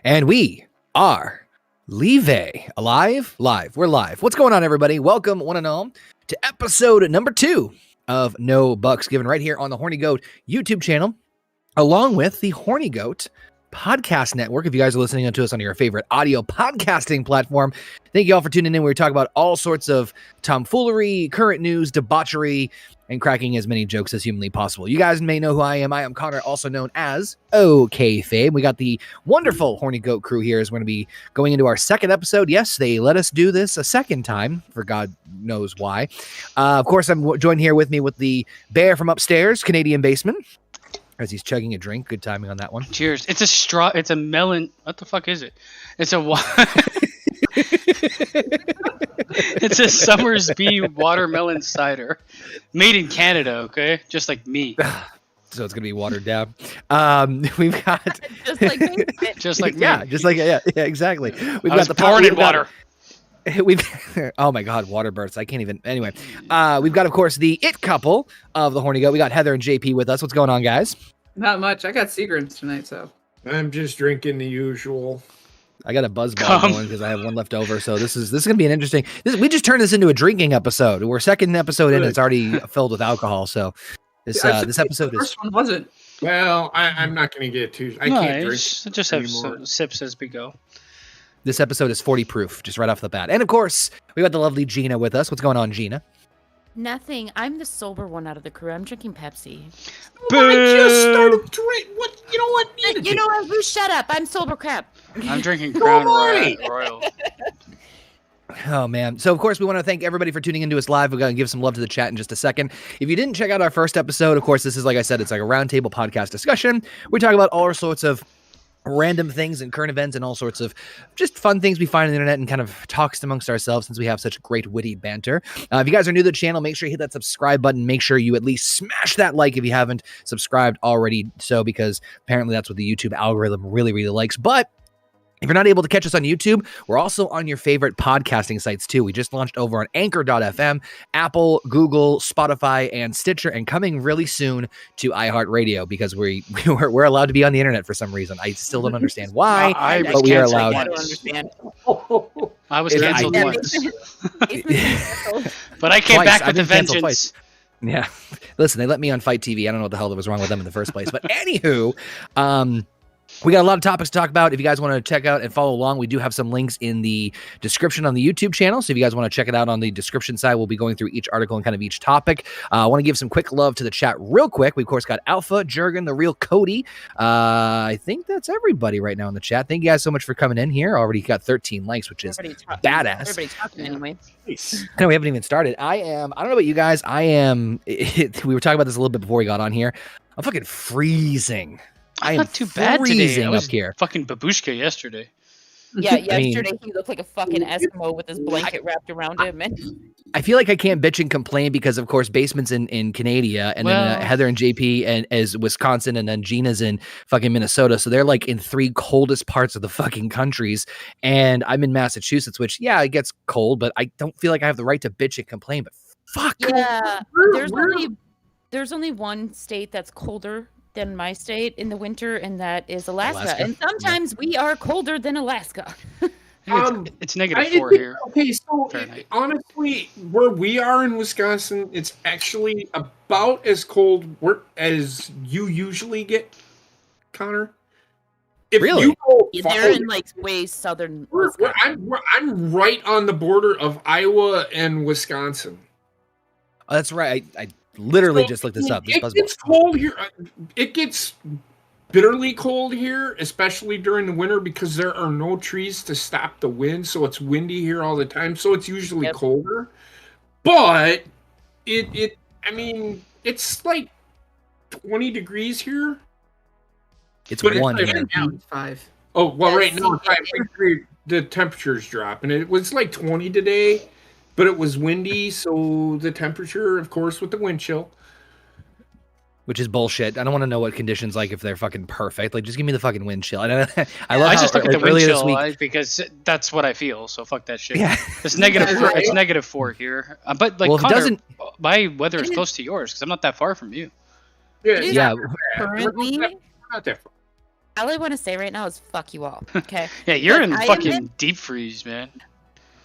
And we are live. We're live. What's going on, everybody? Welcome, one and all, to episode number 2 of No Bucks Given right here on the Horny Goat YouTube channel, along with the Horny Goat podcast network. If you guys are listening to us on your favorite audio podcasting platform, thank you all for tuning in. We talk about all sorts of tomfoolery, current news, debauchery, and cracking as many jokes as humanly possible. You guys may know who I am. I am Connor, also known as OK Fame. We got the wonderful Horny Goat crew here as we're going to be going into our second episode. Yes, they let us do this a second time, for God knows why. Of course, I'm joined here with me with the bear from upstairs, Canadian Basement, as he's chugging a drink. Good timing on that one. Cheers. It's a straw. It's a melon. What the fuck is it? It's a It's a Summersby watermelon cider, made in Canada. Okay, just like me. So it's gonna be watered down. We've got Just like me. Just like me. yeah, exactly. We've I was got born in water. We've oh my god, water bursts. I can't even. Anyway, we've got of course the it couple of the Horny Goat. We got Heather and JP with us. What's going on, guys? Not much. I got Seagrams tonight, so I'm just drinking the usual. I got a buzzball going because I have one left over. So this is gonna be an interesting. We just turned this into a drinking episode. We're second episode in. It's already filled with alcohol. So this episode the is. first one wasn't. Well, I'm not going to get too. I can't drink. Just have some sips as we go. This episode is 40 proof, just right off the bat. And of course, we got the lovely Gina with us. What's going on, Gina? Nothing. I'm the sober one out of the crew. I'm drinking Pepsi. I just started drinking. What? You know what? You know what? You shut up. I'm sober crap. I'm drinking Crown Royal. Oh, man. So, of course, we want to thank everybody for tuning into us live. We're going to give some love to the chat in just a second. If you didn't check out our first episode, of course, this is, like I said, it's like a roundtable podcast discussion. We talk about all sorts of random things and current events and all sorts of just fun things we find on the internet and kind of talks amongst ourselves since we have such great witty banter. If you guys are new to the channel, make sure you hit that subscribe button. Make sure you at least smash that like if you haven't subscribed already. So, because apparently that's what the YouTube algorithm really, really likes. But if you're not able to catch us on YouTube, we're also on your favorite podcasting sites too. We just launched over on Anchor.fm, Apple, Google, Spotify, and Stitcher, and coming really soon to iHeartRadio because we're allowed to be on the internet for some reason. I still don't understand why, but we are allowed. I don't understand. I was canceled once, but I came back with a vengeance. Yeah, listen, they let me on Fight TV. I don't know what the hell that was wrong with them in the first place, but anywho, we got a lot of topics to talk about. If you guys want to check out and follow along, we do have some links in the description on the YouTube channel. So if you guys want to check it out on the description side, we'll be going through each article and kind of each topic. I want to give some quick love to the chat real quick. We, of course, got Alpha, Jurgen, the real Cody. I think that's everybody right now in the chat. Thank you guys so much for coming in here. Already got 13 likes, which is badass. Everybody's talking anyway. No, we haven't even started. I don't know about you guys. We were talking about this a little bit before we got on here. I'm fucking freezing. I am not too bad today. I was up here. Fucking babushka yesterday. Yeah, yesterday he looked like a fucking Eskimo with his blanket wrapped around him. I feel like I can't bitch and complain because, of course, Basement's in Canada, and then Heather and JP and as Wisconsin, and then Gina's in fucking Minnesota. So they're like in three coldest parts of the fucking countries, and I'm in Massachusetts, which it gets cold, but I don't feel like I have the right to bitch and complain. But fuck, yeah, there's only one state that's colder than my state in the winter, and that is Alaska. And sometimes we are colder than Alaska. It's -4 here. Okay, so honestly, where we are in Wisconsin, it's actually about as cold as you usually get, Connor. If really? They're in like way southern. I'm right on the border of Iowa and Wisconsin. Oh, that's right. I literally just looked this up. It gets cold here. It gets bitterly cold here, especially during the winter because there are no trees to stop the wind. So it's windy here all the time. So it's usually colder. But it's like 20 degrees here. It's one. Right now it's 5. Oh, well, right now it's 5 degrees. The temperature's dropping. It was like 20 today. But it was windy, so the temperature, of course, with the wind chill. Which is bullshit. I don't want to know what conditions like if they're fucking perfect. Like, just give me the fucking wind chill. I love I just look at the wind earlier chill this week, because that's what I feel. So fuck that shit. Yeah. It's -4. It's -4 here. But like, well, Connor, my weather is close to yours because I'm not that far from you. Yeah. Currently, not that far. all I want to say right now is fuck you all. Okay. Yeah, you're in fucking deep freeze, man.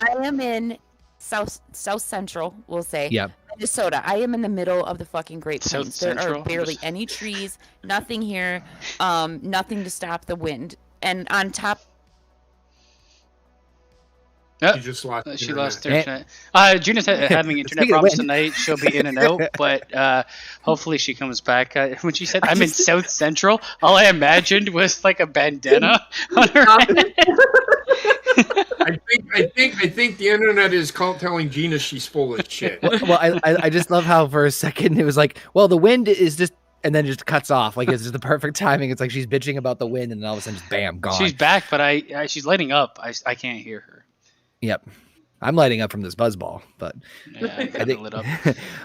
I am in South Central, we'll say. Yeah. Minnesota. I am in the middle of the fucking Great Plains. There Central? are barely any trees, nothing here, nothing to stop the wind. And on top, She just lost. She lost her internet. Gina's having internet problems tonight. She'll be in and out, but hopefully she comes back. When she said I'm in South Central, all I imagined was like a bandana on her head. I think the internet is telling Gina she's full of shit. Well, I just love how for a second it was like, well, the wind is just, and then just cuts off. Like, it's just the perfect timing. It's like she's bitching about the wind, and then all of a sudden, just bam, gone. She's back, but she's lighting up. I can't hear her. Yep. I'm lighting up from this buzzball, but Yeah, I kind of think. lit up.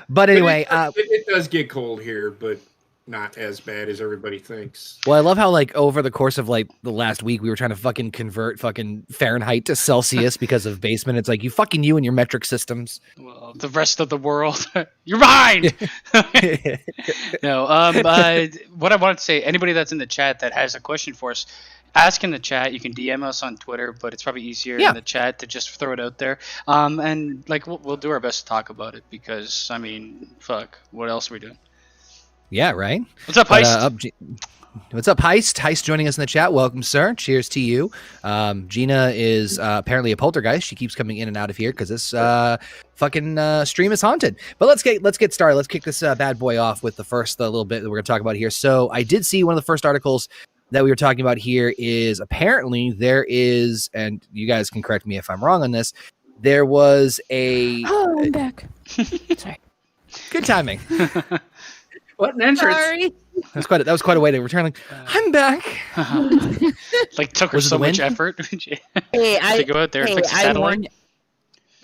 But anyway, it does get cold here, but not as bad as everybody thinks. well, I love how like over the course of like the last week, we were trying to fucking convert fucking Fahrenheit to Celsius because of basement. It's like you and your metric systems. Well, the rest of the world, you're behind. No. What I wanted to say, anybody that's in the chat that has a question for us, ask in the chat. You can DM us on Twitter, but it's probably easier in the chat to just throw it out there. And like we'll do our best to talk about it because I mean, fuck, what else are we doing? Yeah, right. What's up, Heist? What's up, Heist? Heist joining us in the chat. Welcome, sir. Cheers to you. Gina is apparently a poltergeist. She keeps coming in and out of here because this fucking stream is haunted. But let's get started. Let's kick this bad boy off with the first little bit that we're going to talk about here. So I did see one of the first articles that we were talking about here is apparently there is, and you guys can correct me if I'm wrong on this, there was a... Oh, I'm back. Sorry. Good timing. What an entrance. Sorry. That was quite a way to return. Like, I'm back. Like took her Was it so the much wind? effort Hey, to go out there and fix the satellite.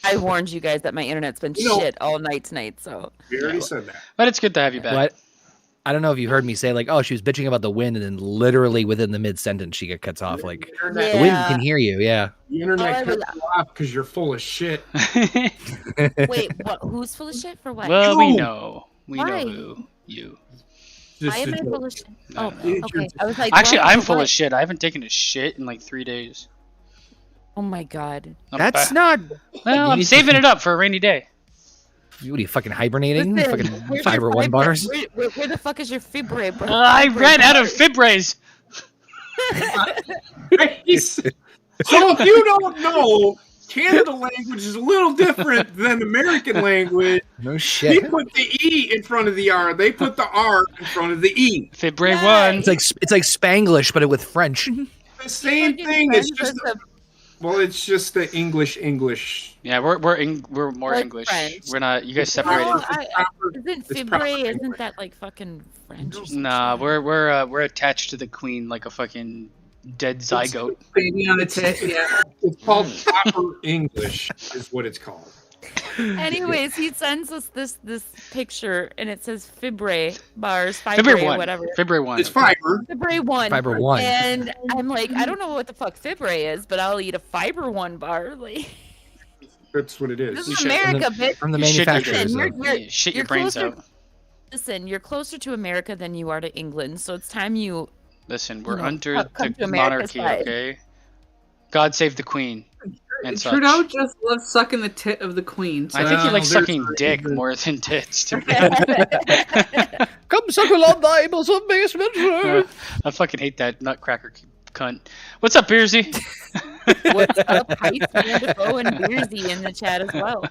I warned you guys that my internet's been shit all night tonight, so. We already said that. But it's good to have you back. What? I don't know if you heard me say like, oh, she was bitching about the wind, and then literally within the mid sentence she got cuts off. Like the wind can hear you. Yeah. The internet cuts you off because you're full of shit. Wait, what? Who's full of shit for what? Well, You. we know. We Why? know who. You. Why am I full of shit? No, Oh, no. okay. I was like, Actually, what? I'm full What? of shit. I haven't taken a shit in like 3 days. Oh my god. That's not. Well, you I'm need saving it up for a rainy day. What are you fucking hibernating? Listen, Fucking where's fiber your one fibre? bars. Where the fuck is your fibre, bro? I ran out of Fibrays. So if you don't know, Canada language is a little different than American language. No They shit. put the E in front of the R. They put the R in front of the E. Fibray Nice. 1. It's like Spanglish, but with French. The same thing. It's just it's just the English. Yeah, we're more Like English. French. We're not. You guys Oh, separated. isn't it's proper fibre? English. Isn't that like fucking French? Or something? Nah, we're attached to the queen like a fucking dead zygote. Baby on a tit, yeah. It's called proper English, is what it's called. Anyways, he sends us this picture, and it says fibre bars, Fibray fibre, 1. whatever. Fibray 1. It's fiber. Fibre 1. Fiber 1. And I'm like, I don't know what the fuck fibre is, but I'll eat a fiber 1 bar. Like, That's what it this is. You is should. America, bitch. From the You shit manufacturers. your- though. you're- Shit your you're brains closer- out. Listen, you're closer to America than you are to England, so it's time you. Listen, we're know, under come to the America's monarchy, side. okay? God save the queen. And such. Trudeau just loves sucking the tit of the queen. So I think he likes there's sucking not dick even- more than tits. To be Come suckle on the apples of basement. I fucking hate that nutcracker cunt. What's up, Beersy? What's up, Heist, Defoe, and Beersy in the chat as well.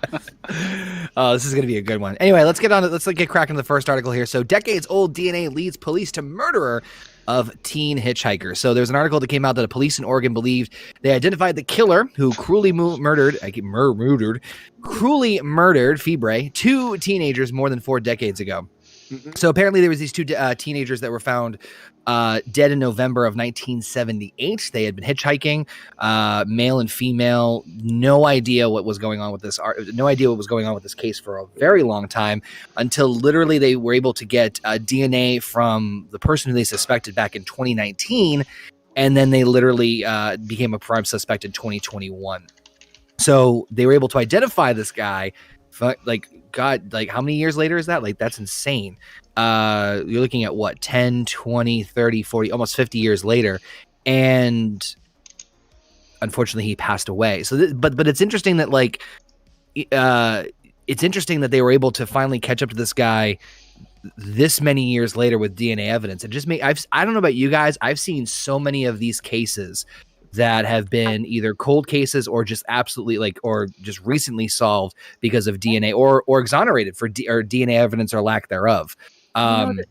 Oh, this is going to be a good one. Anyway, let's get cracking the first article here. So, decades-old DNA leads police to murderer of teen hitchhiker. So, there's an article that came out that a police in Oregon believed they identified the killer who cruelly murdered Fibre, 2 teenagers more than 4 decades ago. So apparently there was these 2 teenagers that were found dead in November of 1978. They had been hitchhiking, male and female. No idea what was going on with this. No idea what was going on with this case for a very long time until literally they were able to get DNA from the person who they suspected back in 2019, and then they literally became a prime suspect in 2021. So they were able to identify this guy. God, like how many years later is that? Like, that's insane. You're looking at what, 10, 20, 30, 40, almost 50 years later. And unfortunately he passed away. So, but it's interesting that it's interesting that they were able to finally catch up to this guy this many years later with DNA evidence. It just I don't know about you guys. I've seen so many of these cases that have been either cold cases or just absolutely or just recently solved because of DNA or exonerated for or DNA evidence or lack thereof. The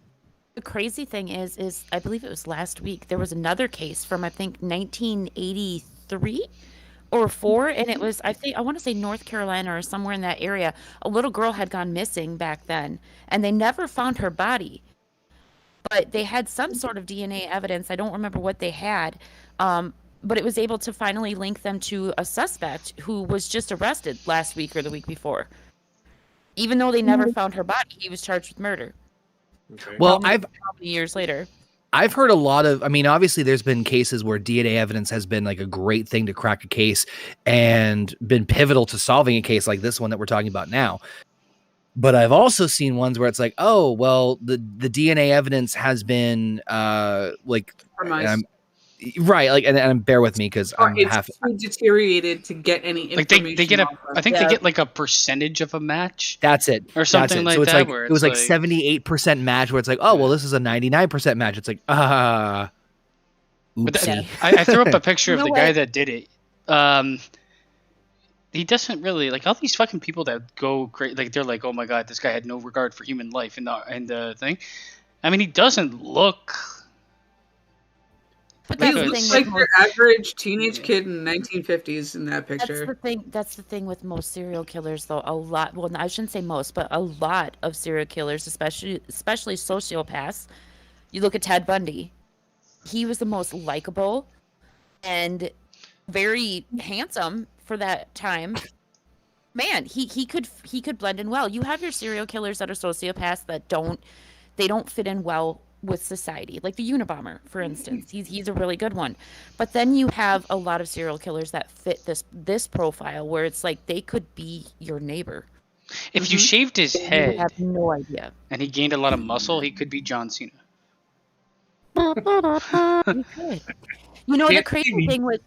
crazy thing is I believe it was last week, there was another case from, I think, 1983 or 4, and it was, I want to say North Carolina or somewhere in that area. A little girl had gone missing back then, and they never found her body. But they had some sort of DNA evidence. I don't remember what they had. but it was able to finally link them to a suspect who was just arrested last week or the week before. Even though they never found her body, he was charged with murder. Okay. Well, how many years later? I've heard a lot of, I mean, obviously there's been cases where DNA evidence has been like a great thing to crack a case and been pivotal to solving a case like this one that we're talking about now. But I've also seen ones where it's like, oh, well, the DNA evidence has been like, right, like, and bear with me because I'm too deteriorated to get any information. Like they get I think they get like a percentage of a match. That's it, or something like so it's that. Like where it was like 78% match, where it's like, oh, well, this is a 99% match. It's like, oopsie. I threw up a picture of the guy that did it. He doesn't really like all these fucking people that go great. Like they're like, oh my god, this guy had no regard for human life in the thing. I mean, he doesn't look. But he looks like your average teenage kid in the 1950s in that picture. That's the thing with most serial killers, though. A lot. Well, I shouldn't say most, but a lot of serial killers, especially sociopaths. You look at Ted Bundy. He was the most likable and very handsome for that time. Man, he could blend in well. You have your serial killers that are sociopaths that don't fit in well with society, like the Unabomber, for instance. He's a really good one. But then you have a lot of serial killers that fit this profile, where it's like they could be your neighbor. If you shaved his head, you have no idea, and he gained a lot of muscle, he could be John Cena. He could. You know, the crazy thing with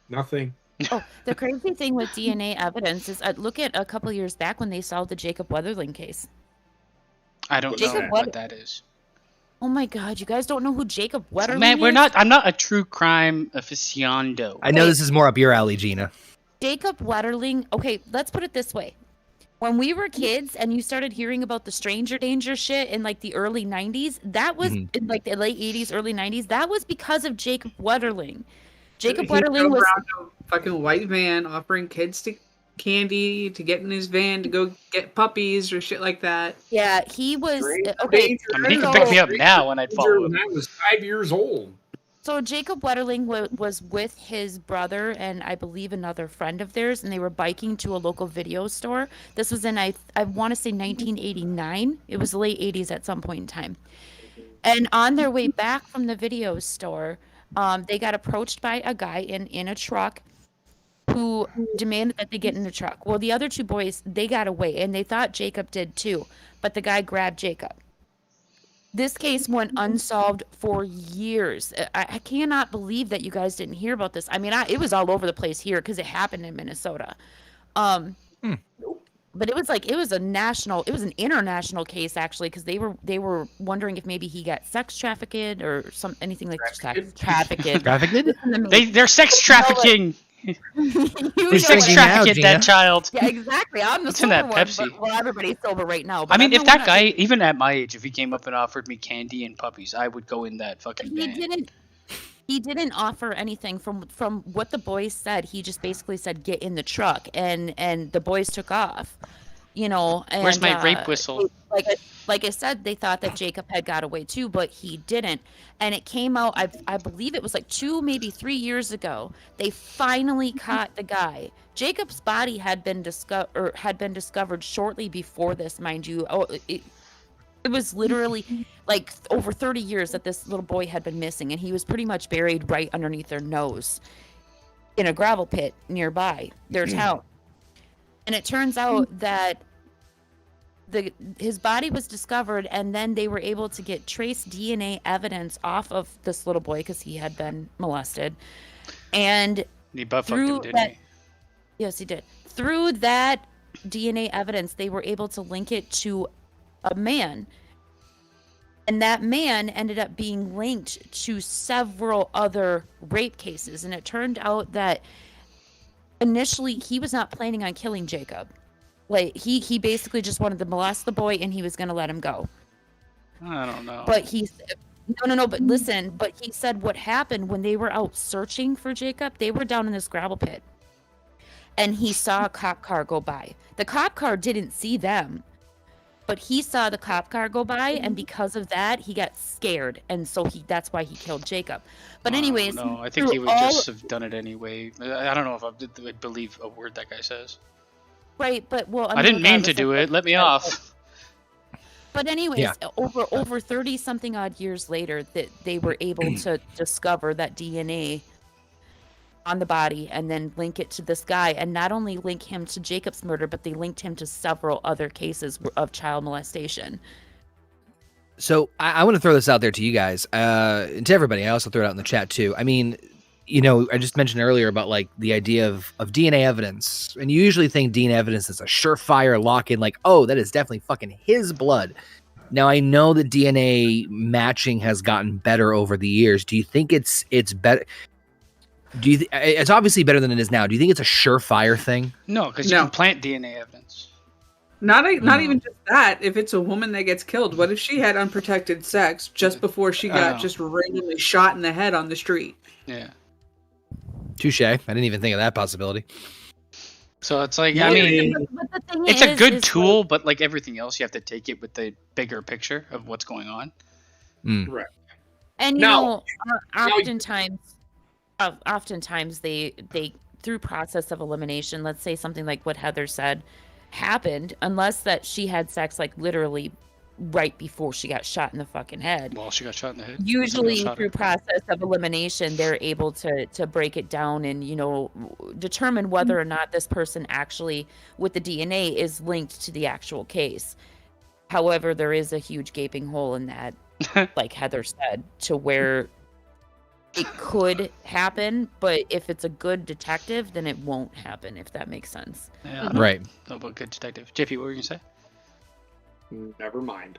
Nothing. Oh, the crazy thing with DNA evidence is, look at a couple years back when they solved the Jacob Wetherling case. I don't know what that is. Oh my god, you guys don't know who Jacob Wetterling is? Man, I'm not a true crime aficionado. I know this is more up your alley, Gina. Jacob Wetterling, okay, let's put it this way. When we were kids and you started hearing about the stranger danger shit in like the early 90s, that was in like the late 80s, early 90s, that was because of Jacob Wetterling. Jacob Wetterling was around a fucking white van offering kids candy to get in his van to go get puppies or shit like that. Yeah, he was okay. I mean, he can pick me up now when I'd follow him. I was 5 years old. So Jacob Wetterling was with his brother and I believe another friend of theirs, and they were biking to a local video store. This was in I want to say 1989. It was the late 80s at some point in time. And on their way back from the video store, they got approached by a guy in a truck who demanded that they get in the truck. Well, the other two boys, they got away, and they thought Jacob did too, but the guy grabbed Jacob. This case went unsolved for years. I cannot believe that you guys didn't hear about this. I mean, it was all over the place here because it happened in Minnesota. But it was an international case actually, because they were wondering if maybe he got sex trafficked or anything like sex trafficked. They're sex trafficking. They sex trafficked that child. Yeah, exactly. I'm the sober one, Pepsi. Well, everybody's sober right now. I mean, if that guy, even at my age, if he came up and offered me candy and puppies, I would go in that fucking van. He didn't offer anything from what the boys said. He just basically said, "Get in the truck," and the boys took off. You know, and, where's my rape whistle? Like I said, they thought that Jacob had got away too, but he didn't. And it came out, I believe it was like 2, maybe 3 years ago. They finally caught the guy. Jacob's body had been discovered shortly before this, mind you. Oh, it was literally like over 30 years that this little boy had been missing, and he was pretty much buried right underneath their nose in a gravel pit nearby their town. And it turns out that his body was discovered, and then they were able to get trace DNA evidence off of this little boy because he had been molested. And he butt fucked him, didn't he? Yes, he did. Through that DNA evidence, they were able to link it to a man. And that man ended up being linked to several other rape cases. And it turned out that initially he was not planning on killing Jacob. Like, he basically just wanted to molest the boy, and he was going to let him go. I don't know. But but listen, but he said what happened when they were out searching for Jacob, they were down in this gravel pit, and he saw a cop car go by. The cop car didn't see them, but he saw the cop car go by, and because of that, he got scared, and so that's why he killed Jacob. But anyways, no, I think he would just have done it anyway. I don't know if I would believe a word that guy says. Right, but I didn't mean to do it. Let me off. But anyways, over 30 something odd years later, that they were able to discover that DNA on the body and then link it to this guy, and not only link him to Jacob's murder, but they linked him to several other cases of child molestation. So I want to throw this out there to you guys, and to everybody. I also throw it out in the chat too. I mean, I just mentioned earlier about like the idea of DNA evidence, and you usually think DNA evidence is a surefire lock-in, like, oh, that is definitely fucking his blood. Now I know that DNA matching has gotten better over the years. Do you think it's better? It's obviously better than it is now. Do you think it's a surefire thing? No, because you can plant DNA evidence. Not even just that. If it's a woman that gets killed, what if she had unprotected sex just before she got just randomly shot in the head on the street? Yeah. Touche. I didn't even think of that possibility. So it's like, I mean, it's a good tool, but like everything else, you have to take it with the bigger picture of what's going on. Right. And oftentimes they through process of elimination, let's say something like what Heather said happened, unless that she had sex like literally right before she got shot in the fucking head. Well, she got shot in the head. Usually through process of elimination, they're able to break it down and, determine whether or not this person actually with the DNA is linked to the actual case. However, there is a huge gaping hole in that, like Heather said, to where it could happen, but if it's a good detective, then it won't happen, if that makes sense. Yeah, right. No, but good detective. JP, what were you going to say? Never mind.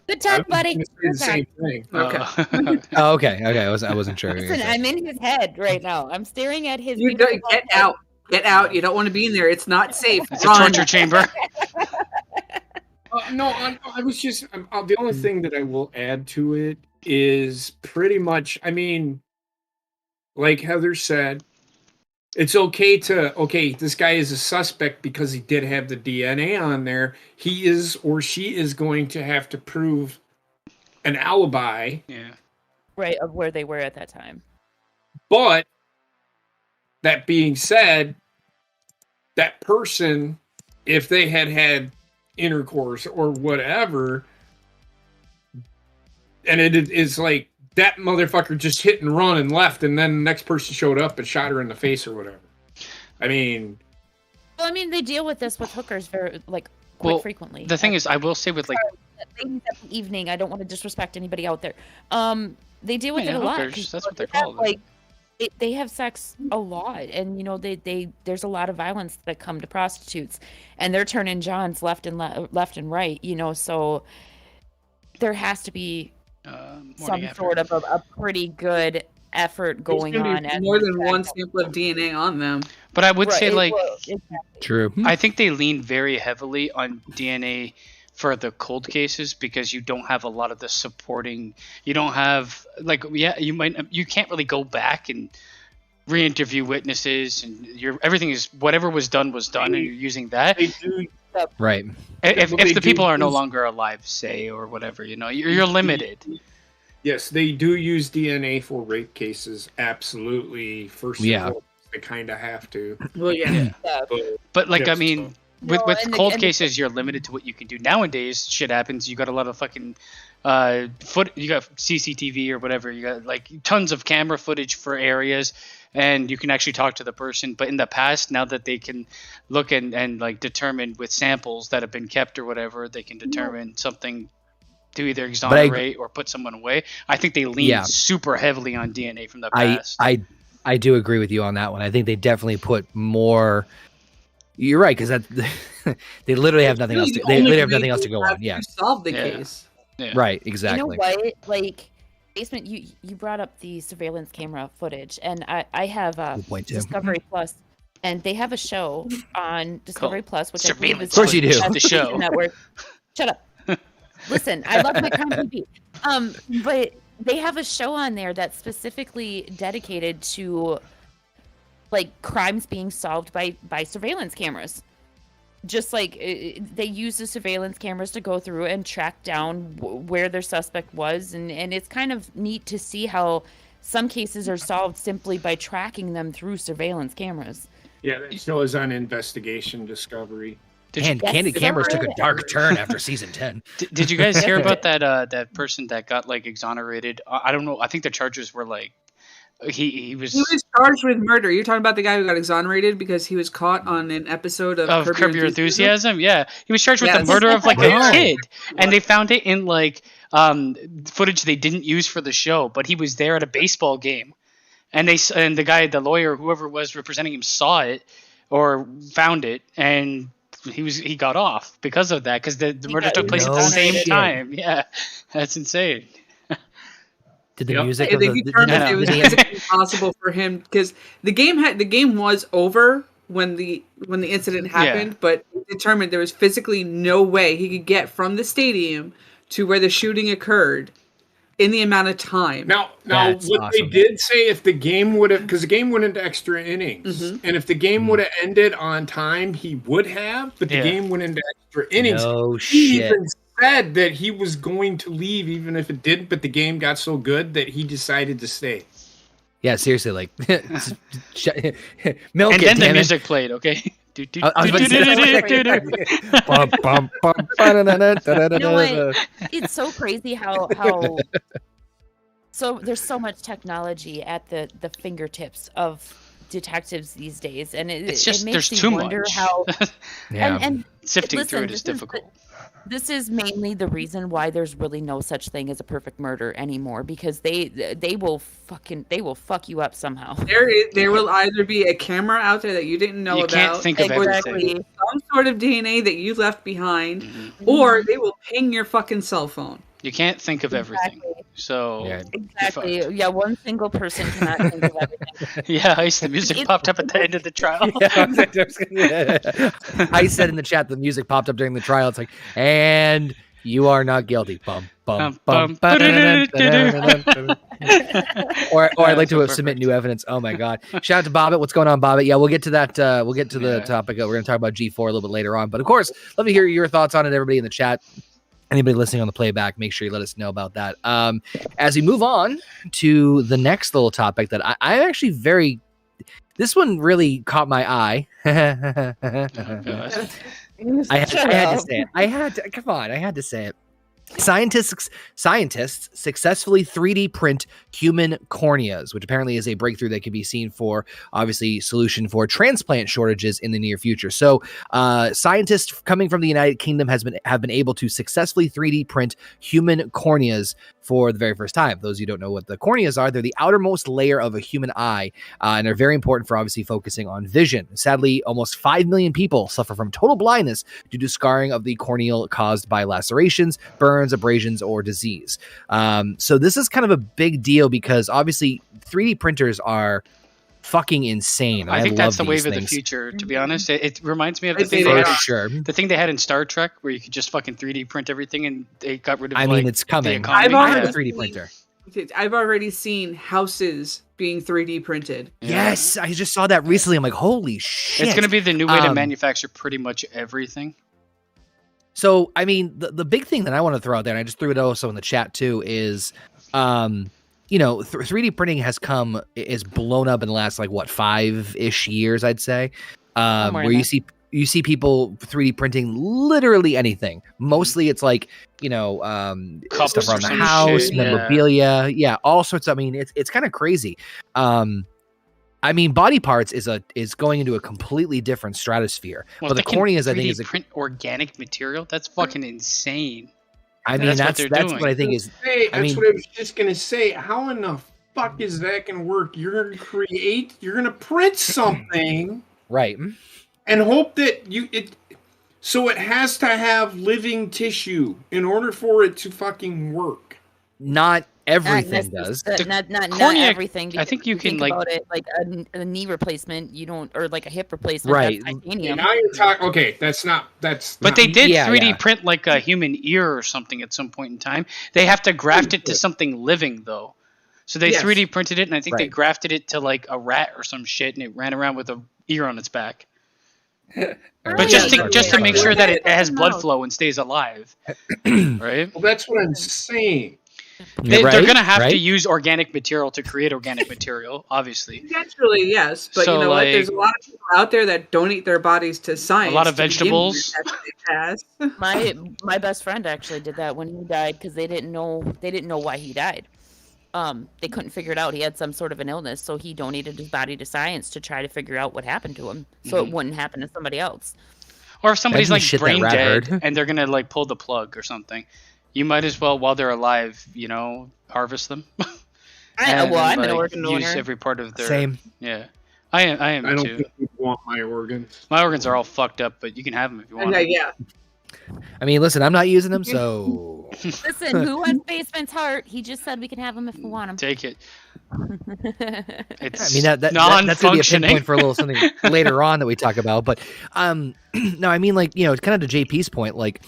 Good talk, buddy. The same thing. Okay. Okay. I wasn't sure. Listen, I'm in his head right now. I'm staring at his. You don't get out. Get out. You don't want to be in there. It's not safe. It's a torture chamber. I was just the only thing that I will add to it is pretty much, I mean, like Heather said, it's okay this guy is a suspect because he did have the DNA on there. He is or she is going to have to prove an alibi. Yeah. Right, of where they were at that time. But that being said, that person, if they had intercourse or whatever, and it is like that motherfucker just hit and run and left, and then the next person showed up and shot her in the face or whatever. I mean, they deal with this with hookers quite frequently. The thing is, I will say with like ladies at the evening, I don't want to disrespect anybody out there. They deal with it a lot. Hookers, that's what they're called. They have sex a lot, and there's a lot of violence that come to prostitutes, and they're turning Johns left and right. So there has to be some sort of a pretty good effort going on. More than one sample of DNA on them. But I would say, exactly. True. I think they lean very heavily on DNA for the cold cases because you don't have a lot of the supporting. You don't have you can't really go back and re-interview witnesses, and everything is whatever was done, and you're using that. Right. If the people are no longer alive, say, or whatever, you're limited. Yes, they do use DNA for rape cases. Absolutely. First of all, they kind of have to. Well, yeah. But with cold cases, you're limited to what you can do. Nowadays, shit happens. You got a lot of fucking you got CCTV or whatever. You got like tons of camera footage for areas, and you can actually talk to the person. But in the past, now that they can look and like determine with samples that have been kept or whatever, they can determine something to either exonerate or put someone away. I think they lean super heavily on DNA from the past. I do agree with you on that one. I think they definitely put more. You're right, because they literally have nothing else. They literally have nothing else to go on. Yeah, solve the case. Yeah. Right, exactly. You know what? Like, Basement, you brought up the surveillance camera footage, and I have Discovery Plus, and they have a show on Discovery Plus, which I believe is of course you do. The show. Network. Shut up. Listen, I love my Crown TV. But they have a show on there that's specifically dedicated to like crimes being solved by surveillance cameras. just like they use the surveillance cameras to go through and track down where their suspect was, and it's kind of neat to see how some cases are solved simply by tracking them through surveillance cameras. Yeah, that show is on Investigation Discovery. Candid Cameras took a dark turn after season 10. Did you guys hear about that person that got like exonerated? I don't know. I think the charges were like he was charged with murder. You're talking about the guy who got exonerated because he was caught on an episode of Curb Your Enthusiasm? Yeah, he was charged with the murder of like a kid, and they found it in like footage they didn't use for the show, but he was there at a baseball game, and the guy, the lawyer, whoever was representing him, saw it or found it, and he got off because of that, because the murder took place at the same time. Yeah, that's insane. Did the music? They determined it was physically impossible for him because the game was over when the incident happened, but determined there was physically no way he could get from the stadium to where the shooting occurred in the amount of time. Now, what they did say, if the game would have, because the game went into extra innings, and if the game would have ended on time, he would have, but the game went into extra innings. No he shit. even said that he was going to leave even if it didn't, but the game got so good that he decided to stay. Yeah, seriously, like milk And it, then the damn music played, okay? I was about to say, You know what? It's so crazy how so there's so much technology at the fingertips of detectives these days, and it makes there's you too wonder much. how and Sifting through it is difficult. This is mainly the reason why there's really no such thing as a perfect murder anymore, because they will fuck you up somehow. There will either be a camera out there that you didn't know You about, can't think of everything. some sort of DNA that you left behind, or they will ping your fucking cell phone. You can't think of everything. So Exactly. Yeah, one single person cannot think of everything. yeah, the music popped up at the end of the trial. I said in the chat the music popped up during the trial. It's like, and you are not guilty. Bum bum bum. Or I'd like to submit new evidence. Oh my god! Shout out to Bobbit. What's going on, Bobbit? Yeah, we'll get to that. We'll get to the topic. We're going to talk about G4 a little bit later on. But of course, let me hear your thoughts on it. Everybody in the chat. Anybody listening on the playback, make sure you let us know about that. As we move on to the next little topic that I actually this one really caught my eye. I had to say it. I had to say it. Scientists successfully 3D print human corneas, which apparently is a breakthrough that can be seen for, obviously, solution for transplant shortages in the near future. So scientists coming from the United Kingdom have been able to successfully 3D print human corneas for the very first time. Those of you who don't know what the corneas are, they're the outermost layer of a human eye, and are very important for obviously focusing on vision. Sadly, almost 5 million people suffer from total blindness due to scarring of the corneal caused by lacerations, burns, abrasions, or disease. So this is kind of a big deal because obviously 3D printers are fucking insane. I think that's the wave of the future, to be honest. It reminds me of the thing they had in Star Trek where you could just fucking 3D print everything, and they got rid of it's coming. I've already 3D printer. I've already seen houses being 3D printed. Yes, I just saw that recently. I'm like, holy shit. It's going to be the new way to manufacture pretty much everything. So, I mean, the big thing that I want to throw out there, and I just threw it also in the chat too, is 3D printing is blown up in the last 5-ish years, I'd say, where you see people 3D printing literally anything. Mostly it's stuff around the house, memorabilia, all sorts of. I mean, it's kind of crazy. Body parts is going into a completely different stratosphere. Well, but the corneas, I think, is print organic material. That's fucking insane. I mean, that's what I think is. What I was just gonna say. How in the fuck is that gonna work? You're gonna print something, right? And hope that so it has to have living tissue in order for it to fucking work. Not everything does. Not everything. I think you can think about it like a knee replacement. You don't, or like a hip replacement. Right. That's titanium. Now you're talking. Okay, that's. But they did 3D print like a human ear or something at some point in time. They have to graft it to something living though. So they 3D printed it, and I think they grafted it to like a rat or some shit, and it ran around with a ear on its back. But just to make sure that it has blood flow and stays alive, right? Well, that's what I'm saying. They're going to have to use organic material to create organic material, obviously. Naturally, yes. But So, you know what? like- There's a lot of people out there that donate their bodies to science. A lot of to begin with, vegetables. that's what they pass. My best friend actually did that when he died because they didn't know why he died. They couldn't figure it out. He had some sort of an illness, so he donated his body to science to try to figure out what happened to him, so it wouldn't happen to somebody else. Or if somebody's Imagine like shit that brain rat dead heard. and they're going to like pull the plug or something, you might as well, while they're alive, you know, harvest them. I'm an like, organ use donor. every part of their... Same. Yeah. I am I don't too. think you want my organs. My organs are all fucked up, but you can have them if you want. Yeah. I mean, listen, I'm not using them, so Listen, who wants Basement's heart? He just said we can have him if we want him. Take it. It's I mean that's gonna be a non-functioning. pinpoint for a little something later on that we talk about. But no, I mean, like, you know, it's kind of to JP's point, like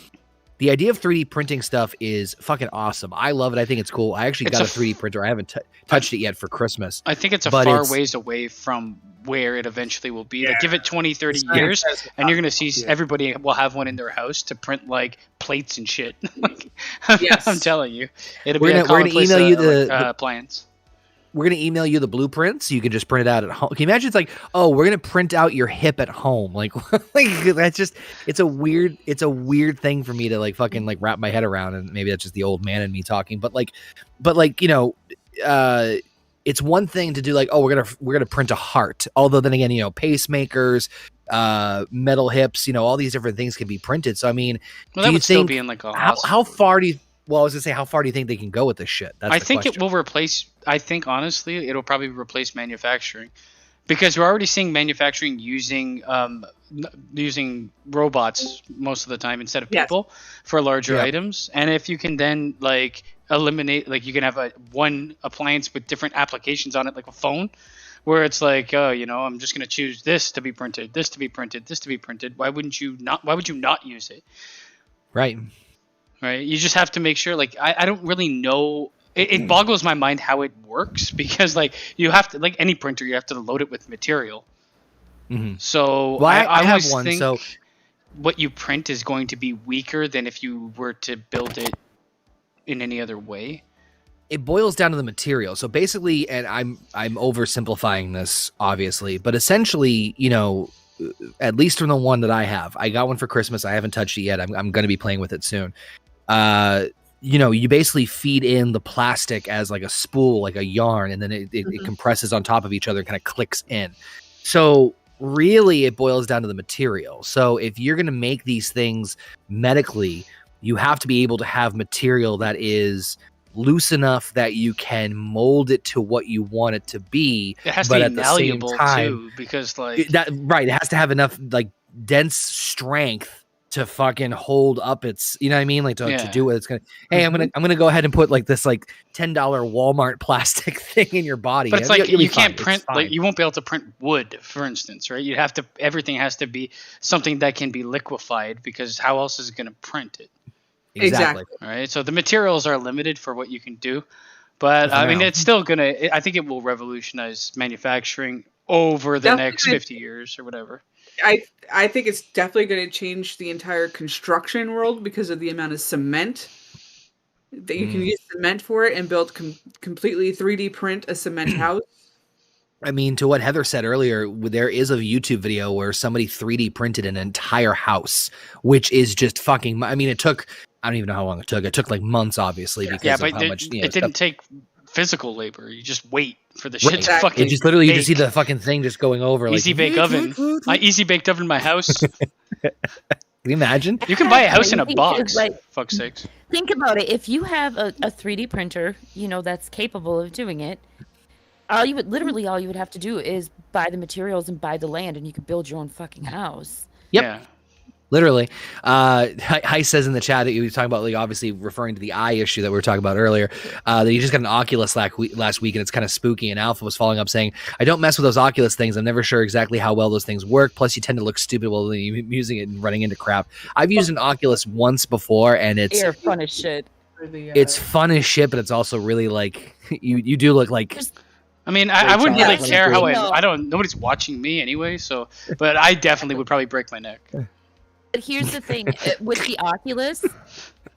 the idea of 3D printing stuff is fucking awesome. I love it. I think it's cool. I actually got a 3D printer. I haven't touched it yet for Christmas. I think it's a But far it's- ways away from where it eventually will be. Yeah. Like, give it 20, 30 Science years, has- and you're going to see Yeah. everybody will have one in their house to print, like, plates and shit. Like, Yes. I'm telling you. It'll We're be a gonna commonplace email you the appliance. We're gonna email you the blueprints. So you can just print it out at home. Can you imagine? It's like, oh, we're gonna print out your hip at home. Like, that's just it's a weird thing for me to like fucking like wrap my head around. And maybe that's just the old man in me talking. But like, you know, it's one thing to do like, oh, we're gonna print a heart. Although then again, you know, pacemakers, metal hips, you know, all these different things can be printed. So I mean, Well, do that you would still think be in, like, a how hospital. far do you? Well, I was gonna say, how far do you think they can go with this shit? That's I the think question. it will replace. I think honestly, it'll probably replace manufacturing, because we're already seeing manufacturing using using robots most of the time instead of Yes. people for larger Yeah. items. And if you can then like eliminate, like you can have one appliance with different applications on it, like a phone, where it's like, oh, you know, I'm just gonna choose this to be printed, this to be printed, this to be printed. Why would you not use it? Right. Right, you just have to make sure. Like, I don't really know. It boggles my mind how it works, because like you have to, like any printer, you have to load it with material. Mhm. So Well, I have always one, think so- what you print is going to be weaker than if you were to build it in any other way. It boils down to the material. So basically, and I'm oversimplifying this obviously, but essentially, you know, at least from the one that I have, I got one for Christmas. I haven't touched it yet. I'm going to be playing with it soon. You know, you basically feed in the plastic as like a spool, like a yarn, and then it compresses on top of each other and kind of clicks in. So really it boils down to the material. So if you're going to make these things medically, you have to be able to have material that is loose enough that you can mold it to what you want it to be. It has but to at be the same malleable time, too, because like right, it has to have enough like dense strength to fucking hold up its, you know what I mean, like to Yeah. do what it's gonna. Hey, I'm gonna go ahead and put like this like $10 Walmart plastic thing in your body. But it's You'll- like you'll be you can't fine. It's print, like fine. you won't be able to print wood, for instance, right? You have to, everything has to be something that can be liquefied, because how else is it going to print it? Exactly. All right, so the materials are limited for what you can do, but For I mean, now. it's still gonna. I think it will revolutionize manufacturing over the Definitely. next 50 years or whatever. I think it's definitely going to change the entire construction world because of the amount of cement that you can use cement for it and build completely 3D print a cement house. I mean, to what Heather said earlier, there is a YouTube video where somebody 3D printed an entire house, which is just fucking. I mean, it took. I don't even know how long it took. It took like months, obviously, because Yeah, of but how much. You know, it didn't stuff- take physical labor. You just wait for the Right. shit to fucking. It just literally, you just see bake. the fucking thing just going over. Easy like, bake oven. I easy baked oven in my house. Can you imagine? You can buy a house in a Crazy, 'cause, box. like, Fuck's sakes. Think about it. If you have a 3D printer, you know, that's capable of doing it, all you would have to do is buy the materials and buy the land, and you could build your own fucking house. Yep. Yeah. Literally. Heis says in the chat that he was talking about, like, obviously referring to the eye issue that we were talking about earlier, that he just got an Oculus last week and it's kind of spooky. And Alpha was following up saying, I don't mess with those Oculus things. I'm never sure exactly how well those things work. Plus, you tend to look stupid while you're using it and running into crap. I've used an Oculus once before, and They're fun as shit. it's fun as shit, but it's also really like you do look like I mean, I wouldn't really Yeah. care how No. I don't. Nobody's watching me anyway, so. But I definitely would probably break my neck. But here's the thing with the Oculus.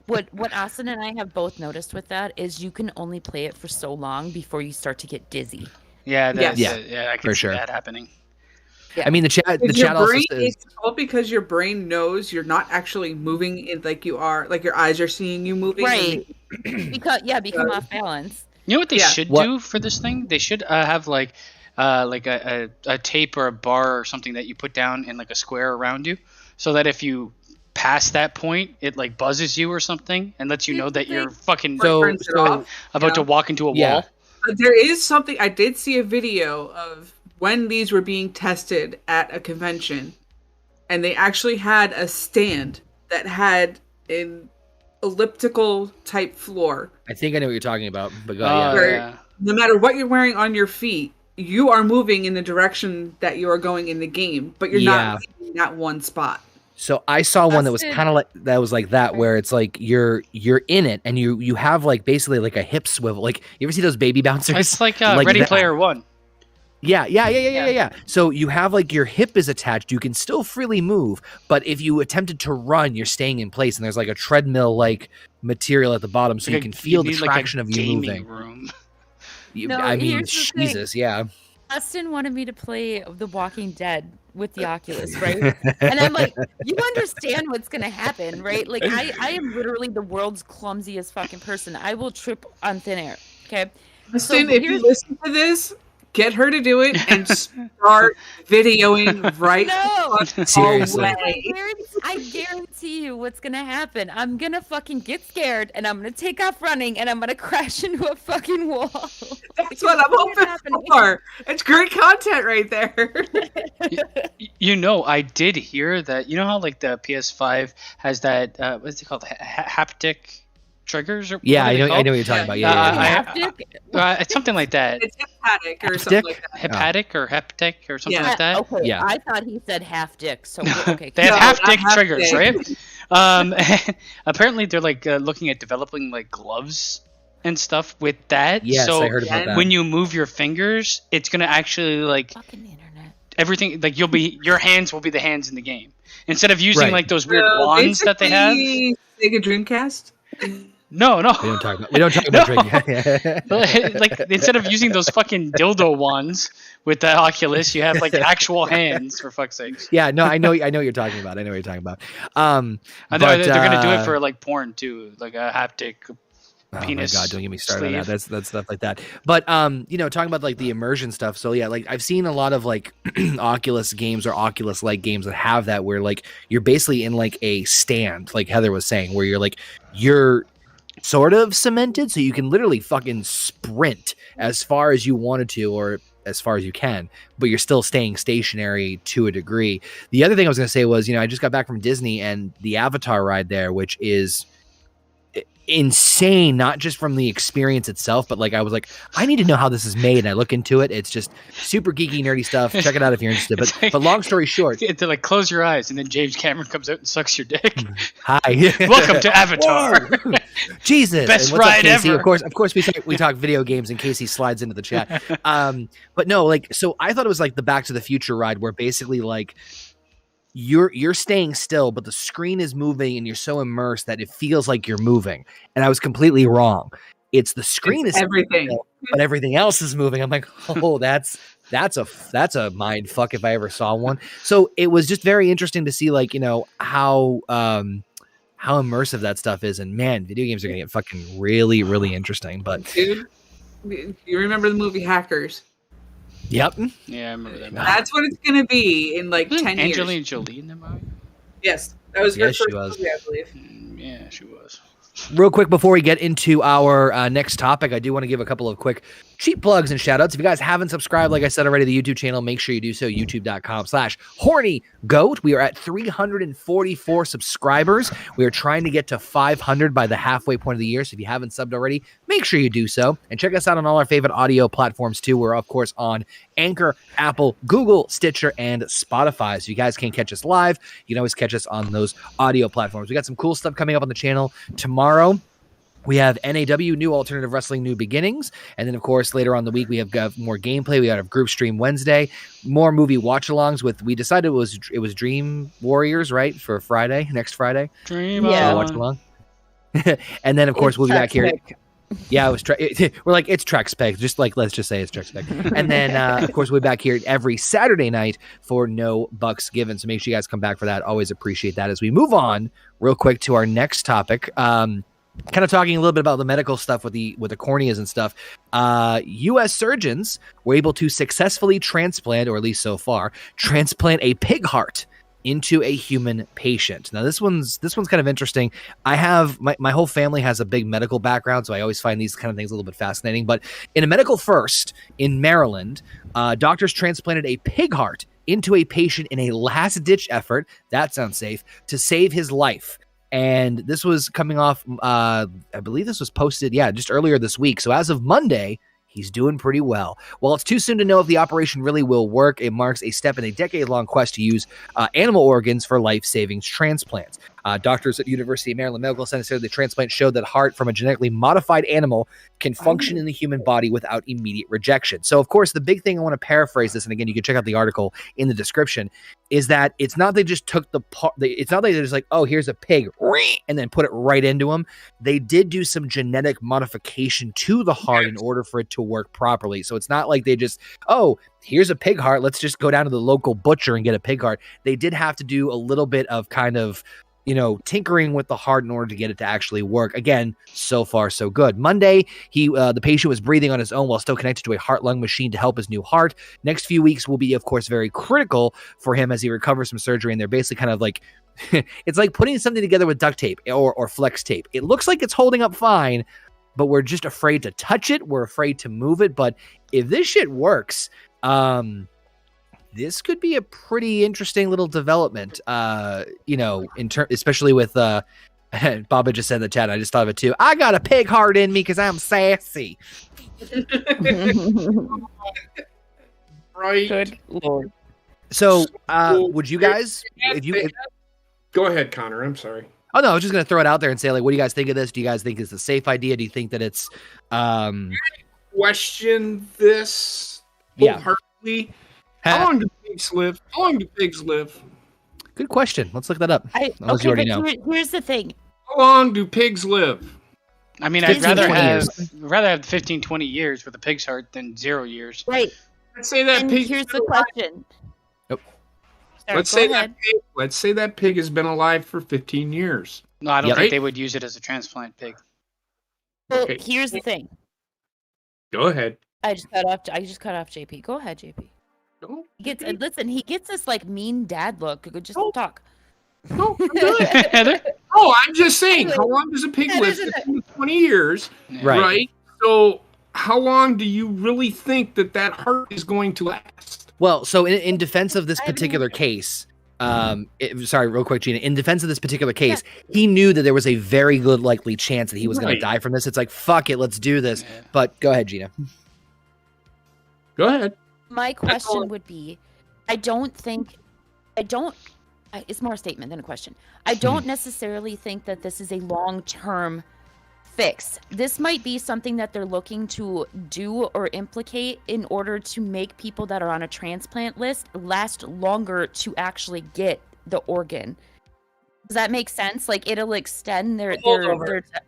What Austin and I have both noticed with that is you can only play it for so long before you start to get dizzy. Yeah, Yes. I can For see sure. that happening. Yeah. I mean, the chat Your also brain, says, it's all because your brain knows you're not actually moving it like you are, like your eyes are seeing you moving. Right. Become off balance. You know what they Yeah. should What- do for this thing? They should have like a tape or a bar or something that you put down in like a square around you, so that if you pass that point, it like buzzes you or something and lets you know that you're fucking Turns it off, about to walk into a Yeah. wall. But there is something, I did see a video of when these were being tested at a convention, and they actually had a stand that had an elliptical type floor. I think I know what you're talking about, but go Oh, ahead. Where yeah. no matter what you're wearing on your feet, you are moving in the direction that you are going in the game, but you're Yeah. not leaving that one spot. So I saw one that was Austin- kind of like that was like that, where it's like you're in it and you have like basically like a hip swivel. Like you ever see those baby bouncers? It's like, Like Ready that. Player One. Yeah. So you have like your hip is attached. You can still freely move, but if you attempted to run, you're staying in place, and there's like a treadmill like material at the bottom, so you can feel the traction of you moving. Room. No, I mean, here's the thing. Jesus, yeah. Austin wanted me to play The Walking Dead with the Oculus, right? And I'm like, you understand what's gonna happen, right? Like I am literally the world's clumsiest fucking person. I will trip on thin air. Okay. Listen, if you listen to this, get her to do it and start videoing right No. Seriously. away. I guarantee you what's gonna happen. I'm gonna fucking get scared and I'm gonna take off running and I'm gonna crash into a fucking wall. That's what I'm hoping for. It's great content right there. You know, I did hear that. You know how like the PS5 has that what's it called, haptic triggers? Or Yeah, what are I they know called? what you're talking about. Yeah, It's something like that. It's hepatic or something like that. Hepatic or heptic or something Yeah. like that. Okay, Yeah. I thought he said half dick. So okay. They have No, half not dick half triggers, dick. right? Apparently they're like looking at developing like gloves and stuff with that. Yes, so I heard about that. when you move your fingers, it's gonna actually like Fucking internet. everything. Like your hands will be the hands in the game instead of using Right. like those weird wands that they have. Basically, Sega Dreamcast. No. We don't talk about drinking. Like instead of using those fucking dildo wands with the Oculus, you have like actual hands, for fuck's sakes. Yeah, no, I know what you're talking about. I know what you're talking about. And But, they're gonna do it for like porn too, like a haptic penis. Oh my god, don't get me started on sleeve. that. That's stuff like that. But talking about like the immersion stuff. So yeah, like I've seen a lot of like Oculus games or Oculus like games that have that, where like you're basically in like a stand, like Heather was saying, where you're sort of cemented, so you can literally fucking sprint as far as you wanted to, or as far as you can, but you're still staying stationary to a degree. The other thing I was going to say was, I just got back from Disney, and the Avatar ride there, which is insane, not just from the experience itself, but like I was like, I need to know how this is made, and I look into it. It's just super geeky, nerdy stuff. Check it out if you're interested. But long story short, To like close your eyes, and then James Cameron comes out and sucks your dick. hi, Welcome to Avatar. Whoa. Jesus, Best and what's up, ride Casey? ever. Of course, we talk video games, and Casey slides into the chat. But no, like, so I thought it was like the Back to the Future ride, where basically like you're staying still, but the screen is moving, and you're so immersed that it feels like you're moving. And I was completely wrong. It's the screen is everything, still, but everything else is moving. I'm like, oh, that's a mind fuck if I ever saw one. So it was just very interesting to see, like, how immersive that stuff is. And man, video games are gonna get fucking really, really interesting. But dude. You remember the movie Hackers? yep. Yeah, I remember that. That's what it's gonna be in like 10 years. Angelina Jolie in that movie? Yes, that was her Yes, she first was. movie, I believe. Yeah, she was. Real quick before we get into our next topic, I do want to give a couple of quick cheap plugs and shout outs. If you guys haven't subscribed, like I said already, the YouTube channel, make sure you do so. YouTube.com/Horny Goat. We are at 344 subscribers. We are trying to get to 500 by the halfway point of the year. So if you haven't subbed already, make sure you do so. And check us out on all our favorite audio platforms too. We're of course on Anchor, Apple, Google, Stitcher, and Spotify. So if you guys can't catch us live, you can always catch us on those audio platforms. We got some cool stuff coming up on the channel tomorrow. We have NAW, New Alternative Wrestling, New Beginnings. And then, of course, later on in the week, we have more gameplay. We have Group Stream Wednesday, more movie watch-alongs with, we decided it was Dream Warriors, right, for Friday, next Friday. Dream on. Watch-along. And then, of course, we'll be back here. Yeah, we're like, it's Trex Peg. Just like, let's just say it's Trex Peg. And then, of course, we'll be back here every Saturday night for No Bucks Given. So make sure you guys come back for that. Always appreciate that. As we move on real quick to our next topic, kind of talking a little bit about the medical stuff with the corneas and stuff. U.S. surgeons were able to successfully transplant, or at least so far, transplant a pig heart into a human patient. Now, this one's kind of interesting. I have my whole family has a big medical background, so I always find these kind of things a little bit fascinating. But in a medical first in Maryland, doctors transplanted a pig heart into a patient in a last-ditch effort, that sounds safe, to save his life. And this was coming off, I believe this was posted, just earlier this week. So as of Monday, he's doing pretty well. While it's too soon to know if the operation really will work, it marks a step in a decade-long quest to use animal organs for life-saving transplants. Doctors at University of Maryland Medical Center said the transplant showed that heart from a genetically modified animal can function in the human body without immediate rejection. So, of course, the big thing, I want to paraphrase this, and again, you can check out the article in the description, is that it's not they just took the part, it's not like they're just like, oh, here's a pig, and then put it right into him. They did do some genetic modification to the heart in order for it to work properly. So it's not like they just, oh, here's a pig heart, let's just go down to the local butcher and get a pig heart. They did have to do a little bit of kind of, tinkering with the heart in order to get it to actually work. Again, so far so good. Monday, the patient was breathing on his own while still connected to a heart-lung machine to help his new heart. Next few weeks will be, of course, very critical for him as he recovers from surgery. And they're basically kind of like, it's like putting something together with duct tape or flex tape. It looks like it's holding up fine, but we're just afraid to touch it. We're afraid to move it. But if this shit works, this could be a pretty interesting little development, especially with, Baba just said in the chat, I just thought of it too. I got a pig heart in me because I'm sassy. Right. Good Lord. So, would you guys, go ahead, Connor. I'm sorry. Oh no, I was just going to throw it out there and say, like, what do you guys think of this? Do you guys think it's a safe idea? Do you think that it's, question this wholeheartedly? How long do pigs live? How long do pigs live? Good question. Let's look that up. You already know. Here's the thing. How long do pigs live? I mean, I'd rather have 15, 20 years with a pig's heart than 0 years. Right. Let's say that pig. Here's the question. Nope. Sorry, Let's say that pig has been alive for 15 years. No, I don't think they would use it as a transplant pig. Well, here's the thing. Go ahead. I just cut off JP. Go ahead, JP. No. He gets this like mean dad look. Just talk. No, Heather. Oh, I'm just saying. How long does a pig live? 20 years, right? So, how long do you really think that heart is going to last? Well, so in defense of this particular case, sorry, real quick, Gina. In defense of this particular case, he knew that there was a very good likely chance that he was going to die from this. It's like, fuck it, let's do this. Yeah. But go ahead, Gina. Go ahead. My question would be, it's more a statement than a question. I don't necessarily think that this is a long-term fix. This might be something that they're looking to do or implicate in order to make people that are on a transplant list last longer to actually get the organ. Does that make sense? Like, it'll extend their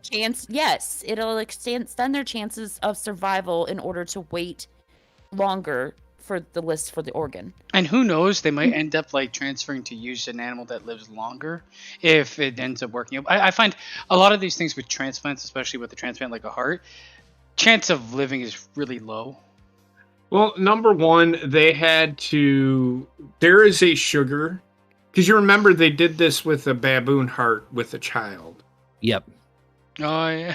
chance. Yes, it'll extend their chances of survival in order to wait longer for the list for the organ. And who knows, they might end up like transferring to use an animal that lives longer if it ends up working. I find a lot of these things with transplants, especially with a transplant like a heart, chance of living is really low. Well, number one, there is a sugar, because you remember they did this with a baboon heart with a child. Yep. Oh yeah.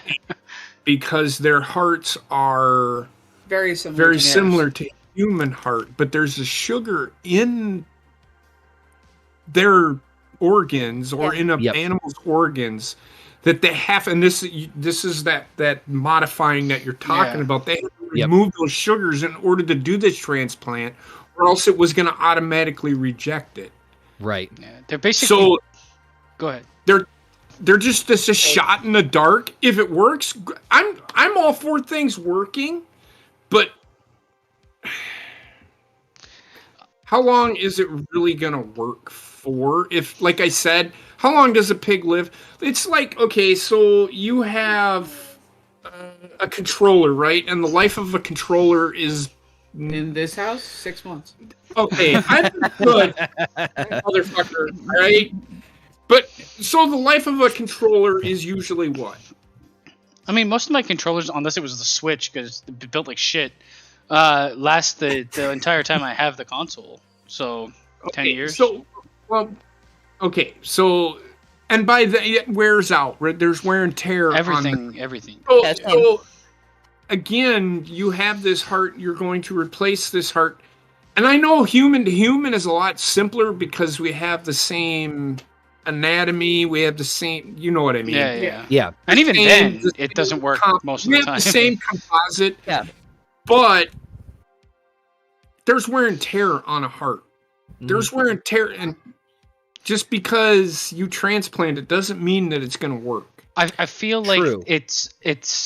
Because their hearts are very similar to human heart, but there's a sugar in their organs or in an animal's organs that they have, and this is that modifying that you're talking about. They have to remove those sugars in order to do this transplant, or else it was going to automatically reject it. Right. Yeah, they're basically. So, go ahead. they're just a shot in the dark. If it works, I'm all for things working, but how long is it really gonna work for? If, like I said, how long does a pig live? It's like, okay, so you have a controller, right? And the life of a controller is in this house 6 months. Okay, I'm good, motherfucker, right? But so the life of a controller is usually what? I mean, most of my controllers, unless it was the Switch, because it's built like shit, last the entire time I have the console. So 10 years. So, well, okay. So, and by the it wears out. Right? There's wear and tear. Everything. So again, you have this heart. You're going to replace this heart, and I know human to human is a lot simpler because we have the same anatomy. We have the same. You know what I mean? Yeah. And even then, it doesn't work most of the time. We have the same composite. Yeah. But there's wear and tear on a heart. There's wear and tear, and just because you transplant it doesn't mean that it's going to work. I feel like it's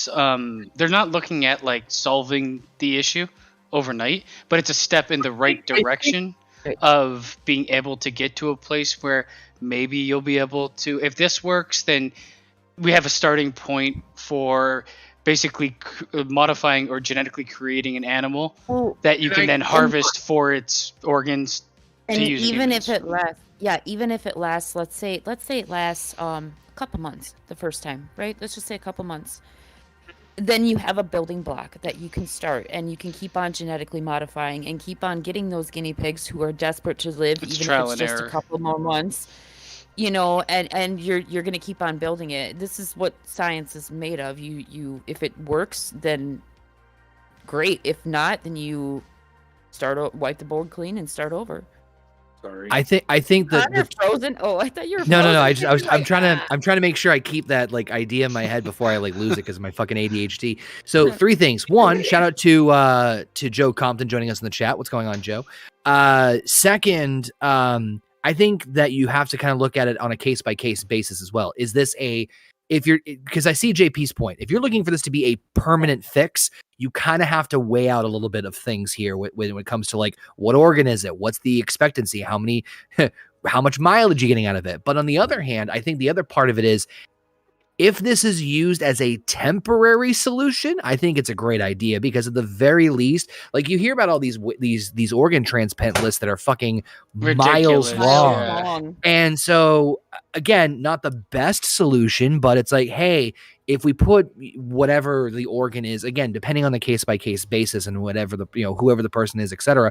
they're not looking at like solving the issue overnight, but it's a step in the right direction of being able to get to a place where maybe you'll be able to, if this works, then we have a starting point for basically modifying or genetically creating an animal that you can then harvest for its organs to use. Even if it lasts, let's say it lasts a couple months the first time, right? Let's just say a couple months. Then you have a building block that you can start, and you can keep on genetically modifying and keep on getting those guinea pigs who are desperate to live, even if it's just a couple more months. You know, and you're going to keep on building it. This is what science is made of. You if it works, then great. If not, then you wipe the board clean and start over. Sorry. I think that you're frozen. Oh, I thought you were No. frozen. I'm trying to make sure I keep that like idea in my head before I like lose it because of my fucking ADHD. So 3 things. 1, shout out to Joe Compton joining us in the chat. What's going on, Joe? Second, I think that you have to kind of look at it on a case-by-case basis as well. Is this because I see JP's point. If you're looking for this to be a permanent fix, you kind of have to weigh out a little bit of things here when it comes to like, what organ is it? What's the expectancy? How much mileage are you getting out of it? But on the other hand, I think the other part of it is, if this is used as a temporary solution, I think it's a great idea because at the very least, like you hear about all these organ transplant lists that are fucking miles long. And so again, not the best solution, but it's like, hey, if we put whatever the organ is, again, depending on the case by case basis and whatever whoever the person is, etc.,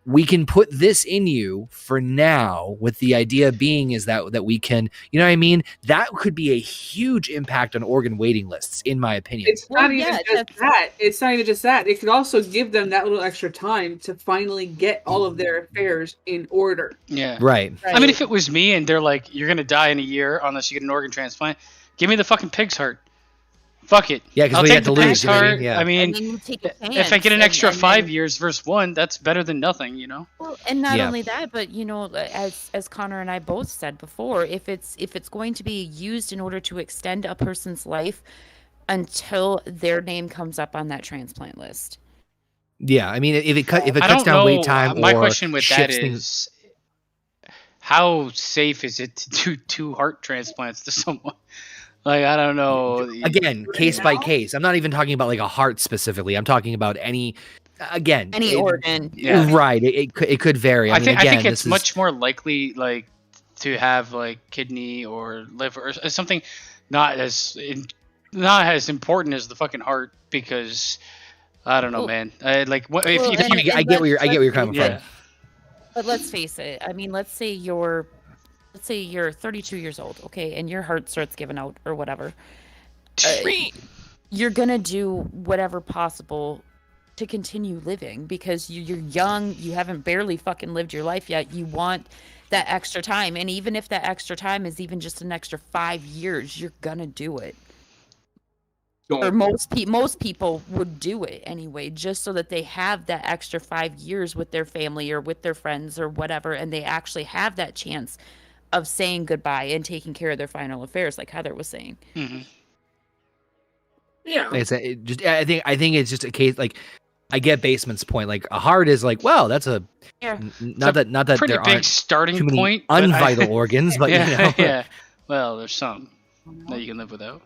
we can put this in you for now, with the idea being is that we can, you know what I mean? That could be a huge impact on organ waiting lists, in my opinion. It's not even just that. It's not even just that. It could also give them that little extra time to finally get all of their affairs in order. Yeah. Right. I mean, if it was me and they're like, you're going to die in a year unless you get an organ transplant, give me the fucking pig's heart. Fuck it. Yeah, because we had to lose. Heart. Yeah. I mean, if I get an extra 5 years versus 1, that's better than nothing, you know. Well, and not only that, but you know, as Connor and I both said before, if it's going to be used in order to extend a person's life until their name comes up on that transplant list. Yeah, I mean, if it cuts down wait time. My question with that is, how safe is it to do 2 heart transplants to someone? Like, I don't know. Again, case by case. I'm not even talking about like a heart specifically. I'm talking about any organ. Yeah. Right. It could vary. I think it's much more likely like to have like kidney or liver or something not as important as the fucking heart, because I don't know, man. I get where you're coming from. But let's face it. I mean, let's say you're 32 years old, okay, and your heart starts giving out or whatever. You're gonna do whatever possible to continue living because you're young. You haven't barely fucking lived your life yet. You want that extra time, and even if that extra time is even just an extra 5 years, you're gonna do it. Or most people would do it anyway, just so that they have that extra 5 years with their family or with their friends or whatever, and they actually have that chance of saying goodbye and taking care of their final affairs, like Heather was saying. Mm-hmm. Yeah, I think it's just a case like I get Basement's point. Like a heart is like, well, that's a not that pretty there big aren't starting too many point, unvital organs, but yeah, you know, yeah. Well, there's some that you can live without.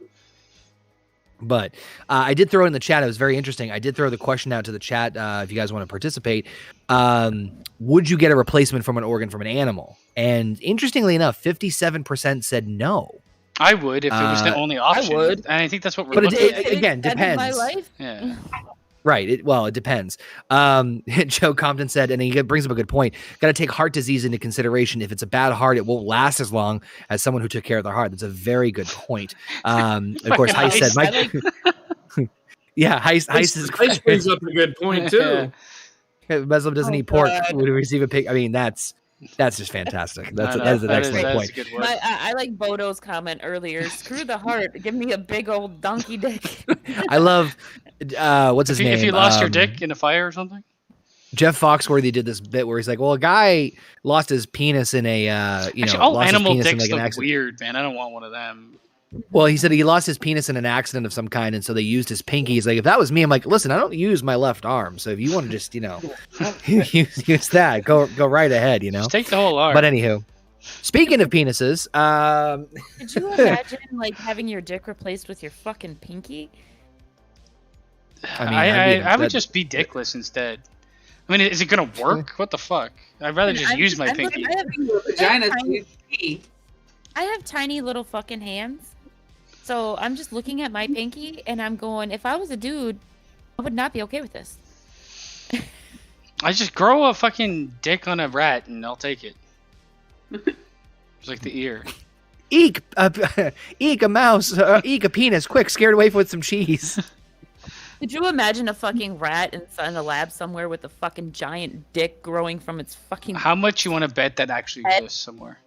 But I did throw in the chat. It was very interesting. I did throw the question out to the chat. If you guys want to participate, would you get a replacement from an organ from an animal? And interestingly enough, 57% said no. I would if it was the only option. I would. And I think that's what we're But looking at. again, depends. My life? Yeah. Right. It depends. Joe Compton said, and he brings up a good point. Got to take heart disease into consideration. If it's a bad heart, it won't last as long as someone who took care of their heart. That's a very good point. Of course, Heist said, Mike. Yeah, Heist brings up a good point too. Muslim doesn't eat pork. Would receive a pig? I mean, that's just fantastic. That is an excellent point. I like Bodo's comment earlier. Screw the heart. Give me a big old donkey dick. I love what's his name? If you lost your dick in a fire or something. Jeff Foxworthy did this bit where he's like, "Well, a guy lost his penis in a Actually, all animal dicks look weird, man. I don't want one of them." Well, he said he lost his penis in an accident of some kind, and so they used his pinky. He's like, if that was me, I'm like, listen, I don't use my left arm, so if you want to just, use that, go right ahead, Just take the whole arm. But anywho, speaking of penises, could you imagine like having your dick replaced with your fucking pinky? I would just be dickless instead. I mean, is it gonna work? What the fuck? I'd rather just use my pinky. I have tiny little fucking hands. So I'm just looking at my pinky and I'm going, if I was a dude, I would not be okay with this. I just grow a fucking dick on a rat and I'll take it. It's like the ear. Eek a mouse, eek a penis, quick, scared away with some cheese. Could you imagine a fucking rat in a lab somewhere with a fucking giant dick growing from its fucking... How much you want to bet that actually exists somewhere?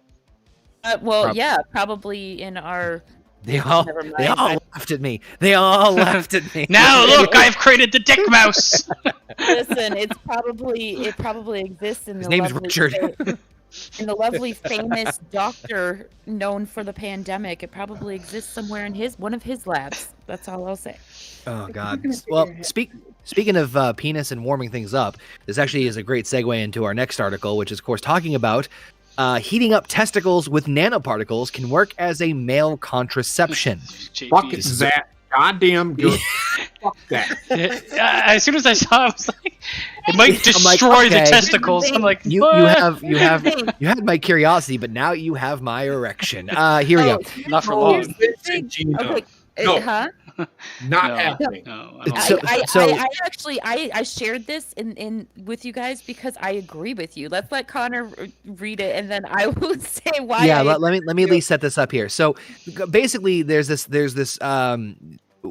Yeah, probably in our... They all laughed at me. They all laughed at me. Now look, I've created the dick mouse. Listen, it probably exists in His name's Richard. In the lovely famous doctor known for the pandemic. It probably exists somewhere in one of his labs. That's all I'll say. Oh God. Well, speaking of penis and warming things up, this actually is a great segue into our next article, which is of course talking about heating up testicles with nanoparticles can work as a male contraception. Fuck that goddamn good. Fuck that. As soon as I saw it, I was like, it might destroy the testicles. I'm like, you had my curiosity, but now you have my erection. Here we go. Not for long. No. Huh? Not happening. No, I shared this in with you guys because I agree with you. Let's let Connor read it, and then I will say why. Yeah, let me at least set this up here. So basically, there's this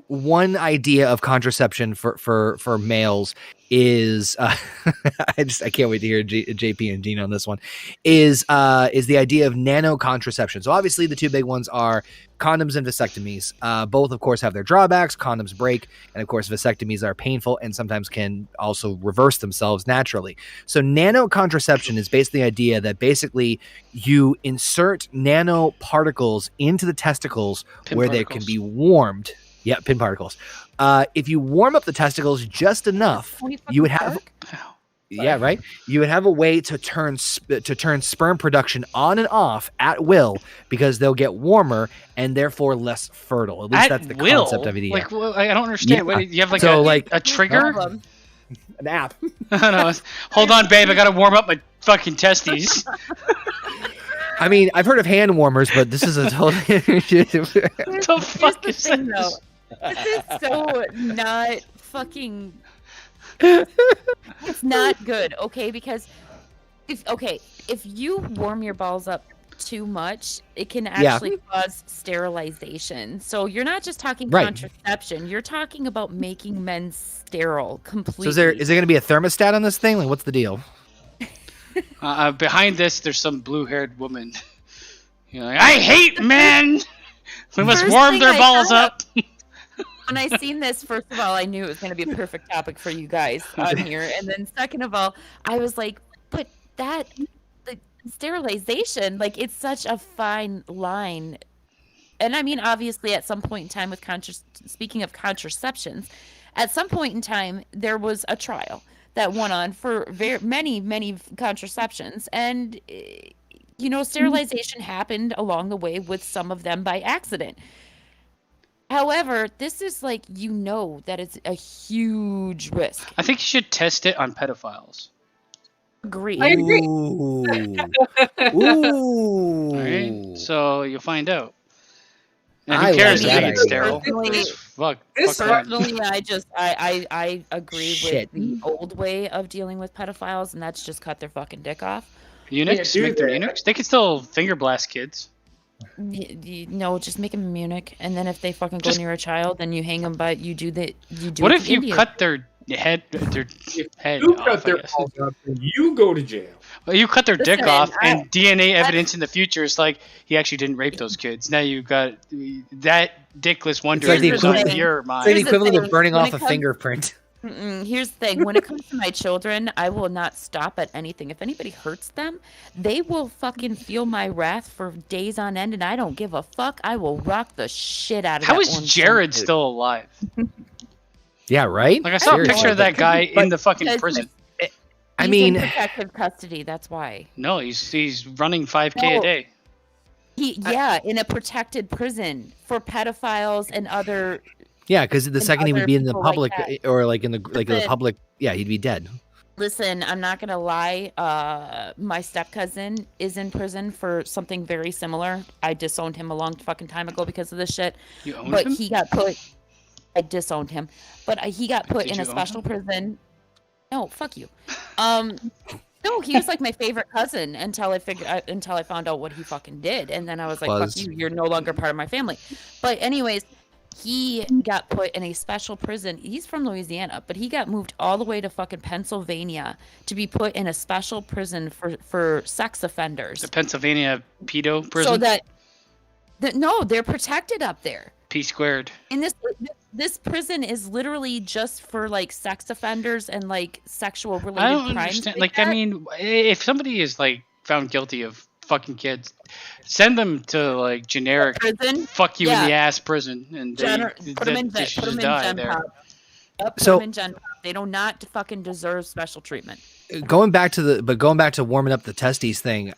one idea of contraception for males is I can't wait to hear JP and Gina on this one is the idea of nano contraception. So obviously the two big ones are condoms and vasectomies. Both of course have their drawbacks. Condoms break, and of course vasectomies are painful and sometimes can also reverse themselves naturally. So nano contraception is basically the idea that basically you insert nano particles into the testicles where they can be warmed. Yeah, pin particles. If you warm up the testicles just enough, you would have, right. You would have a way to turn sperm production on and off at will because they'll get warmer and therefore less fertile. At least that's the concept of it. Like, well, I don't understand. Yeah. What, you have like a trigger, an app. No, hold on, babe. I gotta warm up my fucking testes. I mean, I've heard of hand warmers, but this is a totally. What the fuck is this? This is so not fucking. It's not good, okay? Because if you warm your balls up too much, it can actually cause sterilization. So you're not just talking contraception; you're talking about making men sterile completely. So is there going to be a thermostat on this thing? Like, what's the deal? Behind this, there's some blue-haired woman. Like, I hate men. We must warm their balls up. When I seen this, first of all, I knew it was going to be a perfect topic for you guys on here, and then second of all, I was like, but sterilization, like, it's such a fine line. And I mean, obviously, at some point in time with speaking of contraceptions, at some point in time, there was a trial that went on for many, many contraceptions. And, sterilization happened along the way with some of them by accident. However, this is like, that it's a huge risk. I think you should test it on pedophiles. Agree. I agree. Ooh. All right, so you'll find out. And who I cares like if that it's idea. sterile? Personally- Fuck that. Personally, I agree Shit. with the old way of dealing with pedophiles, and that's just cut their fucking dick off. Eunuchs? Yeah, Make them dude, eunuchs? They can still finger blast kids. No, just make them Munich, and then if they fucking go Just- near a child, then you hang them. But you do What it if to you India. cut their head You off, cut I their guess. balls up and you go to jail. Well, you cut their dick Listen, off, and DNA evidence in the future is like, he actually didn't rape those kids. Now you got that dickless wonder like the is on equivalent- your It's like mind. the Here's the equivalent of thing, burning when off it a comes- fingerprint. Here's the thing: when it comes to my children, I will not stop at anything. If anybody hurts them, they will fucking feel my wrath for days on end, and I don't give a fuck. I will rock the shit out of How that is orange Jared jumpsuit. still alive? Yeah, right? Like, I saw a Seriously. picture of that guy in the fucking Because prison. I he's mean, in protective custody. That's why. No, he's running 5K a No. day. In a protected prison for pedophiles and other. yeah, because the second he would other be in the people like public that. or like in the Listen. public, yeah, he'd be dead. Listen, I'm not gonna lie. My step cousin is in prison for something very similar. I disowned him a long fucking time ago because of this shit. You own But him? he got put. I disowned him, but he got put Did in a you own special him? prison. No, fuck you. No, he was like my favorite cousin until I found out what he fucking did, and then I was like, Was. "Fuck you! You're no longer part of my family." But anyways, he got put in a special prison. He's from Louisiana, but he got moved all the way to fucking Pennsylvania to be put in a special prison for sex offenders. The Pennsylvania pedo prison? So that no, they're protected up there. P squared. And this prison is literally just for like sex offenders and like sexual related I don't crimes. understand. like Like, I that. mean, if somebody is like found guilty of fucking kids, send them to like generic prison. fuck you in Yeah. the ass prison, and Put them in they should put 'em just in die Gen there. Pop. Yep, put So- 'em in Gen Pop. They do not fucking deserve special treatment. Going back to warming up the testes thing,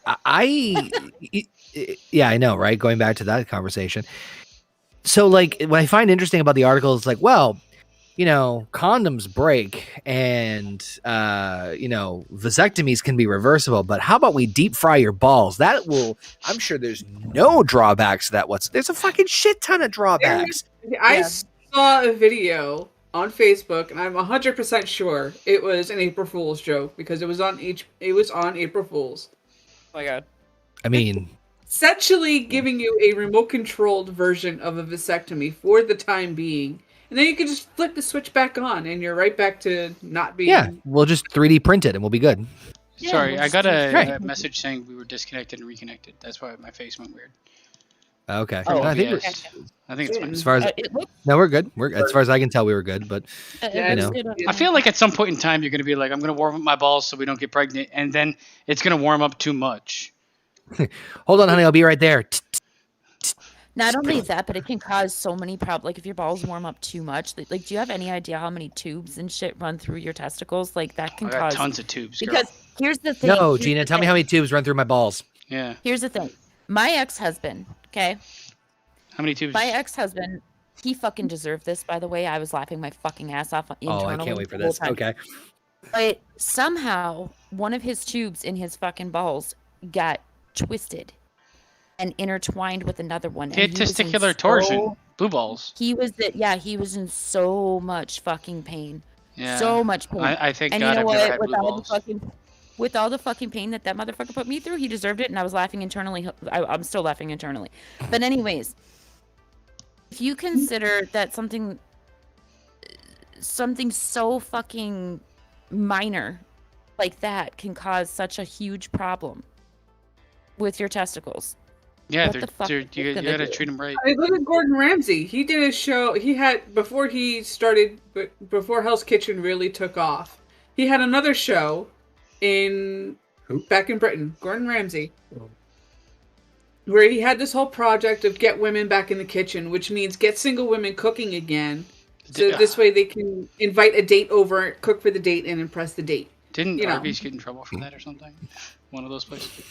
yeah, I know, right? Going back to that conversation. So, like, what I find interesting about the article is like, well, condoms break and, vasectomies can be reversible, but how about we deep fry your balls? I'm sure there's no drawbacks to that. There's a fucking shit ton of drawbacks. I Yeah. saw a video on Facebook, and I'm 100% sure it was an April Fool's joke because it was on April Fool's. Oh my god. I mean, Essentially giving you a remote-controlled version of a vasectomy for the time being, and then you can just flip the switch back on, and you're right back to not being. yeah, we'll just 3D print it and we'll be good. Yeah, Sorry, we'll I just got do- a Right. message saying we were disconnected and reconnected. That's why my face went weird. Okay. Oh, I think OBS. I think it's fine. as far as It looked, no, we're good. As far as I can tell, we were good. But Yeah, it know. did a- I feel like at some point in time you're going to be like, I'm going to warm up my balls so we don't get pregnant, and then it's going to warm up too much. hold on, honey, I'll be right there. Not only that, but it can cause so many problems. Like if your balls warm up too much, like do you have any idea how many tubes and shit run through your testicles? Like that I can got cause. tons of tubes, girl. Because here's the thing. No, here's Gina, the tell me thing. how many tubes run through my balls. Yeah. Here's the thing. My ex-husband, okay? How many tubes? My ex-husband, he fucking deserved this, by the way. I was laughing my fucking ass off internally. Oh, I can't wait for the whole this. time. Okay. But somehow, one of his tubes in his fucking balls got twisted and intertwined with another one. He had and he was in testicular torsion. so- Blue balls. He was in so much fucking pain. Yeah. So much pain. I thank And God you know I've never what? had blue balls. With all the fucking pain that motherfucker put me through, he deserved it, and I was laughing internally. I'm still laughing internally. But anyways, if you consider that something so fucking minor like that can cause such a huge problem with your testicles. Yeah, What the fuck you is it gonna gotta do? treat them right. I mean, look at Gordon Ramsay. He did a show. He had before Hell's Kitchen really took off. He had another show in Who? Back in Britain, Gordon Ramsay. Where he had this whole project of get women back in the kitchen, which means get single women cooking again. So this way they can invite a date over, cook for the date, and impress the date. Didn't Arby's get in trouble for that or something? One of those places?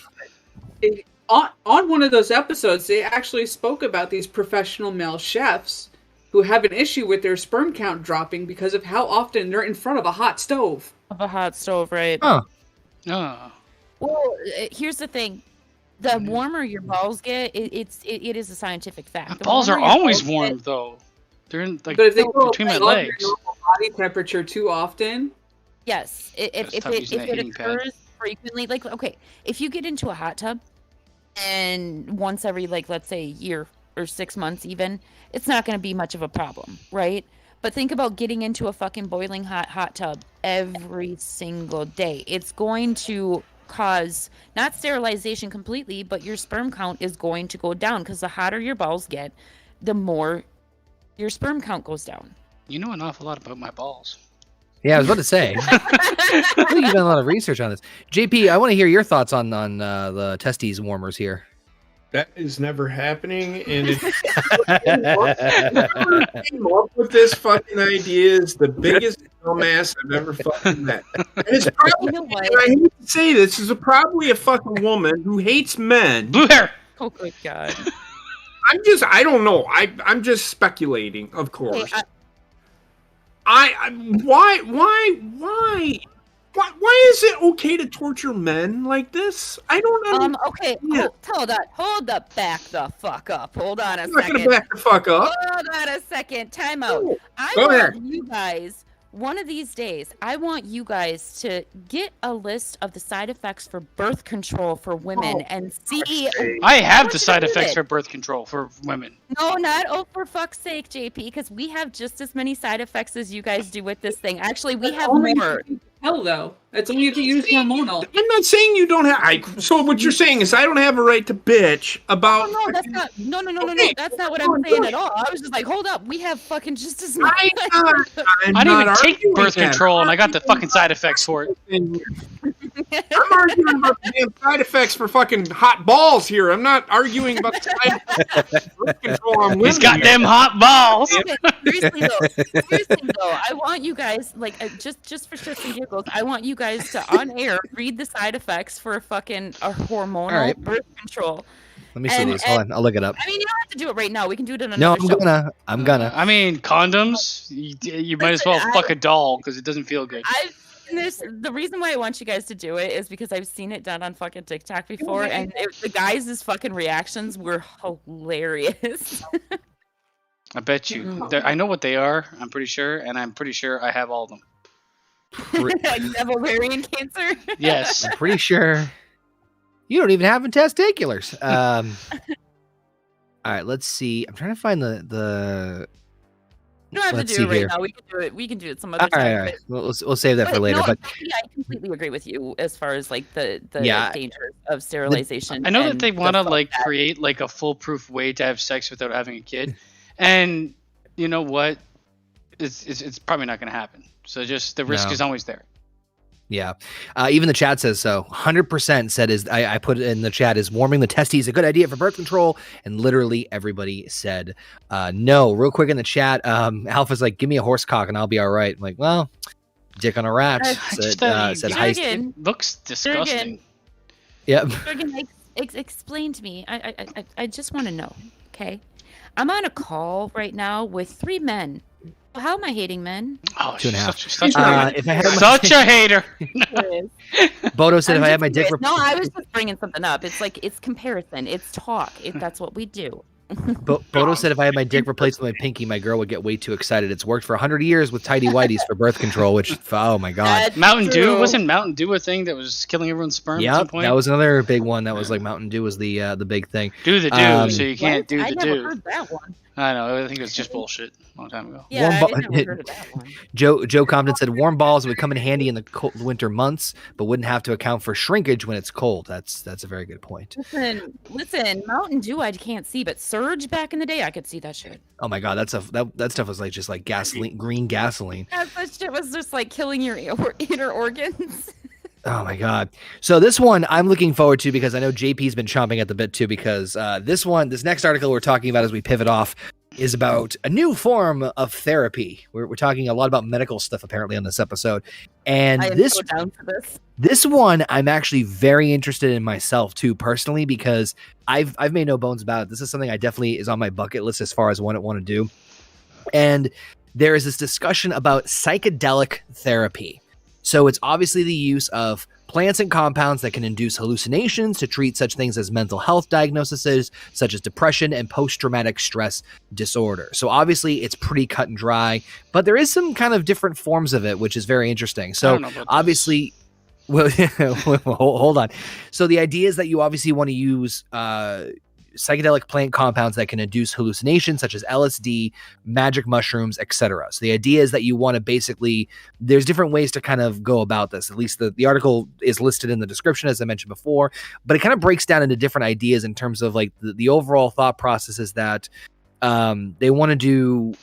On one of those episodes, they actually spoke about these professional male chefs who have an issue with their sperm count dropping because of how often they're in front of a hot stove. Of a hot stove, right? Huh. Oh. Well, here's the thing. The warmer your balls get, it is a scientific fact. The Balls are warmer your always balls warm, get- though. They're in, like, But if they go between my above legs. your normal body temperature too often, Yes, if Gotta stop it using that heating pad. occurs frequently, like, okay, if you get into a hot tub and once every, like, let's say a year or 6 months even, it's not going to be much of a problem, right? But think about getting into a fucking boiling hot tub every single day. It's going to cause not sterilization completely, but your sperm count is going to go down because the hotter your balls get, the more your sperm count goes down. You know an awful lot about my balls. Yeah, I was about to say. I think you've done a lot of research on this. JP, I want to hear your thoughts on the testes warmers here. That is never happening, and whoever came up with this fucking idea is the biggest dumbass I've ever fucking met. And it's probably, You know what? and I hate to say this, is probably a fucking woman who hates men. Blue hair! Oh, good God. I don't know. I'm just speculating, of course. Okay, Why is it okay to torture men like this? I don't know. Okay, Yeah. hold up, back the fuck up. Hold on a I'm not second. gonna back the fuck up. Hold on a second. Time out. No. I Go want ahead. you guys, one of these days, I want you guys to get a list of the side effects for birth control for women and see. I have want the you to side do effects it. for birth control for women. No, not for fuck's sake, JP, because we have just as many side effects as you guys do with this thing. Actually, we have only more. hell though. That's only if you use hormonal. I'm not saying you don't have. So what you're saying is I don't have a right to bitch about. No, that's not. No. Okay. That's not what No, I'm saying no. at all. I was just like, hold up, we have fucking just as much. I'm I didn't not even take arguing birth that. control, and I got the fucking side effects for it. I'm arguing about the damn side effects for fucking hot balls here. I'm not arguing about the side effects for birth control on women. He's got them hot balls. Okay, seriously though, I want you guys, like, just for shits and giggles, I want you guys to on air read the side effects for fucking a hormonal right. birth control. Let me see these. Hold on, I'll look it up. I mean, you don't have to do it right now. We can do it on No, another show. I'm gonna. I mean, condoms. You might as well fuck a doll because it doesn't feel good. The reason why I want you guys to do it is because I've seen it done on fucking TikTok before, and the guys' fucking reactions were hilarious. I bet you. I know what they are. I'm pretty sure, and I'm pretty sure I have all of them. You have ovarian cancer? Yes. I'm pretty sure you don't even have testiculars. All right, let's see. I'm trying to find the. You don't have Let's to do it see right here. now. We can do it some other All time. right. We'll save that for later. No, But yeah, I completely agree with you as far as like the Yeah. dangers of sterilization. I know that and they the want to fuck like that. create like a foolproof way to have sex without having a kid, and you know what? It's probably not going to happen. So just the risk No. is always there. yeah, even the chat says so. 100% said is I put it in the chat, is warming the testes a good idea for birth control? And literally everybody said no. Real quick in the chat, Alpha's like, give me a horse cock and I'll be all right. I'm like, well, dick on a rat. I just thought Said you- high. Jurgen. It looks disgusting. Yep. Jurgen, explain to me. I just want to know. Okay, I'm on a call right now with 3 men. How am I hating men? Oh, 2.5. she's such a If I had my, such a hater. Bodo said if I had my dick. No, I was just bringing something up. It's like it's comparison. It's talk. That's what we do. Bodo said if I had my dick replaced with my pinky, my girl would get way too excited. It's worked for 100 years with tidy whities for birth control, which, oh my God. That's Mountain Dew true. wasn't Mountain Dew a thing that was killing everyone's sperm at some Yep, point? that was another big one. That was like Mountain Dew was the big thing. Do the do, so you can't What? do I the never do. heard that one. I know. I think it was just bullshit a long time ago. Yeah, Warm I bu- never heard of that one. Joe Compton said warm balls would come in handy in the cold winter months, but wouldn't have to account for shrinkage when it's cold. That's a very good point. Listen, Mountain Dew I can't see, but Surge back in the day I could see that shit. Oh my God, that stuff was like just like gasoline, green gasoline. That shit was just like killing your inner organs. Oh my God. So this one I'm looking forward to because I know JP's been chomping at the bit too, because this next article we're talking about as we pivot off is about a new form of therapy. We're talking a lot about medical stuff apparently on this episode. And this one I'm actually very interested in myself too, personally, because I've made no bones about it. This is something I definitely is on my bucket list as far as what I want to do. And there is this discussion about psychedelic therapy. So it's obviously the use of plants and compounds that can induce hallucinations to treat such things as mental health diagnoses, such as depression and post-traumatic stress disorder. So obviously it's pretty cut and dry, but there is some kind of different forms of it, which is very interesting. So obviously, well, hold on. So the idea is that you obviously want to use psychedelic plant compounds that can induce hallucinations such as LSD, magic mushrooms, etc. So the idea is that you want to basically, there's different ways to kind of go about this. At least the article is listed in the description, as I mentioned before, but it kind of breaks down into different ideas in terms of like the overall thought process is that they want to do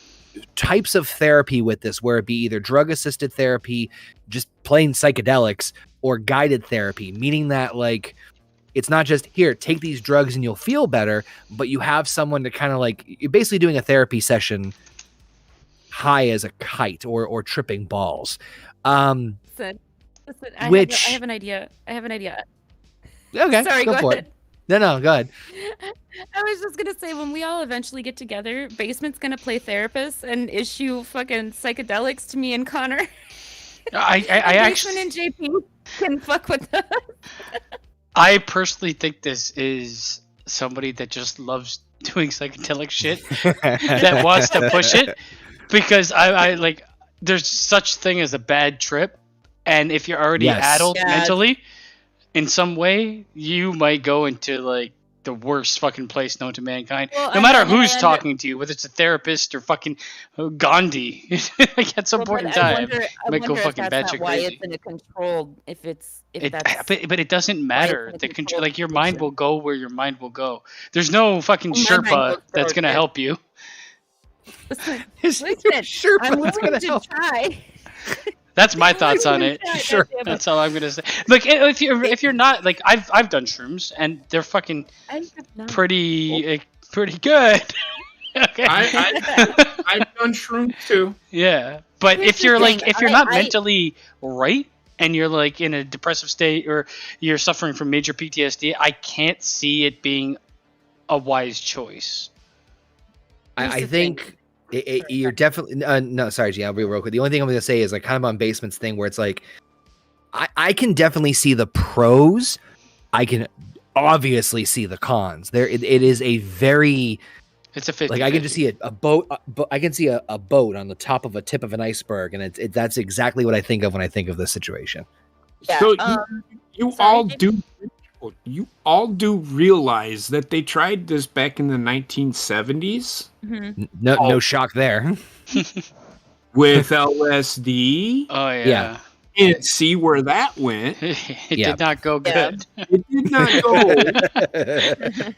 types of therapy with this, where it be either drug-assisted therapy, just plain psychedelics, or guided therapy, meaning that like, it's not just here, take these drugs and you'll feel better, but you have someone to kind of like, you're basically doing a therapy session high as a kite or tripping balls. Listen, I have an idea. Okay, sorry, go ahead. No, go ahead. I was just going to say, when we all eventually get together, Basement's going to play therapist and issue fucking psychedelics to me and Connor. I actually... Basement and JP can fuck with us. I personally think this is somebody that just loves doing psychedelic shit that wants to push it, because I like, there's such thing as a bad trip, and if you're already addled mentally in some way, you might go into like the worst fucking place known to mankind. Well, no matter who's talking to you, whether it's a therapist or fucking Gandhi, like at some point in time, might go fucking batshit crazy. Why it's in a controlled, but it doesn't matter. The control, like your mind will go where your mind will go. There's no fucking Sherpa that's gonna help you. Listen, Sherpa I'm willing to try. That's my thoughts on it. Sure, that's all I'm gonna say. Like, if you're not like, I've done shrooms and they're fucking pretty good. Okay, I've done shrooms too. Yeah, but if you're not mentally right and you're like in a depressive state or you're suffering from major PTSD, I can't see it being a wise choice. I think. You're definitely no. Sorry, G. I'll be real quick. The only thing I'm going to say is like kind of on Basement's thing where it's like, I can definitely see the pros. I can obviously see the cons. It is a very. It's a 50. Like I can just see a boat. I can see a boat on the top of a tip of an iceberg, and that's exactly what I think of when I think of this situation. Yeah, so you all do realize that they tried this back in the 1970s. Mm-hmm. No shock there. With LSD. Oh yeah. And see where that went. It did not go good. It did not go the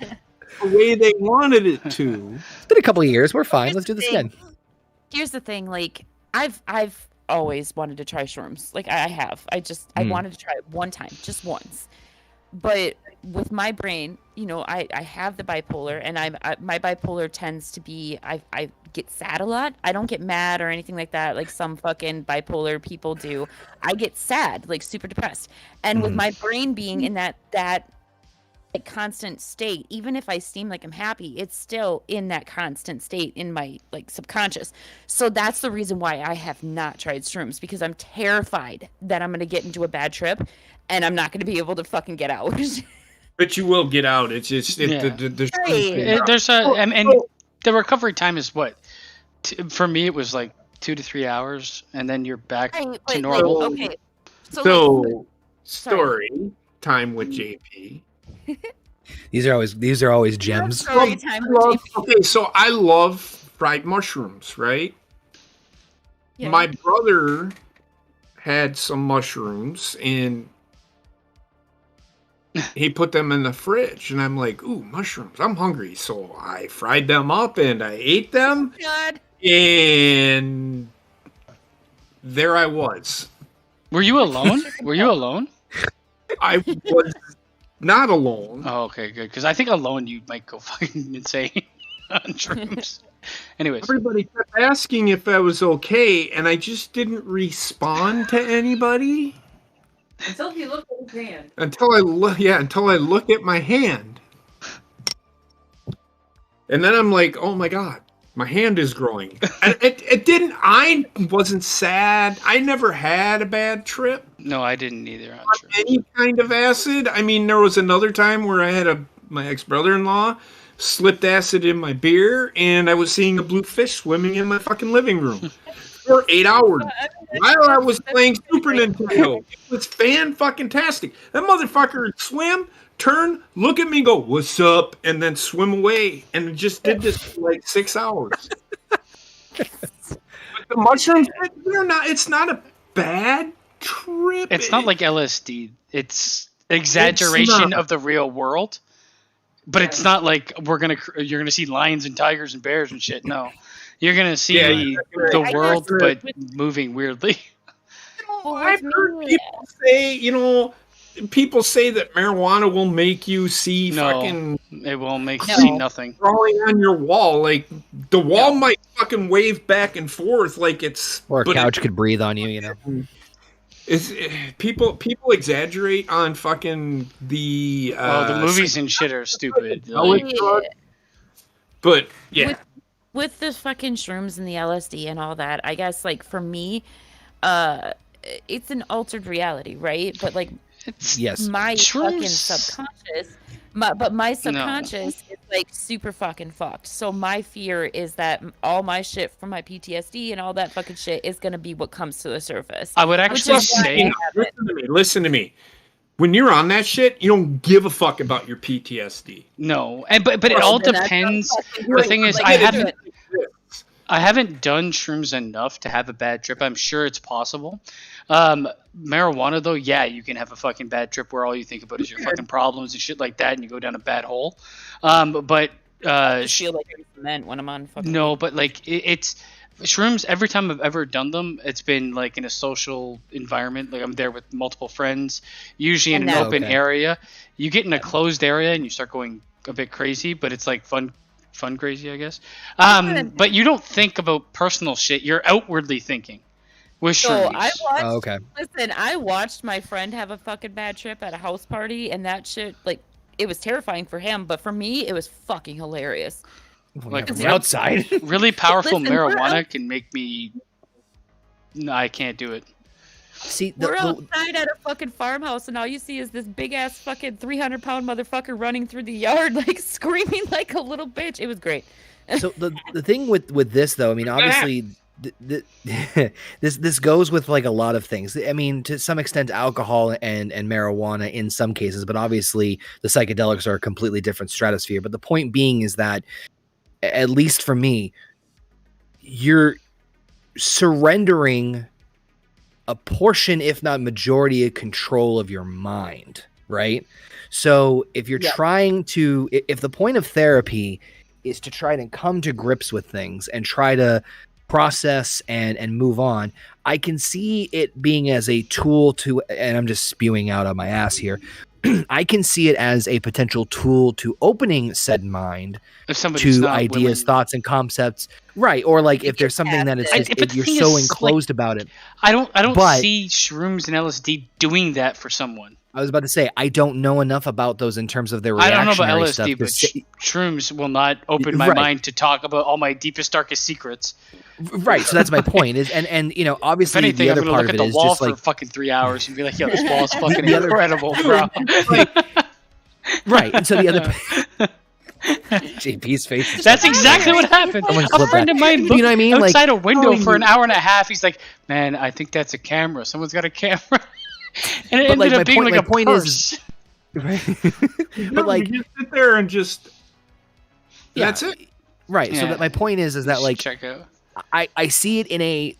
way they wanted it to. It's been a couple of years. We're fine. Let's do this again. Here's the thing. Like I've always wanted to try shrooms. Like I have. I wanted to try it one time, just once. But with my brain, you know, I have the bipolar, and my bipolar tends to be I get sad a lot. I don't get mad or anything like that, like some fucking bipolar people do. I get sad, like super depressed. And with my brain being in that like constant state, even if I seem like I'm happy, it's still in that constant state in my like subconscious. So that's the reason why I have not tried shrooms, because I'm terrified that I'm going to get into a bad trip and I'm not going to be able to fucking get out. But you will get out. It's just there's and the recovery time is what? For me, it was like 2 to 3 hours, and then you're back to normal. Like, okay. So story time with JP. These are always gems. Story time with JP. Okay, so I love fried mushrooms, right? Yeah. My brother had some mushrooms and he put them in the fridge, and I'm like, ooh, mushrooms, I'm hungry. So I fried them up and I ate them. God. And there I was. Were you alone? I was not alone. Oh, okay, good. Because I think alone you might go fucking insane on shrooms. Anyways, Everybody kept asking if I was okay, and I just didn't respond to anybody Until he looked at his hand. until I look at my hand, and then I'm like, oh my god, my hand is growing. And it didn't. I wasn't sad. I never had a bad trip no, I didn't either. on any kind of acid. I mean, there was another time where I had my ex-brother-in-law slipped acid in my beer, and I was seeing a blue fish swimming in my fucking living room for 8 hours while I was playing Super Nintendo. It was fan-fucking-tastic. That motherfucker would swim, turn, look at me, go, what's up, and then swim away. And it just did this for like 6 hours. But the mushrooms, it's not a bad trip. It's not like LSD. It's exaggeration of the real world. But it's not like you're gonna see lions and tigers and bears and shit. No, you're gonna see the world, but moving weirdly. I've heard people say that marijuana will make you see fucking. It won't make you see nothing. Drawing on your wall, like the wall might fucking wave back and forth, like it's. Or a couch could breathe on you, you know. People exaggerate on fucking the the movies and shit are stupid. But yeah, with the fucking shrooms and the LSD and all that, I guess like for me, it's an altered reality, right? But like my fucking subconscious. My subconscious is like super fucking fucked. So my fear is that all my shit from my PTSD and all that fucking shit is gonna be what comes to the surface. I would actually say, listen to me. When you're on that shit, you don't give a fuck about your PTSD. No, but it all depends. The thing is, I haven't done shrooms enough to have a bad trip. I'm sure it's possible. Marijuana, though, yeah, you can have a fucking bad trip where all you think about is your fucking problems and shit like that, and you go down a bad hole. But I feel like it's cement when I'm on fucking. No, but like it's shrooms. Every time I've ever done them, it's been like in a social environment. Like I'm there with multiple friends, usually in an open area. You get in a closed area and you start going a bit crazy, but it's like fun crazy, I guess. But you don't think about personal shit. You're outwardly thinking. With shrooms. Listen, I watched my friend have a fucking bad trip at a house party, and that shit, like, it was terrifying for him, but for me, it was fucking hilarious. Like from the outside. Really powerful marijuana can make me. No, I can't do it. See, we're outside at a fucking farmhouse, and all you see is this big ass fucking 300-pound motherfucker running through the yard, like screaming like a little bitch. It was great. So the thing with this, though, I mean, obviously. This goes with like a lot of things. I mean, to some extent, alcohol and marijuana in some cases, but obviously the psychedelics are a completely different stratosphere. But the point being is that, at least for me, you're surrendering a portion, if not majority, of control of your mind, right? So if you're trying to, if the point of therapy is to try to come to grips with things and try to process and move on, I can see it being as a tool to, and I'm just spewing out of my ass here, I can see it as a potential tool to opening said mind to ideas, thoughts, and concepts, right? Or like if there's something that if you're so enclosed about it. I don't see shrooms and LSD doing that for someone. I was about to say, I don't know enough about those in terms of their reactionary stuff. I don't know about LSD, but shrooms will not open my mind to talk about all my deepest, darkest secrets. Right, so that's my point. And you know, obviously, if anything, the other part of it is just like fucking 3 hours and be like, "Yo, this wall is fucking incredible, bro." Right, and so the other. JP's face. That's exactly what happened. A friend of mine looked outside a window for an hour and a half. He's like, "Man, I think that's a camera. Someone's got a camera." And it ended up being like a purse. Right. But like, you sit there and just that's it. Right. So that my point is that like, check out. I see it in a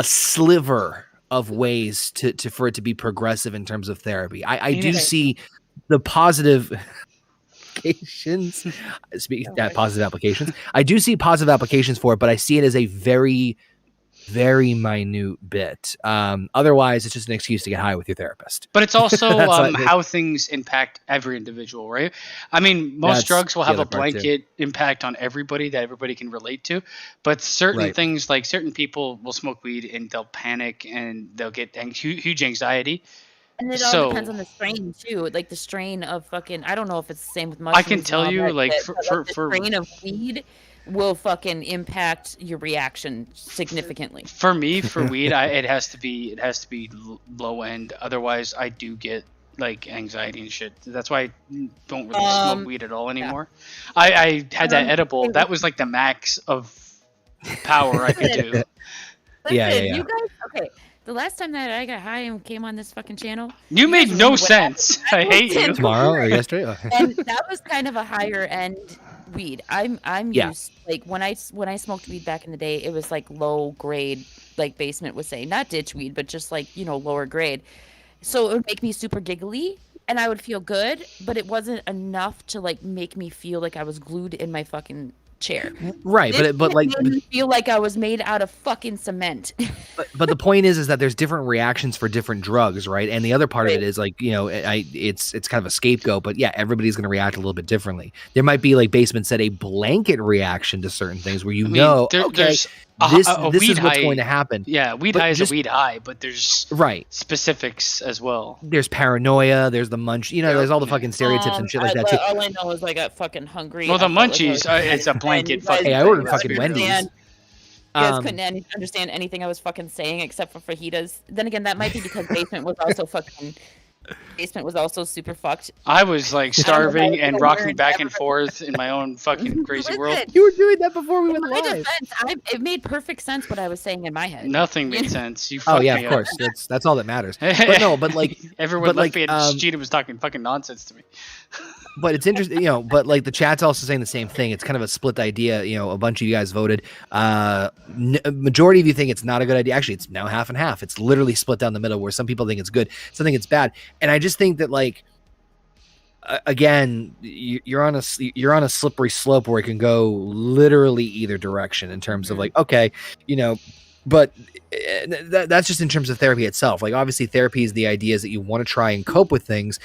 sliver of ways to for it to be progressive in terms of therapy. I do see the positive applications. Positive applications. I do see positive applications for it, but I see it as a very very minute bit. Otherwise, it's just an excuse to get high with your therapist. But it's also how things impact every individual, right? I mean, most drugs will have a blanket impact on everybody that everybody can relate to. But certain things, like certain people will smoke weed and they'll panic and they'll get huge anxiety. And it all depends on the strain too. Like the strain of fucking, I don't know if it's the same with mushrooms. I can tell you, like, the strain of weed will fucking impact your reaction significantly. For me, for weed, it has to be low end. Otherwise, I do get like anxiety and shit. That's why I don't really smoke weed at all anymore. Yeah. I had that edible. That was like the max of power I could do. Listen, you guys, okay. The last time that I got high and came on this fucking channel, you made no sense. I hate you. Tomorrow or yesterday, and that was kind of a higher end weed. I'm used, like when I smoked weed back in the day, it was like low grade, like Basement was saying, not ditch weed, but just like, you know, lower grade. So it would make me super giggly and I would feel good, but it wasn't enough to like make me feel like I was glued in my fucking chair. Right, but like made me feel like I was made out of fucking cement. but the point is that there's different reactions for different drugs, right? And the other part of it is like, you know, it's kind of a scapegoat, but yeah, everybody's going to react a little bit differently. There might be, like Basement said, a blanket reaction to certain things where this is what's going to happen. Yeah, weed high is a weed high, but there's specifics as well. There's paranoia, there's the munch, you know, there's all the fucking stereotypes and shit like that too. All I know is I got fucking hungry. Well, the munchies, it's a blanket fucking. Hey, I ordered fucking Wendy's. You guys couldn't understand anything I was fucking saying except for fajitas. Then again, that might be because Basement was also super fucked. I was like starving and rocking back and forth in my own fucking crazy world. You were doing that before we went live. Defense, it made perfect sense what I was saying in my head. Nothing made sense. You of course. That's all that matters. But no, but like everyone left me and Gina was talking fucking nonsense to me. But it's interesting, you know, but like the chat's also saying the same thing. It's kind of a split idea. You know, a bunch of you guys voted. Majority of you think it's not a good idea. Actually, it's now half and half. It's literally split down the middle where some people think it's good, some think it's bad. And I just think that, like, again, you're on a slippery slope where it can go literally either direction in terms of like, okay, you know, but that's just in terms of therapy itself. Like, obviously therapy is the idea is that you want to try and cope with things.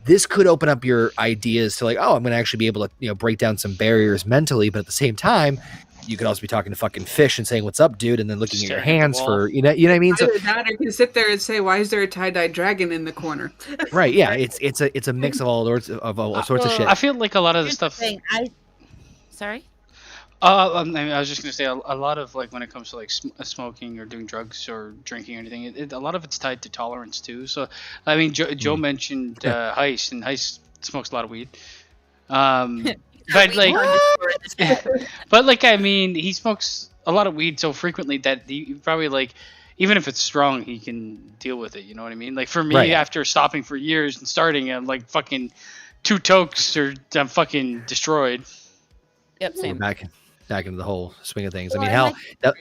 This could open up your ideas to like, oh, I'm going to actually be able to, you know, break down some barriers mentally. But at the same time, you could also be talking to fucking fish and saying, what's up, dude? And then looking at your hands for, you know what I mean? So that, or you can sit there and say, why is there a tie-dye dragon in the corner? Right. Yeah. It's a mix of all sorts of shit. I feel like a lot of the stuff. Sorry? I was just going to say a lot of, like, when it comes to like smoking or doing drugs or drinking or anything, a lot of it's tied to tolerance too. So, I mean, Joe mentioned Heist, and Heist smokes a lot of weed. But like, I mean, he smokes a lot of weed so frequently that he probably, like, even if it's strong, he can deal with it. You know what I mean? Like, for me, after stopping for years and starting, I'm like fucking 2 tokes or I'm fucking destroyed. Yep, same. Back into the whole swing of things. I mean, hell. No,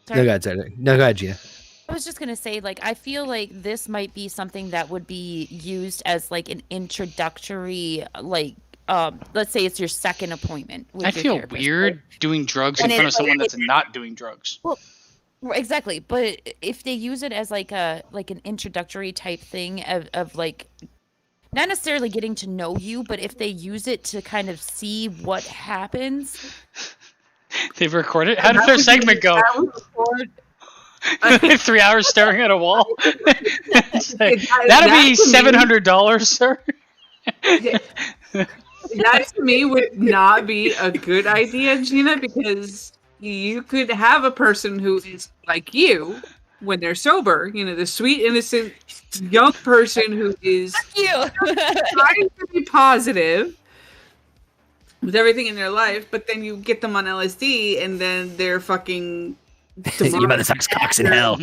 go ahead, Gina. I was just gonna say, like, I feel like this might be something that would be used as like an introductory, like, let's say it's your second appointment with I feel therapist, weird doing drugs in front of someone that's not doing drugs. Well, exactly, but if they use it as like an introductory type thing of like, not necessarily getting to know you, but if they use it to kind of see what happens. They've recorded. How did their segment go? 3 hours staring at a wall. That'd be $700, sir. That to me would not be a good idea, Gina, because you could have a person who is like you when they're sober, you know, the sweet, innocent young person who is trying to be positive with everything in their life, but then you get them on LSD and then they're fucking you better suck cocks in hell.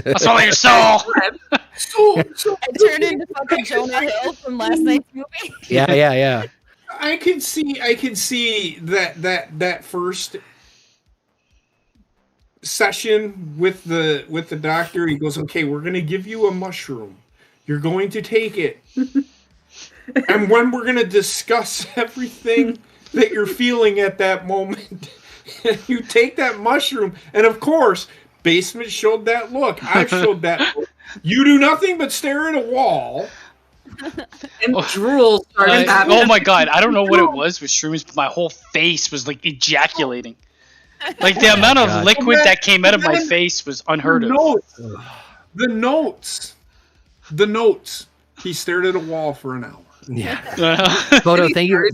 I'll swallow your soul. I turned into fucking Jonah Hill from last night's movie. Yeah. I can see that first session with the doctor. He goes, okay, we're going to give you a mushroom. You're going to take it. And when we're going to discuss everything that you're feeling at that moment, you take that mushroom. And of course, Basement showed that look. I've showed that look. You do nothing but stare at a wall. And drool started happening. Oh my god, I don't know what it was with shrooms, but my whole face was like ejaculating. Like the amount of liquid that came out of my face was unheard of. The notes. He stared at a wall for an hour. Yeah. Bodo, thank you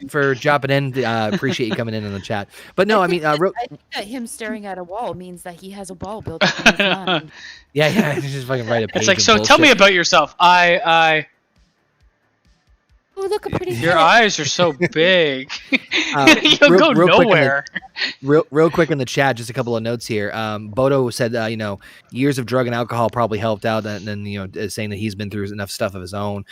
for dropping in. Appreciate you coming in the chat. But no, I think that him staring at a wall means that he has a wall built up in his mind. Yeah, just fucking write a page. It's like, so tell me about yourself. Oh, look, a pretty Your eyes are so big. You'll go nowhere. Real quick in the chat, just a couple of notes here. Bodo said, years of drug and alcohol probably helped out, and then saying that he's been through enough stuff of his own.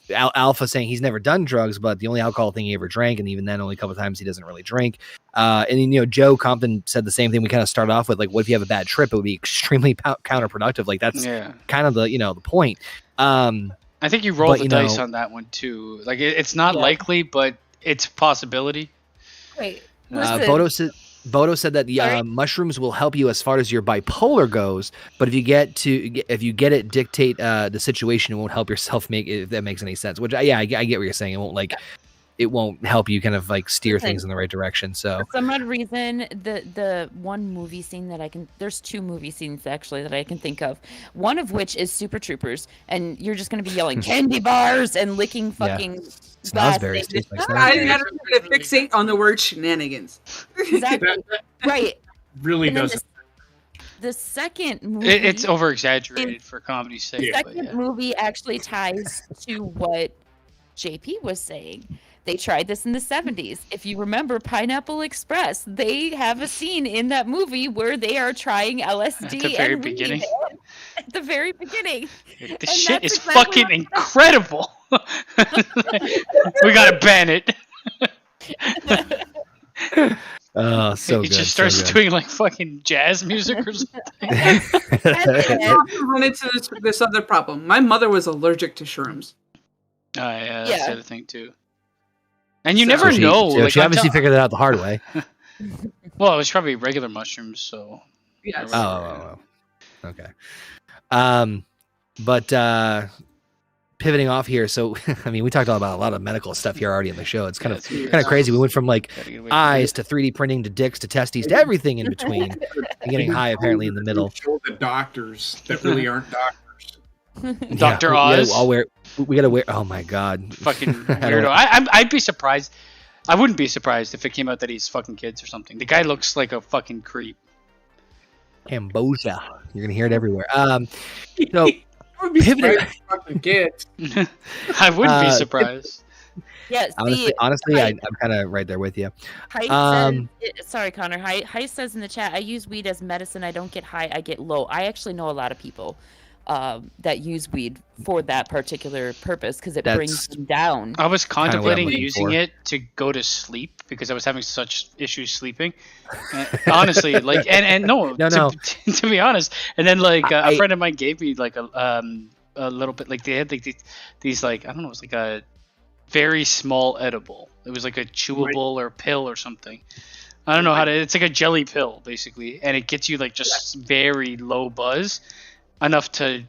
Alpha saying he's never done drugs, but the only alcohol thing he ever drank, and even then only a couple of times he doesn't really drink. And then, Joe Compton said the same thing. We kind of start off with, like, what if you have a bad trip? It would be extremely counterproductive. Like, that's kind of the point. I think you rolled the dice on that one too. Like, it's not likely, but it's a possibility. Wait, Bodo said that the mushrooms will help you as far as your bipolar goes, but if you get it dictate the situation, it won't help yourself make it, if that makes any sense. Which I get what you're saying. It won't help you kind of like steer things in the right direction. So for some odd reason, the one movie scene there's two movie scenes actually that I can think of. One of which is Super Troopers, and you're just going to be yelling candy bars and licking fucking snozberries. I had to fixate on the word shenanigans. Exactly. Right. Really doesn't. The second movie, it's over exaggerated for comedy's sake. The second movie actually ties to what JP was saying. They tried this in the 70s. If you remember Pineapple Express, they have a scene in that movie where they are trying LSD at the very beginning. At the very beginning. The shit is fucking incredible. We gotta ban it. Oh, so it good. Just starts doing like fucking jazz music or something. Run into this other problem. My mother was allergic to shrooms. That's the other thing too. And you never know. So she obviously figured that out the hard way. Well, it was probably regular mushrooms, so. Yes. Oh, okay. But pivoting off here, so I mean, we talked about a lot of medical stuff here already in the show. It's kind of crazy. We went from like eyes to 3D printing to dicks to testes to everything in between, and getting high apparently in the middle. Show the doctors that really aren't doctors. Dr. Oz. We gotta wear. Oh my god! Fucking weirdo. I'd be surprised. I wouldn't be surprised if it came out that he's fucking kids or something. The guy looks like a fucking creep. Cambodia. You're gonna hear it everywhere. So pivoting. Fucking kids. I wouldn't be surprised. Yes. Honestly, I'm kind of right there with you. Sorry, Connor. Heist says in the chat, I use weed as medicine. I don't get high. I get low. I actually know a lot of people that use weed for that particular purpose because it brings them down. I was contemplating using it to go to sleep because I was having such issues sleeping. Honestly, like, to be honest, and then like a friend of mine gave me like a little bit, like they had like these like, I don't know, it was like a very small edible. It was like a chewable or pill or something. I don't know how to. It's like a jelly pill basically, and it gets you like just very low buzz. Enough to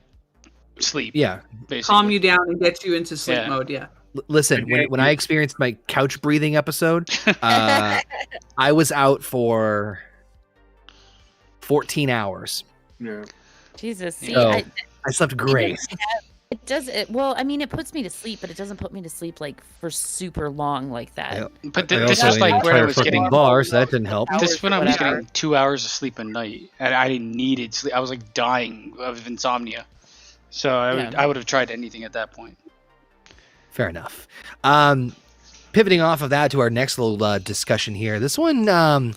sleep. Yeah. Basically. Calm you down and get you into sleep mode. Yeah. Listen, when I experienced my couch breathing episode, I was out for 14 hours. Yeah. Jesus. See, so I slept great. It does it well. I mean, it puts me to sleep, but it doesn't put me to sleep like for super long like that. Yeah. But this was like where I was getting bars. So that didn't help. This when I was getting 2 hours of sleep a night, and I needed sleep. I was like dying of insomnia. So I would have tried anything at that point. Fair enough. Pivoting off of that to our next little discussion here. This one. Now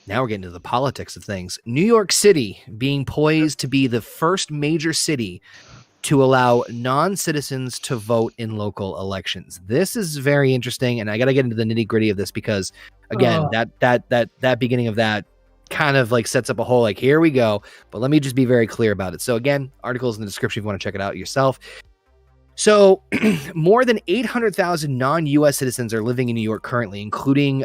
we're getting to the politics of things. New York City being poised to be the first major city to allow non-citizens to vote in local elections. This is very interesting, and I got to get into the nitty-gritty of this because, again, that beginning of that kind of like sets up a whole like, here we go. But let me just be very clear about it. So again, articles in the description if you want to check it out yourself. So more than 800,000 non-U.S. citizens are living in New York currently, including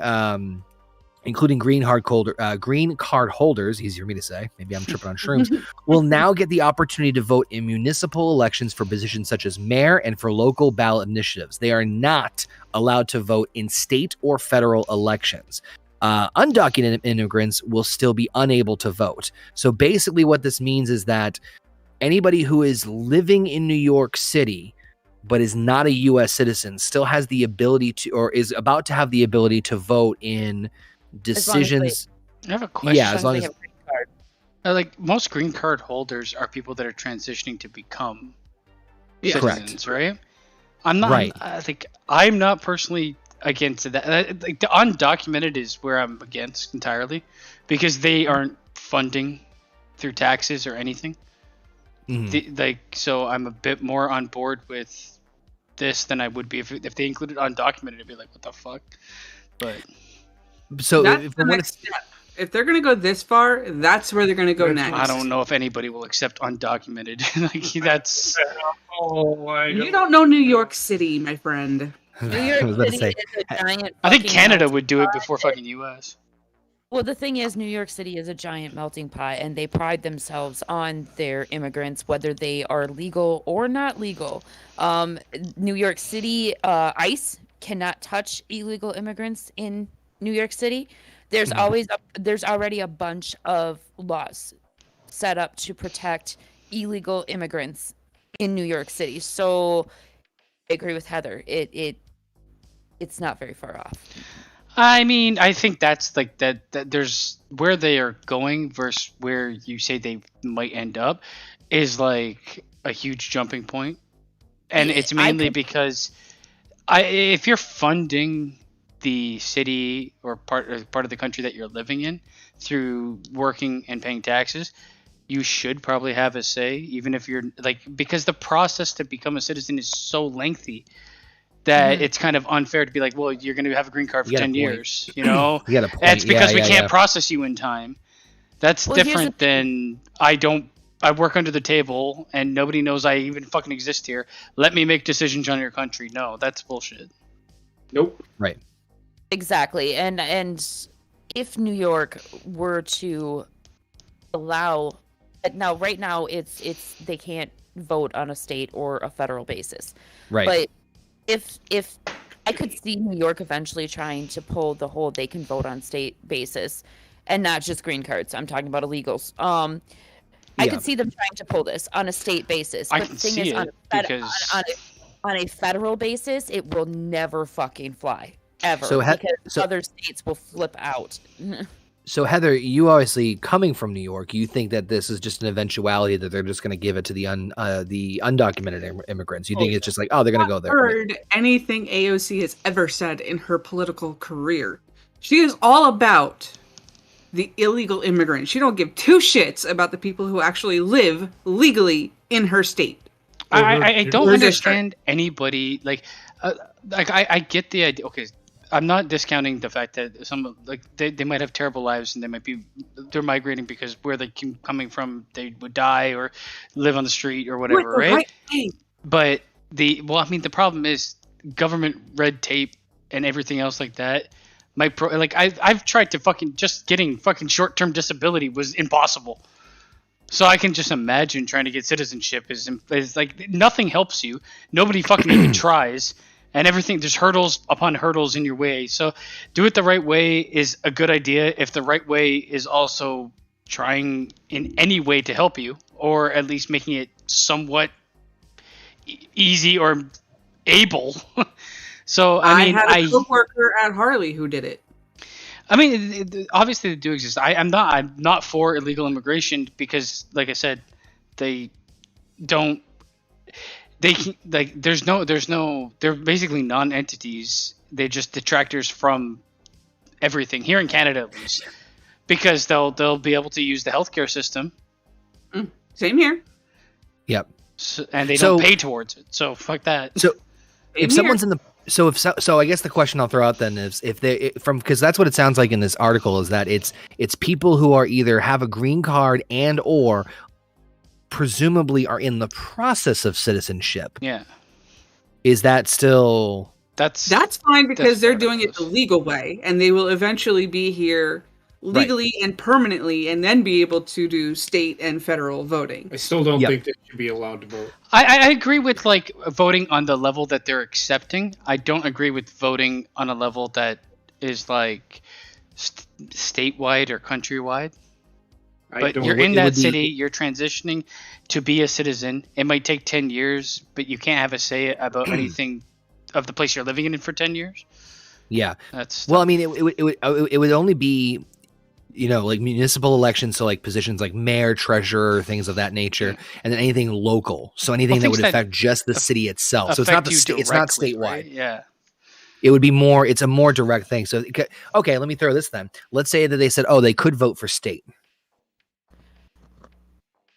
including green card holders, easier for me to say, maybe I'm tripping on shrooms, will now get the opportunity to vote in municipal elections for positions such as mayor and for local ballot initiatives. They are not allowed to vote in state or federal elections. Undocumented immigrants will still be unable to vote. So basically what this means is that anybody who is living in New York City but is not a U.S. citizen still has the ability to, or is about to have the ability to vote in decisions. I have a question. Yeah, as long as like most green card holders are people that are transitioning to become citizens, correct. Right? I'm not. Right. I think I'm not personally against that. Like the undocumented is where I'm against entirely, because they aren't funding through taxes or anything. So I'm a bit more on board with this than I would be if they included undocumented. I'd be like, what the fuck? But so that's the next step. If they're going to go this far, that's where they're going to go next. I don't know if anybody will accept undocumented. Like that's. You don't know New York City, my friend. New York City is a giant. I think Canada would do it before fucking U.S. Well, the thing is, New York City is a giant melting pot, and they pride themselves on their immigrants, whether they are legal or not legal. New York City, ICE cannot touch illegal immigrants in New York City. There's already a bunch of laws set up to protect illegal immigrants in New York City. So I agree with Heather. It's not very far off. I mean, I think that's like that there's where they are going versus where you say they might end up is like a huge jumping point. And it's mainly because if you're funding the city or part of the country that you're living in through working and paying taxes, you should probably have a say, even if you're like, because the process to become a citizen is so lengthy that it's kind of unfair to be like, well, you're going to have a green card for 10 years, you know? You got a point. It's because we can't process you in time. That's different than I work under the table and nobody knows I even fucking exist here. Let me make decisions on your country. No, that's bullshit. Nope. Right. Exactly. And if New York were to allow, right now it's they can't vote on a state or a federal basis. Right. But if I could see New York eventually trying to pull the whole they can vote on state basis and not just green cards. I'm talking about illegals. I could see them trying to pull this on a state basis. But the thing is, on a federal basis, it will never fucking fly. Ever. Because other states will flip out. So Heather, you obviously coming from New York, you think that this is just an eventuality that they're just going to give it to the undocumented immigrants. You think it's just like, oh, they're going to go there. I've heard anything AOC has ever said in her political career. She is all about the illegal immigrant. She don't give two shits about the people who actually live legally in her state. I don't understand anybody like I get the idea. Okay, I'm not discounting the fact that some like they might have terrible lives and they're migrating because where they're coming from they would die or live on the street or whatever, right? But the problem is government red tape and everything else like that. I've tried to just getting short-term disability was impossible. So I can just imagine trying to get citizenship is like nothing helps you. Nobody fucking even tries. And everything, there's hurdles upon hurdles in your way. So do it the right way is a good idea if the right way is also trying in any way to help you, or at least making it somewhat easy or able. So I had a coworker at Harley who did it. I mean, obviously they do exist. I'm not for illegal immigration because, like I said, they're basically non-entities. They're just detractors from everything here in Canada, at least, because they'll be able to use the healthcare system. Same here. Yep. And they don't pay towards it. So fuck that. So if someone's in the So I guess the question I'll throw out then is because that's what it sounds like in this article is that it's people who are either have a green card and or presumably are in the process of citizenship. Yeah. Is that still That's fine because they're doing it the ridiculous. legal way, and they will eventually be here legally and permanently, and then be able to do state and federal voting. I still don't think they should be allowed to vote. I agree with like voting on the level that they're accepting. I don't agree with voting on a level that is like statewide or countrywide. But you're in that city, you're transitioning to be a citizen. It might take 10 years, but you can't have a say about anything of the place you're living in for 10 years. Yeah. That's well, I mean, it would only be, you know, like municipal elections, so like positions like mayor, treasurer, things of that nature, and then anything local. So anything that would affect just the city itself. So it's not it's not statewide. Right? Yeah. It would be more. It's a more direct thing. So okay, let me throw this then. Let's say that they said, oh, they could vote for state.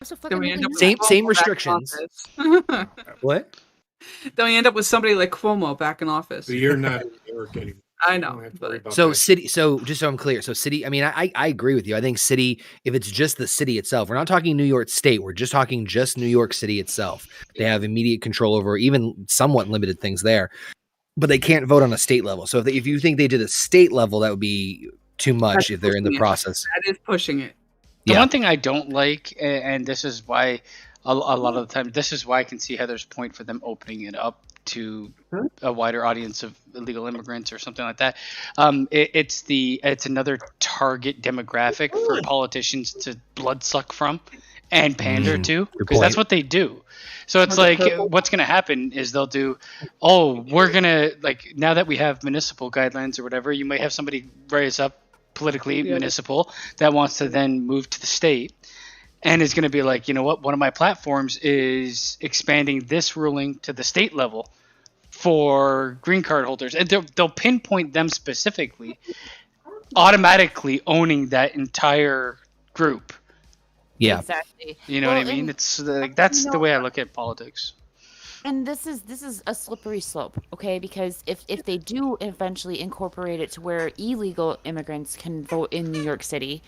Same restrictions. What? Then we end up with somebody like Cuomo back in office. So you're not in New York anymore. I know. So city. So just so I'm clear. So city. I mean, I agree with you. I think city. If it's just the city itself, we're not talking New York State. We're just talking just New York City itself. They have immediate control over even somewhat limited things there, but they can't vote on a state level. So if you think they did a state level, that would be too much if they're in the process. That is pushing it. The one thing I don't like, and this is why a lot of the time, this is why I can see Heather's point for them opening it up to a wider audience of illegal immigrants or something like that. It's another target demographic for politicians to bloodsuck from and pander to, because that's what they do. So it's like, what's going to happen is they'll do, we're going to, like, now that we have municipal guidelines or whatever, you might have somebody raise up politically municipal that wants to then move to the state and is going to be like, you know what, one of my platforms is expanding this ruling to the state level for green card holders, and they'll pinpoint them specifically, automatically owning that entire group. Yeah, exactly. You know what I mean? It's like, that's the way I look at politics. And this is a slippery slope, okay? Because if they do eventually incorporate it to where illegal immigrants can vote in New York City.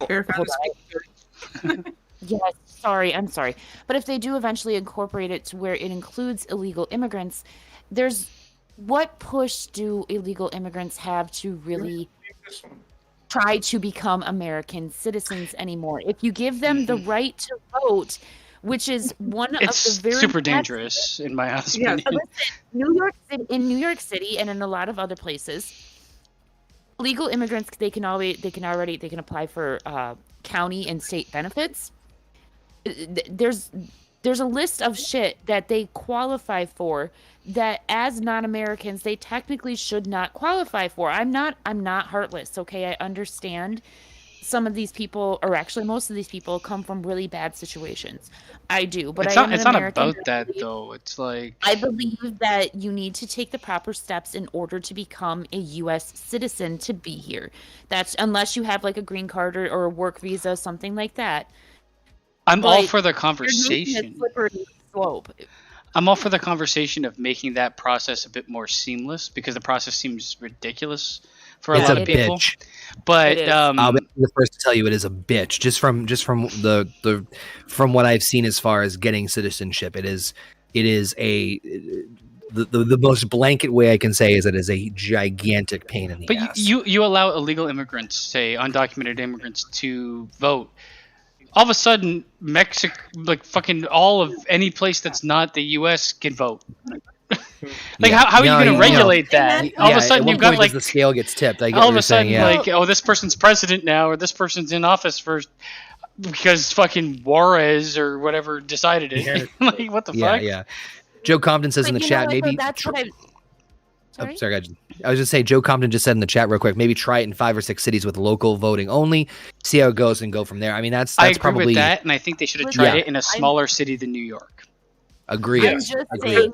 Yes, I'm sorry. But if they do eventually incorporate it to where it includes illegal immigrants, what push do illegal immigrants have to really try to become American citizens anymore? If you give them the right to vote, which is one of the very super dangerous in my opinion. So listen, in New York City and in a lot of other places, legal immigrants they can apply for county and state benefits. There's a list of shit that they qualify for that as non-Americans they technically should not qualify for. I'm not heartless, okay? I understand some of these people, or actually most of these people, come from really bad situations. I do, but it's not about that though. It's like, I believe that you need to take the proper steps in order to become a U.S. citizen to be here. That's unless you have like a green card or a work visa, something like that. I'm all for the conversation. Slope. I'm all for the conversation of making that process a bit more seamless, because the process seems ridiculous for a lot of people. Bitch. But I'll be the first to tell you it is a bitch. Just from from what I've seen as far as getting citizenship, it is the most blanket way I can say is it is a gigantic pain in the ass. But you allow illegal immigrants, say undocumented immigrants, to vote. All of a sudden, Mexico, like fucking all of any place that's not the U.S. can vote. How are you going to regulate that? All of a sudden, you've got like the scale gets tipped. All of a sudden, this person's president now, or this person's in office because fucking Juarez or whatever decided it. Like, what the fuck? Yeah. Joe Compton says in the chat, maybe. That's what Sorry? Oh, sorry, I was just saying, Joe Compton just said in the chat real quick, maybe try it in 5 or 6 cities with local voting only, see how it goes, and go from there. I mean, that's I agree probably with that, and I think they should have tried it in a smaller city than New York. Agreed. I'm going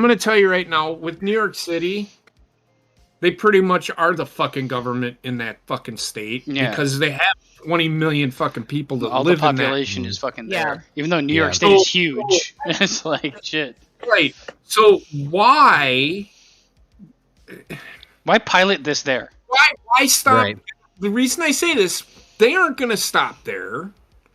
to tell you right now, with New York City, they pretty much are the fucking government in that fucking state, because they have 20 million fucking people that live in that. All the population is fucking there. Even though New York State is huge. It's like shit. Right. So why pilot this there? Why stop? Right. The reason I say this, they aren't going to stop there.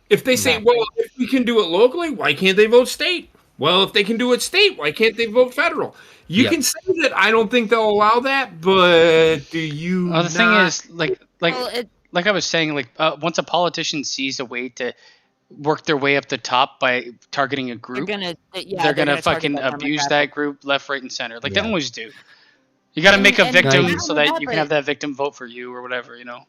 If they say, well, if we can do it locally, why can't they vote state? Well, if they can do it state, why can't they vote federal? You can say that I don't think they'll allow that, but do you? Well, the thing is, like I was saying, once a politician sees a way to work their way up the top by targeting a group, they're gonna fucking abuse that group left, right, and center, like they always do. You got to make a victim so that you can have that victim vote for you or whatever, you know.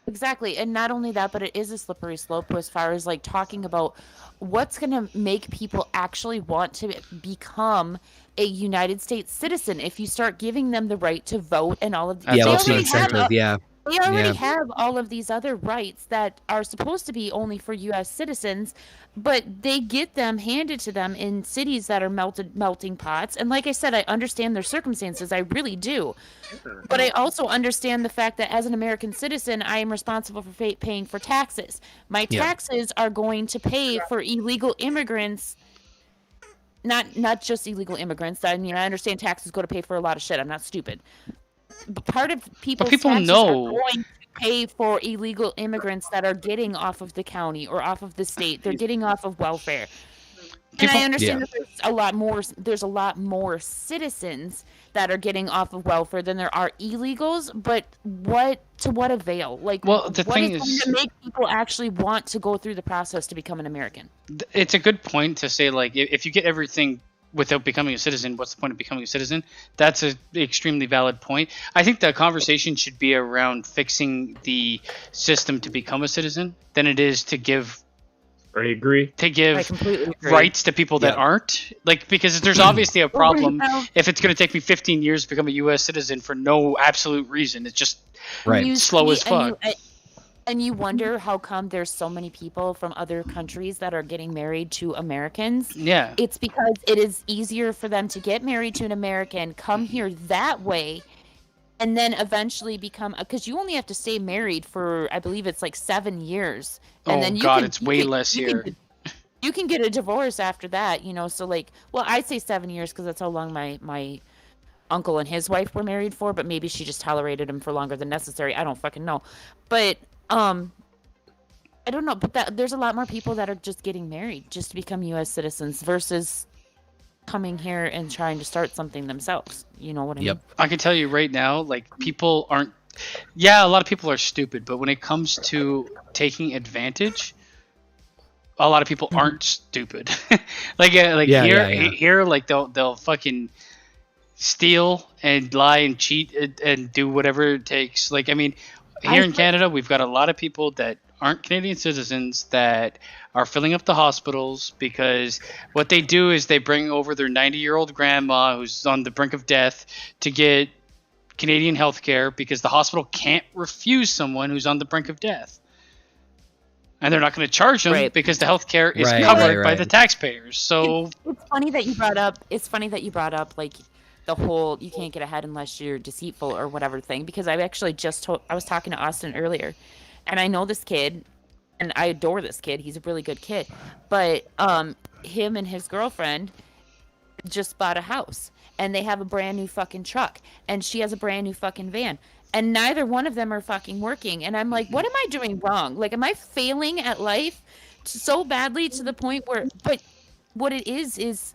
Exactly. And not only that, but it is a slippery slope as far as like talking about what's going to make people actually want to become a United States citizen if you start giving them the right to vote and all of these. Yeah, what's the incentive? They already have all of these other rights that are supposed to be only for U.S. citizens, but they get them handed to them in cities that are melting pots. And like I said, I understand their circumstances. I really do. But I also understand the fact that as an American citizen, I am responsible for paying for taxes. My taxes are going to pay for illegal immigrants. Not just illegal immigrants. I mean, I understand taxes go to pay for a lot of shit. I'm not stupid. But part of people's taxes are going to pay for illegal immigrants that are getting off of the county or off of the state. They're getting off of welfare. And I understand that there's a lot more citizens that are getting off of welfare than there are illegals, but to what avail? Like, well, the what thing is going to make people actually want to go through the process to become an American? It's a good point to say, like, if you get everything without becoming a citizen, what's the point of becoming a citizen? That's an extremely valid point. I think the conversation should be around fixing the system to become a citizen than it is to give rights to people that aren't, like, because there's obviously a problem if it's going to take me 15 years to become a U.S. citizen for no absolute reason. It's just slow as fuck. And you wonder how come there's so many people from other countries that are getting married to Americans. Yeah. It's because it is easier for them to get married to an American, come here that way, and then eventually become, because you only have to stay married for, I believe it's like 7 years. And then it's way less here. You can get a divorce after that, you know, so like, well, I'd say 7 years because that's how long my uncle and his wife were married for, but maybe she just tolerated him for longer than necessary. I don't fucking know. But I don't know, but there's a lot more people that are just getting married just to become U.S. citizens versus coming here and trying to start something themselves. You know what I mean? I can tell you right now, like, people aren't. Yeah, a lot of people are stupid, but when it comes to taking advantage, a lot of people aren't stupid. Here, like they'll fucking steal and lie and cheat and do whatever it takes. Like, I mean, here in Canada, we've got a lot of people that aren't Canadian citizens that are filling up the hospitals because what they do is they bring over their 90-year-old grandma who's on the brink of death to get Canadian health care because the hospital can't refuse someone who's on the brink of death. And they're not going to charge them because the health care is covered by the taxpayers. So it's funny that you brought up like the whole you can't get ahead unless you're deceitful or whatever thing, because I actually I was talking to Austin earlier, and I know this kid and I adore this kid. He's a really good kid. But him and his girlfriend just bought a house and they have a brand new fucking truck and she has a brand new fucking van. And neither one of them are fucking working. And I'm like, what am I doing wrong? Like, am I failing at life so badly to the point where, but what it is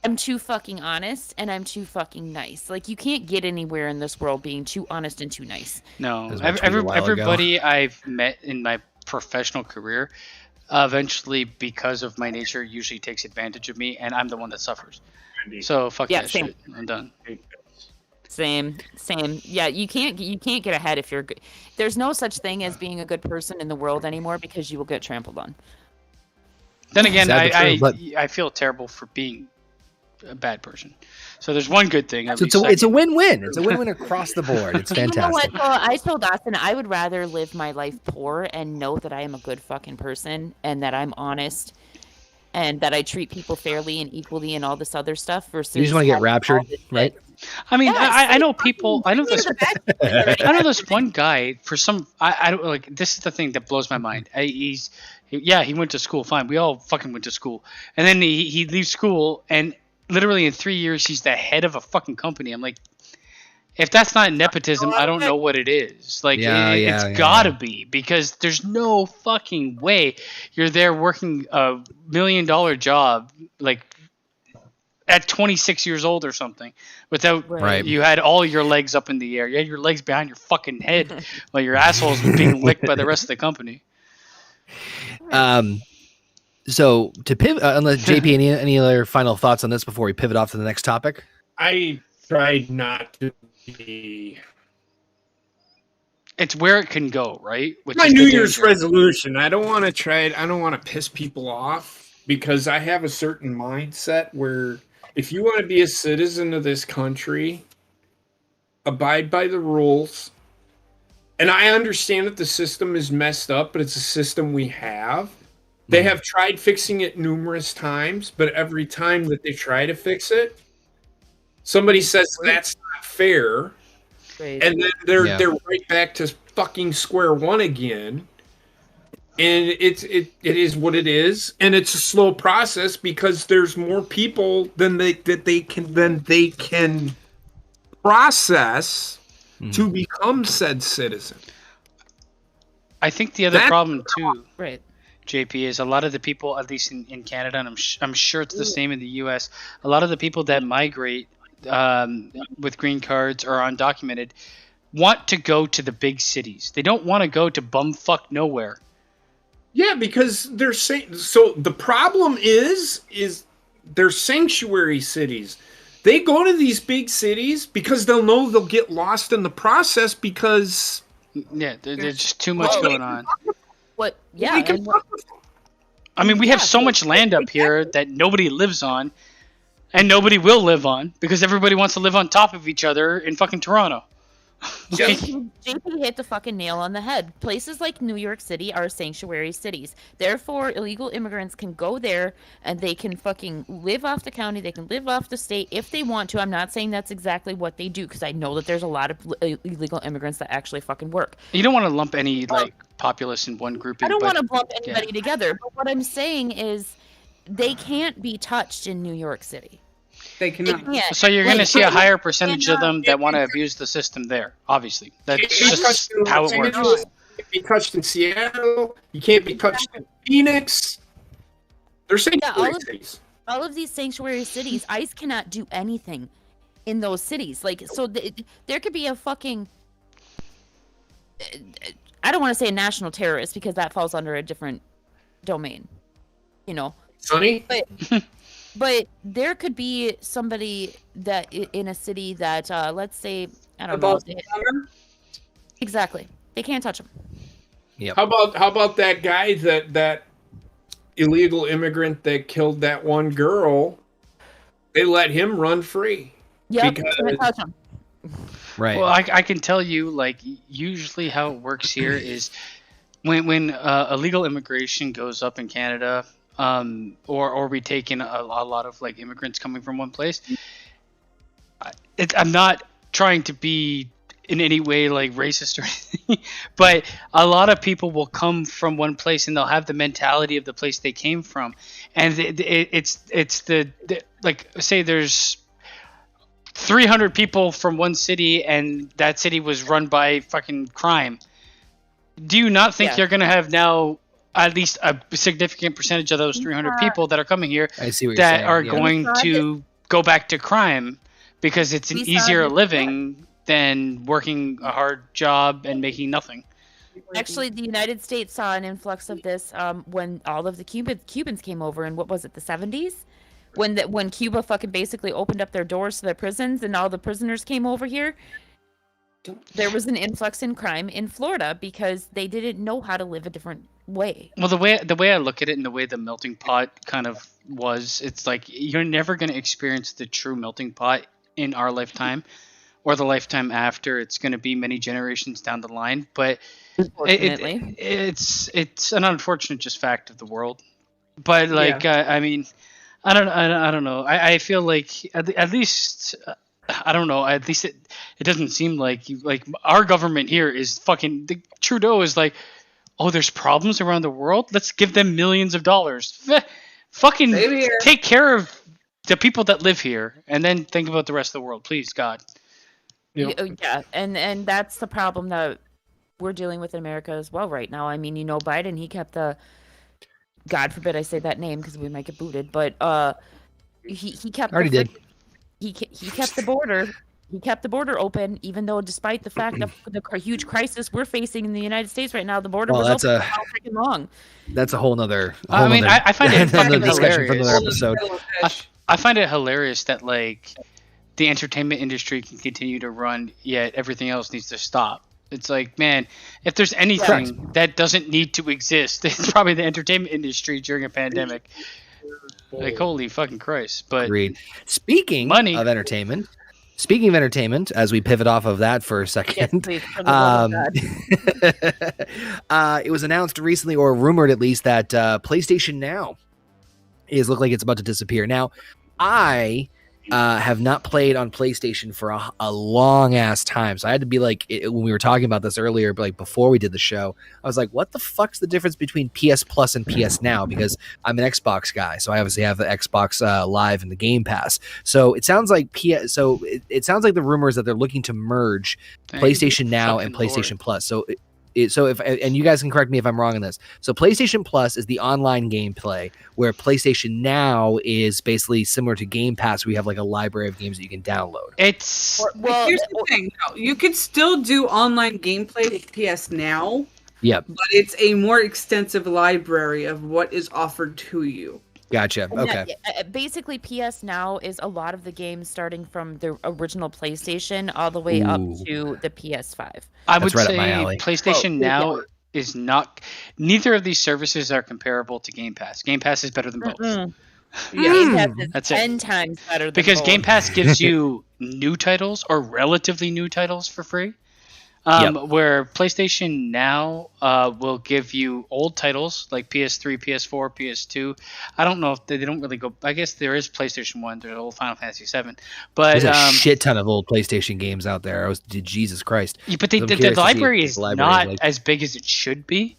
I'm too fucking honest and I'm too fucking nice. Like, you can't get anywhere in this world being too honest and too nice. No, everybody I've met in my professional career, eventually, because of my nature, usually takes advantage of me, and I'm the one that suffers. So fuck that shit. I'm done. Same. Yeah, you can't get ahead if you're good. There's no such thing as being a good person in the world anymore because you will get trampled on. Then again, I feel terrible for being a bad person. So there's one good thing. So it's a win-win. It's a win-win across the board. It's fantastic. You know what? I told Austin I would rather live my life poor and know that I am a good fucking person and that I'm honest and that I treat people fairly and equally and all this other stuff versus. You just want to get raptured, right? I mean, yes, I know people. I know this. I know this one guy. For some, I don't like. This is the thing that blows my mind. He went to school. Fine, we all fucking went to school, and then he leaves school, and literally in 3 years, he's the head of a fucking company. I'm like, If that's not nepotism, I don't know what it is. Like, it's gotta be, because there's no fucking way you're there working a $1 million job, like, at 26 years old or something, without you had all your legs up in the air. You had your legs behind your fucking head while your assholes was being licked by the rest of the company. So to pivot, unless JP, any other final thoughts on this before we pivot off to the next topic? I tried not to be. It's where it can go, right? Which my New Year's resolution. I don't want to piss people off, because I have a certain mindset where if you want to be a citizen of this country, abide by the rules. And I understand that the system is messed up, but it's a system we have. They have tried fixing it numerous times, but every time that they try to fix it, somebody says that's not fair. And then they're right back to fucking square one again. And it is what it is, and it's a slow process because there's more people than they can process to become said citizen. I think the other problem too, JP, is a lot of the people, at least in Canada, and I'm sure it's the same in the US, a lot of the people that migrate with green cards or undocumented want to go to the big cities. They don't want to go to bumfuck nowhere. Yeah, because they're so the problem is they're sanctuary cities. They go to these big cities because they'll know they'll get lost in the process because there's just too much going on. What? Yeah. I mean, we have so much land up here that nobody lives on, and nobody will live on, because everybody wants to live on top of each other in fucking Toronto. JP hit the fucking nail on the head. Places like New York City are sanctuary cities. Therefore, illegal immigrants can go there and they can fucking live off the county. They can live off the state if they want to. I'm not saying that's exactly what they do, because I know that there's a lot of illegal immigrants that actually fucking work. You don't want to lump any populace in one group. I don't want to lump anybody together. But what I'm saying is they can't be touched in New York City. They cannot. So you're going to see a higher percentage of them that want to abuse the system there, obviously. That's just how it works. You can't be touched in Seattle. You can't be touched in Phoenix. They're sanctuary cities. All of these sanctuary cities, ICE cannot do anything in those cities. Like, so there could be a fucking... I don't want to say a national terrorist, because that falls under a different domain. You know? Sonny? But there could be somebody that in a city that, let's say, I don't know. Exactly. They can't touch them. Yep. How about that guy, that illegal immigrant that killed that one girl? They let him run free. Yeah, can't touch him. Right. Well, I can tell you, like, usually how it works here is when illegal immigration goes up in Canada, or we take in a lot of like immigrants coming from one place. I'm not trying to be in any way like racist or anything, but a lot of people will come from one place and they'll have the mentality of the place they came from, and it's the like, say there's 300 people from one city and that city was run by fucking crime. Do you not think you're going to have now at least a significant percentage of those 300 people that are coming here that are going to go back to crime because it's an easier living than working a hard job and making nothing? Actually, the United States saw an influx of this when all of the Cubans came over in, what was it, the 70s? When Cuba fucking basically opened up their doors to their prisons and all the prisoners came over here. There was an influx in crime in Florida because they didn't know how to live a different way. Well, the way I look at it and the way the melting pot kind of was, it's like you're never going to experience the true melting pot in our lifetime or the lifetime after. It's going to be many generations down the line, but it's an unfortunate just fact of the world. But like, I mean, I don't know. I feel like at least. I don't know. At least it doesn't seem like our government here is fucking. Trudeau is like, oh, there's problems around the world. Let's give them millions of dollars. Fucking take care of the people that live here, and then think about the rest of the world, please, God. Yeah, and that's the problem that we're dealing with in America as well right now. I mean, Biden, he kept the, God forbid I say that name because we might get booted, but he kept Already did. He kept the border. He kept the border open, even though, despite the fact of the huge crisis we're facing in the United States right now, the border was open for how freaking long. That's a whole nother. I find it fucking hilarious. For another episode. I find it hilarious that like the entertainment industry can continue to run, yet everything else needs to stop. It's like, man, if there's anything that doesn't need to exist, it's probably the entertainment industry during a pandemic. Like, holy fucking Christ! But agreed. Speaking of entertainment, as we pivot off of that for a second, yes, it was announced recently, or rumored at least, that PlayStation Now look like it's about to disappear. Now, I have not played on PlayStation for a long ass time, so I had to be like, when we were talking about this earlier, but like before we did the show, I was like, what the fuck's the difference between PS Plus and PS Now? Because I'm an Xbox guy, so I obviously have the Xbox Live and the Game Pass. So it sounds like it sounds like the rumors that they're looking to merge PlayStation Now and PlayStation Plus. So if you guys can correct me if I'm wrong on this. So PlayStation Plus is the online gameplay, where PlayStation Now is basically similar to Game Pass, where you have like a library of games that you can download. It's here's the thing: you could still do online gameplay with PS Now. Yep. But it's a more extensive library of what is offered to you. Gotcha. Okay. Basically, PS Now is a lot of the games starting from the original PlayStation all the way up to the PS5. I would say PlayStation Now is not. Neither of these services are comparable to Game Pass. Game Pass is better than both. Game Pass is That's 10 times better than because both. Game Pass gives you new titles or relatively new titles for free. Where PlayStation Now will give you old titles like PS3, PS4, PS2. I don't know if they don't really go. I guess there is PlayStation 1. There's old Final Fantasy 7. But there's a shit ton of old PlayStation games out there. Jesus Christ. But the library is not as big as it should be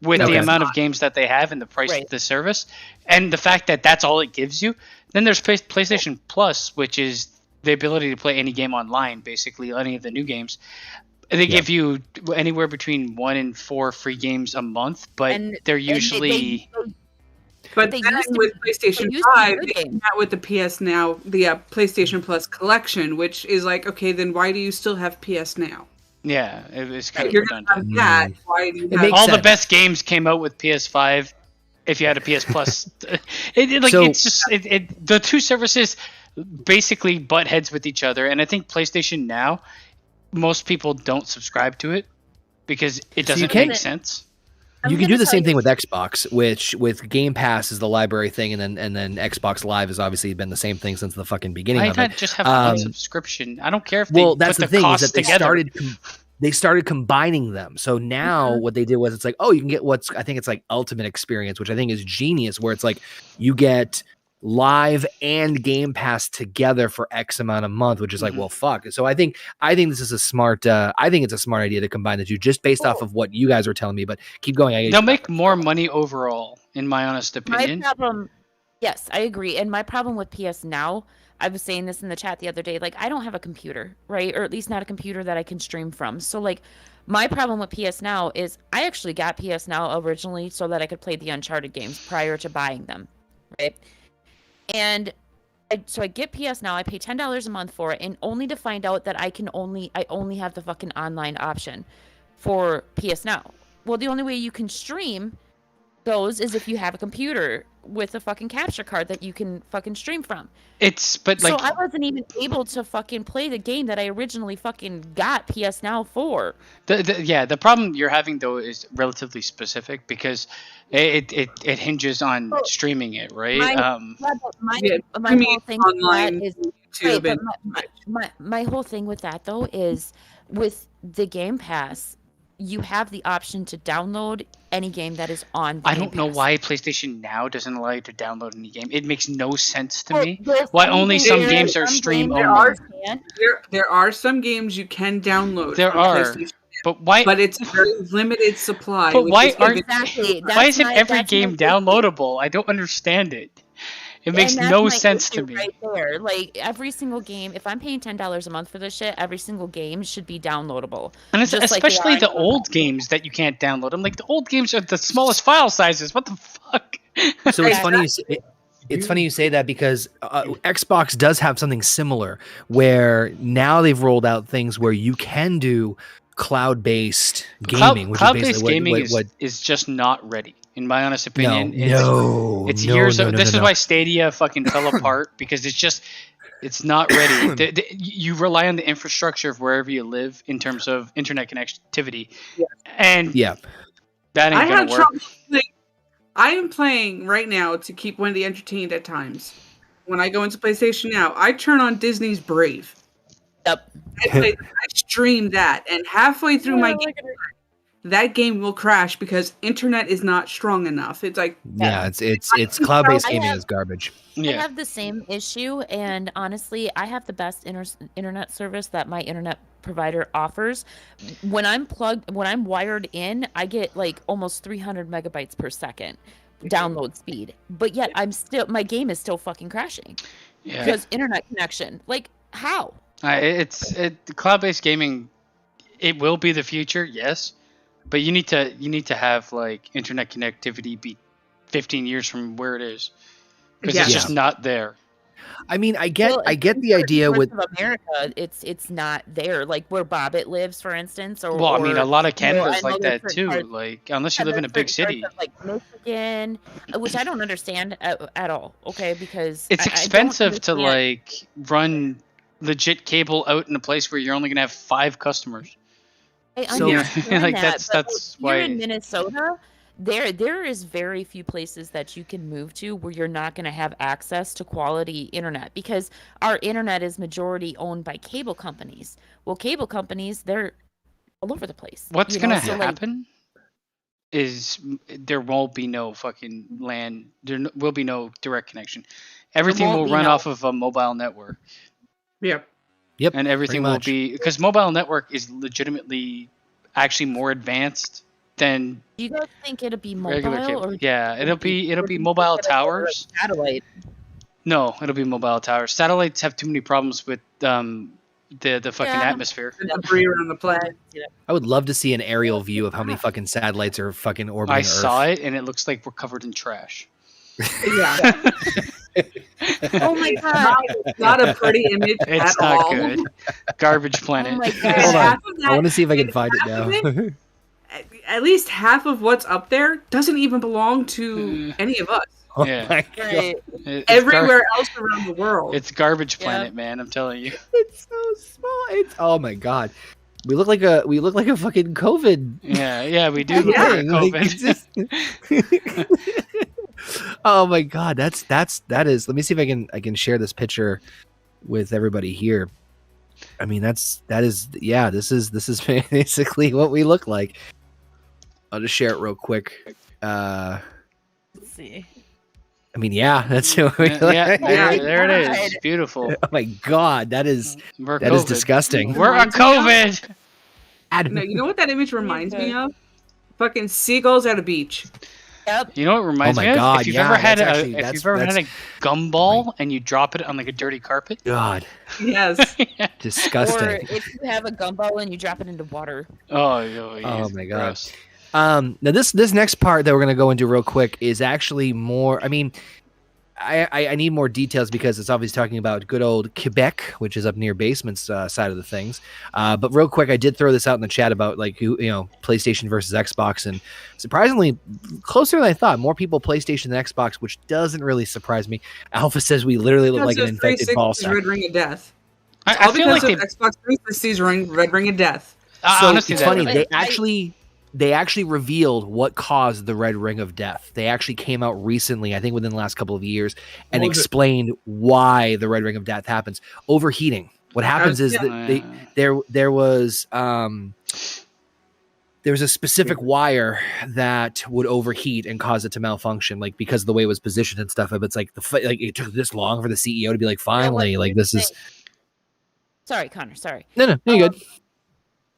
with the amount of games that they have and the price of the service. And the fact that that's all it gives you. Then there's PlayStation Plus, which is the ability to play any game online, basically, any of the new games. They give you anywhere between 1 and 4 free games a month, but they're usually. But then with PlayStation 5, they came out with the PS Now, the PlayStation Plus collection, which is like, okay, then why do you still have PS Now? Yeah, it was kind of you're gonna have that. Why do you have all the best games came out with PS5? If you had a PS Plus, it's just the two services basically butt heads with each other, and I think PlayStation Now. Most people don't subscribe to it because it doesn't make sense. You can do the same thing with Xbox, which with Game Pass is the library thing, and then Xbox Live has obviously been the same thing since the fucking beginning of it. Why not just have one subscription? I don't care if they that's put the thing costs is that together. They started combining them. So now what they did was it's like, oh, you can get I think it's like Ultimate Experience, which I think is genius, where it's like you get Live and Game Pass together for X amount a month, which is like, well, fuck. So I think this is a smart. I think it's a smart idea to combine the two, just based off of what you guys were telling me. But keep going. They'll make more money overall, in my honest opinion. My problem, yes, I agree. And my problem with PS Now, I was saying this in the chat the other day. Like, I don't have a computer, right? Or at least not a computer that I can stream from. So like, my problem with PS Now is I actually got PS Now originally so that I could play the Uncharted games prior to buying them, right? And so I get PS Now, I pay $10 a month for it, and only to find out that I only have the fucking online option for PS Now. Well, the only way you can stream those is if you have a computer with a fucking capture card that you can fucking stream from. So I wasn't even able to fucking play the game that I originally fucking got PS Now for. The problem you're having though is relatively specific because it hinges on streaming it, right? My whole thing with that is my whole thing with that though is with the Game Pass. You have the option to download any game that is on the I don't know why PlayStation Now doesn't allow you to download any game. It makes no sense to me. Why only some games are stream only? There are some games you can download. There are. But why? But it's a very limited supply. But why isn't every game downloadable? I don't understand it. It makes And that's no my sense to issue me. right there. Like every single game, if I'm paying $10 a month for this shit, every single game should be downloadable. And it's Just like they especially are the on old games that you can't download. I'm like, the old games are the smallest file sizes. What the fuck? So it's funny. It's funny you say that because Xbox does have something similar where now they've rolled out things where you can do cloud-based gaming. Cloud-based gaming is just not ready, in my honest opinion. It's years. This is why Stadia fucking fell apart because it's not ready. You rely on the infrastructure of wherever you live in terms of internet connectivity, and that ain't gonna work. I am playing right now to keep Wendy entertained at times. When I go into PlayStation Now, I turn on Disney's Brave. Yep. I stream that, and halfway through my game, that game will crash because internet is not strong enough. It's like it's cloud-based gaming is garbage. I have the same issue, and honestly, I have the best internet service that my internet provider offers. When I'm wired in, I get like almost 300 megabytes per second download speed. But yet my game is still fucking crashing because internet connection. Like how? Cloud-based gaming. It will be the future, yes, but you need to have like internet connectivity be 15 years from where it is. Because it's just not there. I mean, I get the idea with America. It's not there. Like where Bobbitt lives, for instance. Or I mean, a lot of Canada's like that too. Like unless you live in a big city, like Michigan, which I don't understand at all. Okay, because it's expensive to like run legit cable out in a place where you're only gonna have 5 customers. So like that's why here in Minnesota. There is very few places that you can move to where you're not going to have access to quality internet because our internet is majority owned by cable companies. Well, cable companies, they're all over the place. What's going to happen is there won't be no fucking LAN. There will be no direct connection. Everything will run off of a mobile network. Yep. And everything will be because mobile network is legitimately actually more advanced than. Do you guys think it'll be mobile? Or it'll be mobile towers. Satellite. No, it'll be mobile towers. Satellites have too many problems with the fucking atmosphere. Debris around the planet. I would love to see an aerial view of how many fucking satellites are fucking orbiting Earth. I saw it, and it looks like we're covered in trash. Yeah. Oh my god! Not a pretty image it's at all. It's not good. Garbage planet. Oh my god! Hold on. I want to see if I can find it now. At least half of what's up there doesn't even belong to any of us. Yeah. Everywhere else around the world. It's garbage planet, man. I'm telling you. It's so small. Oh my god. We look like a fucking COVID. Yeah, we do look like COVID. Oh my god, that is. Let me see if I can share this picture with everybody here. I mean, this is basically what we look like. I'll just share it real quick. Let's see. I mean, that's who we look like. There it is. Beautiful. Oh my god, that is disgusting. We're on COVID. No, you know what that image reminds me of? Fucking seagulls at a beach. Yep. You know what it reminds me of? God, if you've ever had had a gumball and you drop it on like a dirty carpet. God. Yes. Disgusting. Or if you have a gumball and you drop it into water. Oh my god. Now this next part that we're gonna go into real quick is actually more. I mean, I need more details because it's obviously talking about good old Quebec, which is up near Basement's side of the things. But real quick, I did throw this out in the chat about like PlayStation versus Xbox, and surprisingly closer than I thought. More people PlayStation than Xbox, which doesn't really surprise me. Alpha says we literally look like an infected ball sack. Red Ring of Death. I feel like Xbox 360's Red Ring of Death. So honestly, it's funny. They actually revealed what caused the Red Ring of Death. They actually came out recently, I think within the last couple of years, and explained why the Red Ring of Death happens. Overheating. What happens is that there was a specific wire that would overheat and cause it to malfunction, like because of the way it was positioned and stuff. But it's like it took this long for the CEO to be like, finally, like this is. Sorry, Connor. Sorry. No, you're good.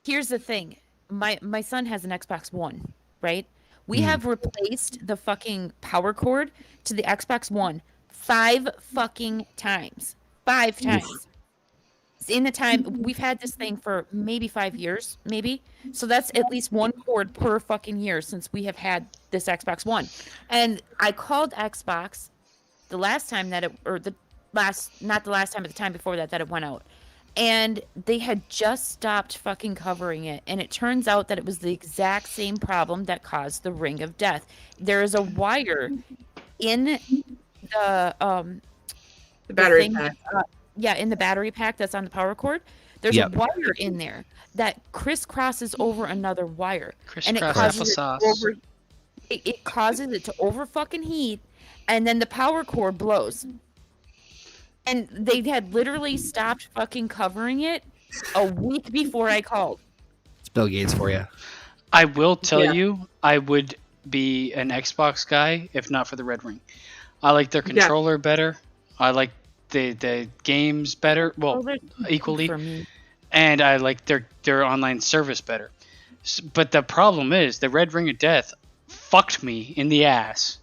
Here's the thing. My son has an Xbox One, right? We have replaced the fucking power cord to the Xbox One 5 fucking times. 5 times. In the time we've had this thing for maybe 5 years, maybe. So that's at least 1 cord per fucking year since we have had this Xbox One. And I called Xbox the last time that not the last time, but the time before that it went out. And they had just stopped fucking covering it. And it turns out that it was the exact same problem that caused the Ring of Death. There is a wire in the battery pack. In the battery pack that's on the power cord. There's a wire in there that crisscrosses over another wire. And it causes it to over fucking heat, and then the power cord blows. And they had literally stopped fucking covering it a week before I called. It's Bill Gates for you. I will tell you, I would be an Xbox guy if not for the Red Ring. I like their controller better. I like the games better, equally, for me. And I like their online service better. But the problem is the Red Ring of Death fucked me in the ass.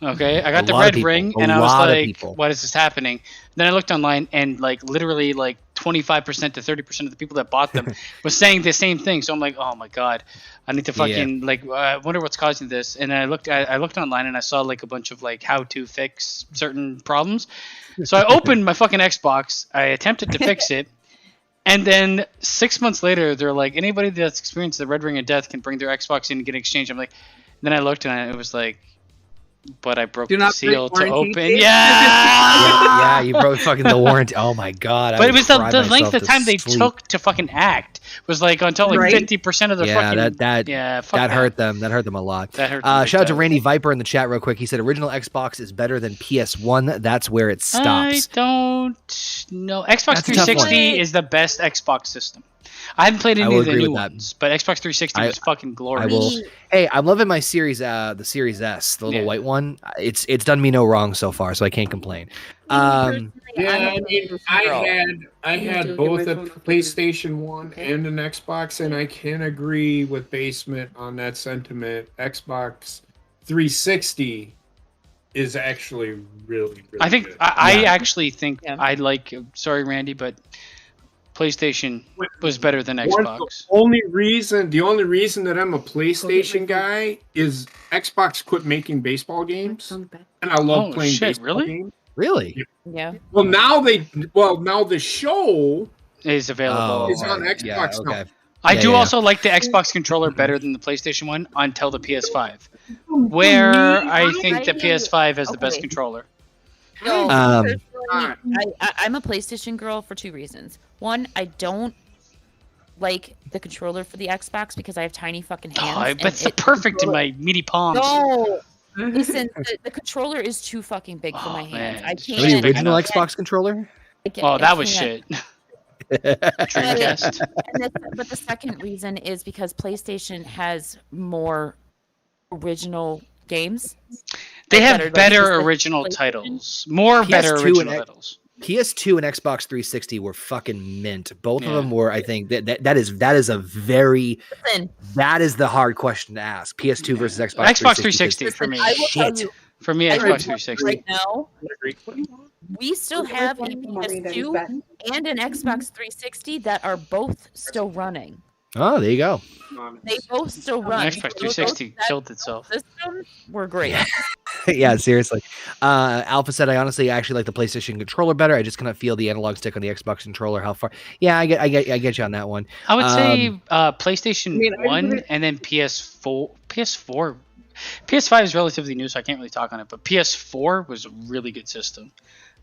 Okay, I got the Red Ring, and I was like, "What is this happening?" Then I looked online, and literally 25% to 30% of the people that bought them was saying the same thing. So I'm like, "Oh my god, I need to fucking I wonder what's causing this." And then I looked online, and I saw a bunch of how to fix certain problems. So I opened my fucking Xbox. I attempted to fix it, and then 6 months later, they're like, "Anybody that's experienced the Red Ring of Death can bring their Xbox in and get an exchange." I'm like, then I looked, and it was like, but I broke the seal to open. Yeah, you broke fucking the warranty. Oh my god! But it was the length of time they took to fucking act was until 50% of the fucking. That hurt them. That hurt them a lot. That hurt. Shout out to Randy Viper in the chat real quick. He said original Xbox is better than PS1. That's where it stops. I don't know. Xbox 360 is the best Xbox system. I haven't played any of the new ones, but Xbox 360 was fucking glorious. Hey, I'm loving my Series, the Series S, the little white one. It's done me no wrong so far, so I can't complain. I had both a PlayStation 1 and an Xbox, and I can agree with Basement on that sentiment. Xbox 360 is actually really, really I think good. I actually think I like. Sorry, Randy, but PlayStation was better than Xbox. The only reason that I'm a PlayStation guy is Xbox quit making baseball games, and I love playing baseball games. Really? Yeah. Well, now the show is available. Is on Xbox now. I do also like the Xbox controller better than the PlayStation one until the PS5, where I think the PS5 has the best controller. No, I'm a PlayStation girl for 2 reasons. One, I don't like the controller for the Xbox because I have tiny fucking hands. But it's perfect in my meaty palms. No, listen, the controller is too fucking big for my hands. I can't. The original Xbox controller? That was shit. Dreamcast. But the second reason is because PlayStation has more original games. They have better original titles. More better original titles. PS2 and Xbox 360 were fucking mint. Both of them were, I think, that is a very that is the hard question to ask. PS2 versus Xbox 360 for me. For me, Xbox 360. Right now, we still have a PS2 and an Xbox 360 that are both still running. Oh, there you go. They both still run. Xbox 360 killed itself. Systems were great. Yeah, seriously. Alpha said, I honestly actually like the PlayStation controller better. I just cannot feel the analog stick on the Xbox controller. How far? Yeah, I get you on that one. I would say PlayStation 1 and then PS4. PS5 is relatively new, so I can't really talk on it. But PS4 was a really good system.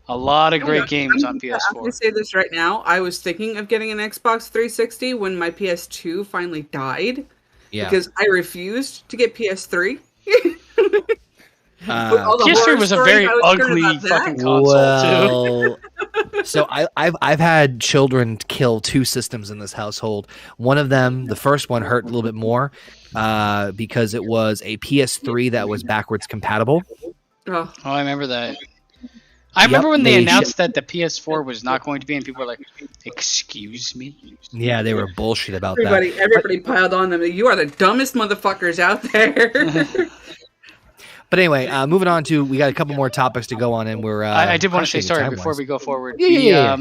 A lot of great games on PS4. I'm going to say this right now. I was thinking of getting an Xbox 360 when my PS2 finally died. Yeah. Because I refused to get PS3. PS3 was a very ugly fucking console, too. So I've had children kill 2 systems in this household. One of them, the first one, hurt a little bit more because it was a PS3 that was backwards compatible. Oh, I remember that. I remember when they announced that the PS4 was not going to be, and people were like, "Excuse me." Yeah, they were bullshit about that. Everybody piled on them. You are the dumbest motherfuckers out there. But anyway, moving on to, we got a couple more topics to go on, and we're. I did want to say crushing sorry time-wise. before we go forward. Yeah.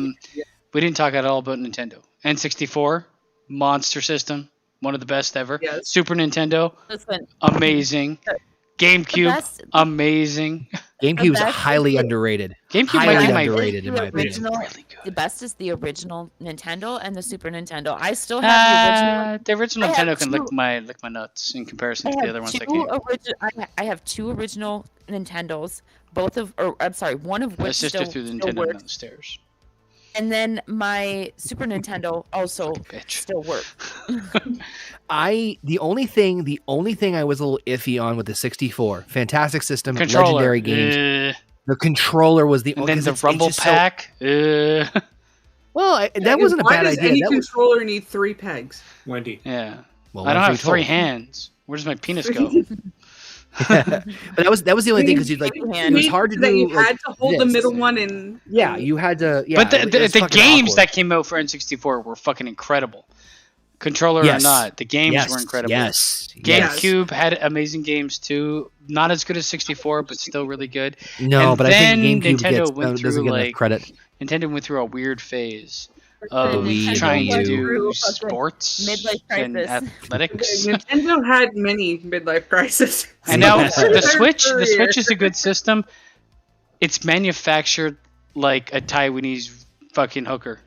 We didn't talk at all about Nintendo. N64, monster system, one of the best ever. Yes. Super Nintendo, Listen, amazing. GameCube, best- amazing. GameCube's best highly is- underrated. GameCube Highly might be my underrated, in my the opinion. original. really good. The best is the original Nintendo and the Super Nintendo. I still have The original I have Nintendo can two- lick my nuts in comparison to I the have other ones that two came. I have two original Nintendos, one of My which sister still, threw the still Nintendo works, downstairs. and then my Super Nintendo also Bitch. still works. The only thing I was a little iffy on with the 64, fantastic system, Controller. legendary games. The controller was the And only. then the Rumble Pack. That wasn't a Why bad does idea. any That was, controller need 3 pegs? Wendy. Yeah. well, I don't one have for each 3 hole. hands. Where does my penis go? But that was the only thing, because you like it was hard to that do. you like, had to hold the this. middle one and Yeah, you had to. Yeah, But it was the fucking games awkward. that came out for N64 were fucking incredible. Controller Yes. or not, the games Yes, were incredible. Yes. GameCube had amazing games too. Not as good as 64, but still really good. No, And but I then think GameCube Nintendo went doesn't through, get like, enough credit. Nintendo went through a weird phase The of Wii, trying the to Wii do U. Fucking sports midlife and crisis. athletics. Nintendo had many midlife crises. And now Yeah. the Switch is a good system. It's manufactured like a Taiwanese fucking hooker.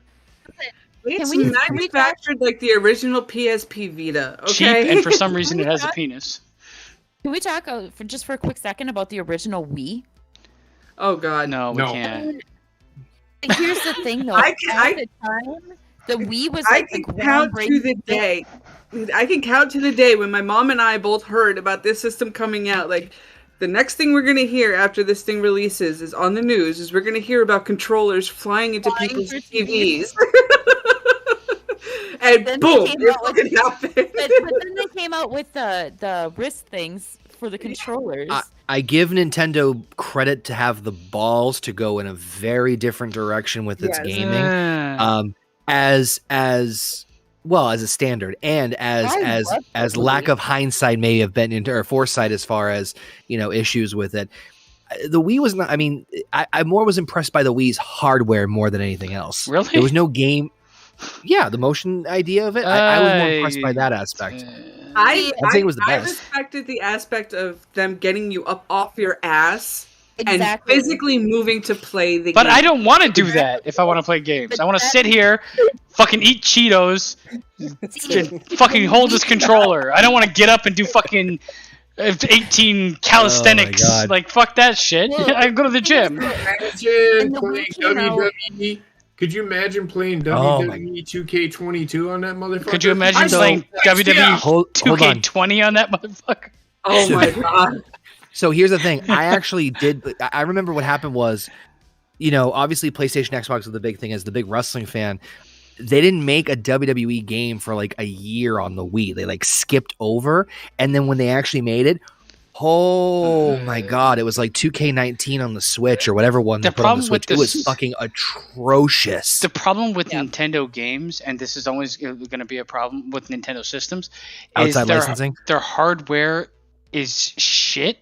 It's we- manufactured like the original PSP Vita. Okay. Cheap, and for some reason it has a penis. Can we talk for a quick second about the original Wii? Oh God. No, we No. can't. Here's the thing, though. I At the time, the Wii was I like the can count to the groundbreaking day. I can count to the day when my mom and I both heard about this system coming out. Like, the next thing we're gonna hear after this thing releases is on the news. Is we're gonna hear about controllers flying into Flying people's through TVs. And Then they boom, came it out with- fucking happened. But then they came out with the wrist things for the controllers. I give Nintendo credit to have the balls to go in a very different direction with its Yes. gaming. As well as a standard, and I love as the lack Wii. of hindsight may have been into, or foresight as far as issues with it. The Wii was not. I mean, I more was impressed by the Wii's hardware more than anything else. Really? There was no game. Yeah, the motion idea of it. I was more impressed by that aspect. I think it was the I best. respected the aspect of them getting you up off your ass Exactly. and physically moving to play the But game. I don't want to do that if I want to play games. I want to sit here, fucking eat Cheetos, and fucking hold this controller. I don't want to get up and do fucking 18 calisthenics. Oh my God. Like, fuck that shit. Well, I go to the gym. Imagine And the playing Wii came out- WWE. Could you imagine playing Oh my- WWE 2K22 on that motherfucker? Could you imagine I playing know. WWE Yeah. Hold on. 2K20 on that motherfucker? Oh my God. So here's the thing. I actually did. I remember what happened was, obviously PlayStation, Xbox was the big thing. As the big wrestling fan, they didn't make a WWE game for like a year on the Wii. They like skipped over, and then when they actually made it, oh my God, it was like 2K19 on the Switch or whatever one they The put on the problem with Switch. It was this- fucking atrocious. The problem with Yeah. Nintendo games, and this is always going to be a problem with Nintendo systems, Outside is licensing? their hardware is shit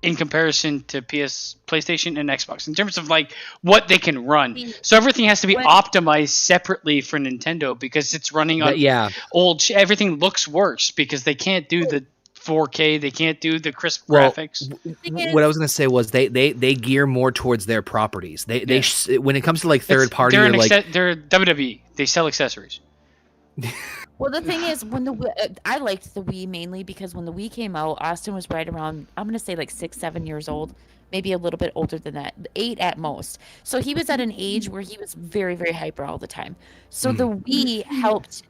in comparison to PlayStation and Xbox in terms of like what they can run. So everything has to be When- optimized separately for Nintendo because it's running on Yeah. old. Everything looks worse because they can't do the 4K. They can't do the crisp Well, graphics. What I was gonna say was they gear more towards their properties. They when it comes to like third party, They're, or like they're WWE. They sell accessories. Well, the thing is, when I liked the Wii mainly because when the Wii came out, Austin was right around, I'm going to say like 6, 7 years old, maybe a little bit older than that, 8 at most. So he was at an age where he was very, very hyper all the time. So the Wii helped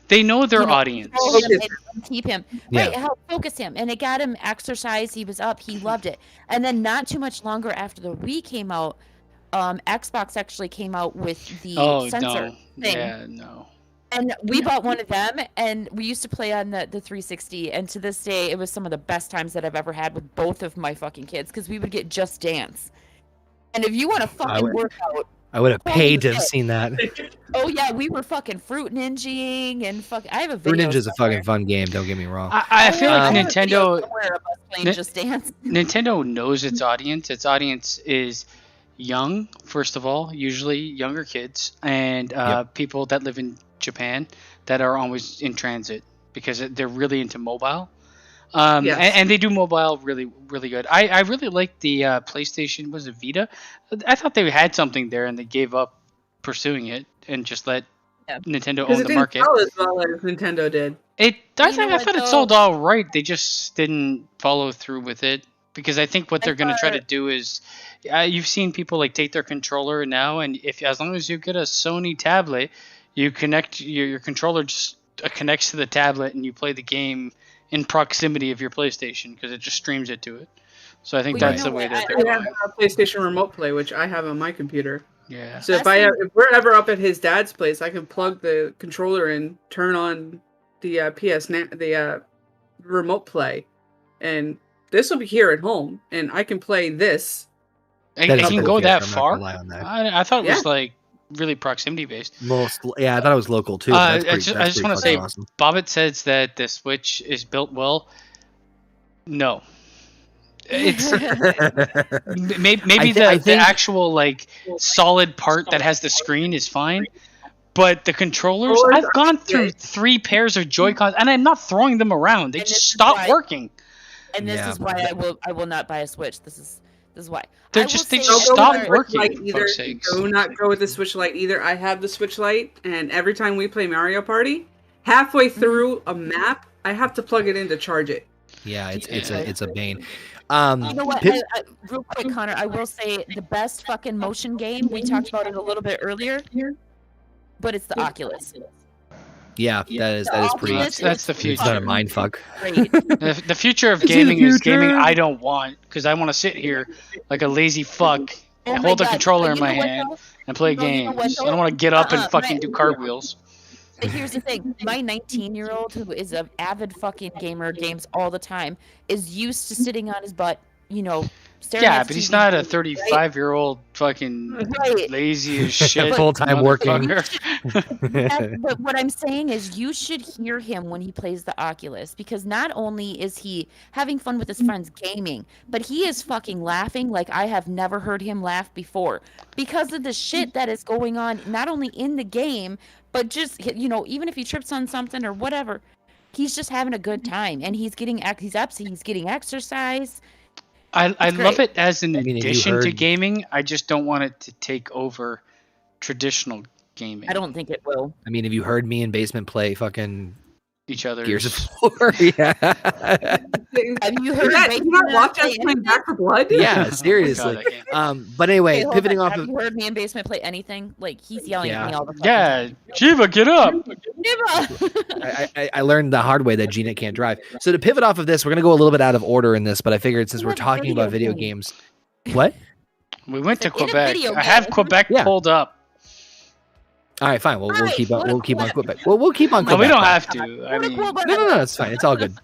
They know their audience. control him and keep him, Yeah. right, help focus him. And it got him exercise. He was up. He loved it. And then not too much longer after the Wii came out, Xbox actually came out with the sensor thing. Yeah, no. And we bought one of them, and we used to play on the 360. And to this day, it was some of the best times that I've ever had with both of my fucking kids because we would get Just Dance. And if you want to fucking work out, I would have paid to have seen that. Oh yeah, we were fucking fruit ninjaing and fuck. I have a Fruit video. Ninja's a fucking fun game. Don't get me wrong. I feel like I have a video Nintendo somewhere of us playing Just Dance. Nintendo knows its audience. Its audience is young, first of all, usually younger kids, and people that live in Japan that are always in transit because they're really into mobile. And they do mobile really, really good. I really like the PlayStation. Was it Vita? I thought they had something there, and they gave up pursuing it and just let Nintendo own the market. It didn't sell as well as Nintendo did. I thought it sold all right. They just didn't follow through with it because I think what they're going to try to do is, you've seen people like take their controller now, and as long as you get a Sony tablet, you connect your controller just connects to the tablet, and you play the game in proximity of your PlayStation because it just streams it to it. So I think that's the way that they're going. I have a PlayStation Remote Play, which I have on my computer. Yeah. So if we're ever up at his dad's place, I can plug the controller in, turn on the Remote Play, and this will be here at home, and I can play this. It can go that far? I thought it was like really proximity based. I thought it was local too. I just want to say, awesome. Bobbit says that the Switch is built well. No. It's maybe the actual like solid part that has the screen is fine, but the controllers, I've gone through 3 pairs of Joy-Cons and I'm not throwing them around. They just stop working. And this is why I will not buy a Switch. This is why. They just stop working. Do not go with the Switch Lite either. I have the Switch Lite, and every time we play Mario Party, halfway through a map, I have to plug it in to charge it. Yeah, it's a bane. You know what? Real quick, Connor, I will say the best fucking motion game. We talked about it a little bit earlier, but it's the Oculus. Yeah, that is pretty. That's the future. It's not a mind fuck. The future of gaming is gaming I don't want because I want to sit here like a lazy fuck and hold the controller in my hand and play games. I don't want to get up and fucking do cartwheels. But here's the thing. My 19-year-old, who is an avid fucking gamer, games all the time, is used to sitting on his butt, staring at but he's not a 35-year-old fucking lazy as shit. Full-time working. But what I'm saying is you should hear him when he plays the Oculus, because not only is he having fun with his friends gaming, but he is fucking laughing like I have never heard him laugh before because of the shit that is going on, not only in the game, but just, even if he trips on something or whatever, he's just having a good time, and he's getting exercise. I love it as an addition to gaming. I just don't want it to take over traditional gaming. I don't think it will. I mean, have you heard me and Basement play fucking each other? Gears of War? Yeah. Have you heard that? You not watch us playing Back 4 Blood? Yeah, seriously. But anyway, pivoting off have you heard me and Basement play anything? Like, he's yelling at me all the time. Yeah, Jiva, get up! Jiva! I learned the hard way that Gina can't drive. So to pivot off of this, we're going to go a little bit out of order in this, but I figured since we're talking about video games. What? We went to Quebec. I have Quebec pulled up. All right, fine. We'll keep on Quebec. We'll keep on Quebec. No, we don't have to. I mean, no, it's fine. It's all good.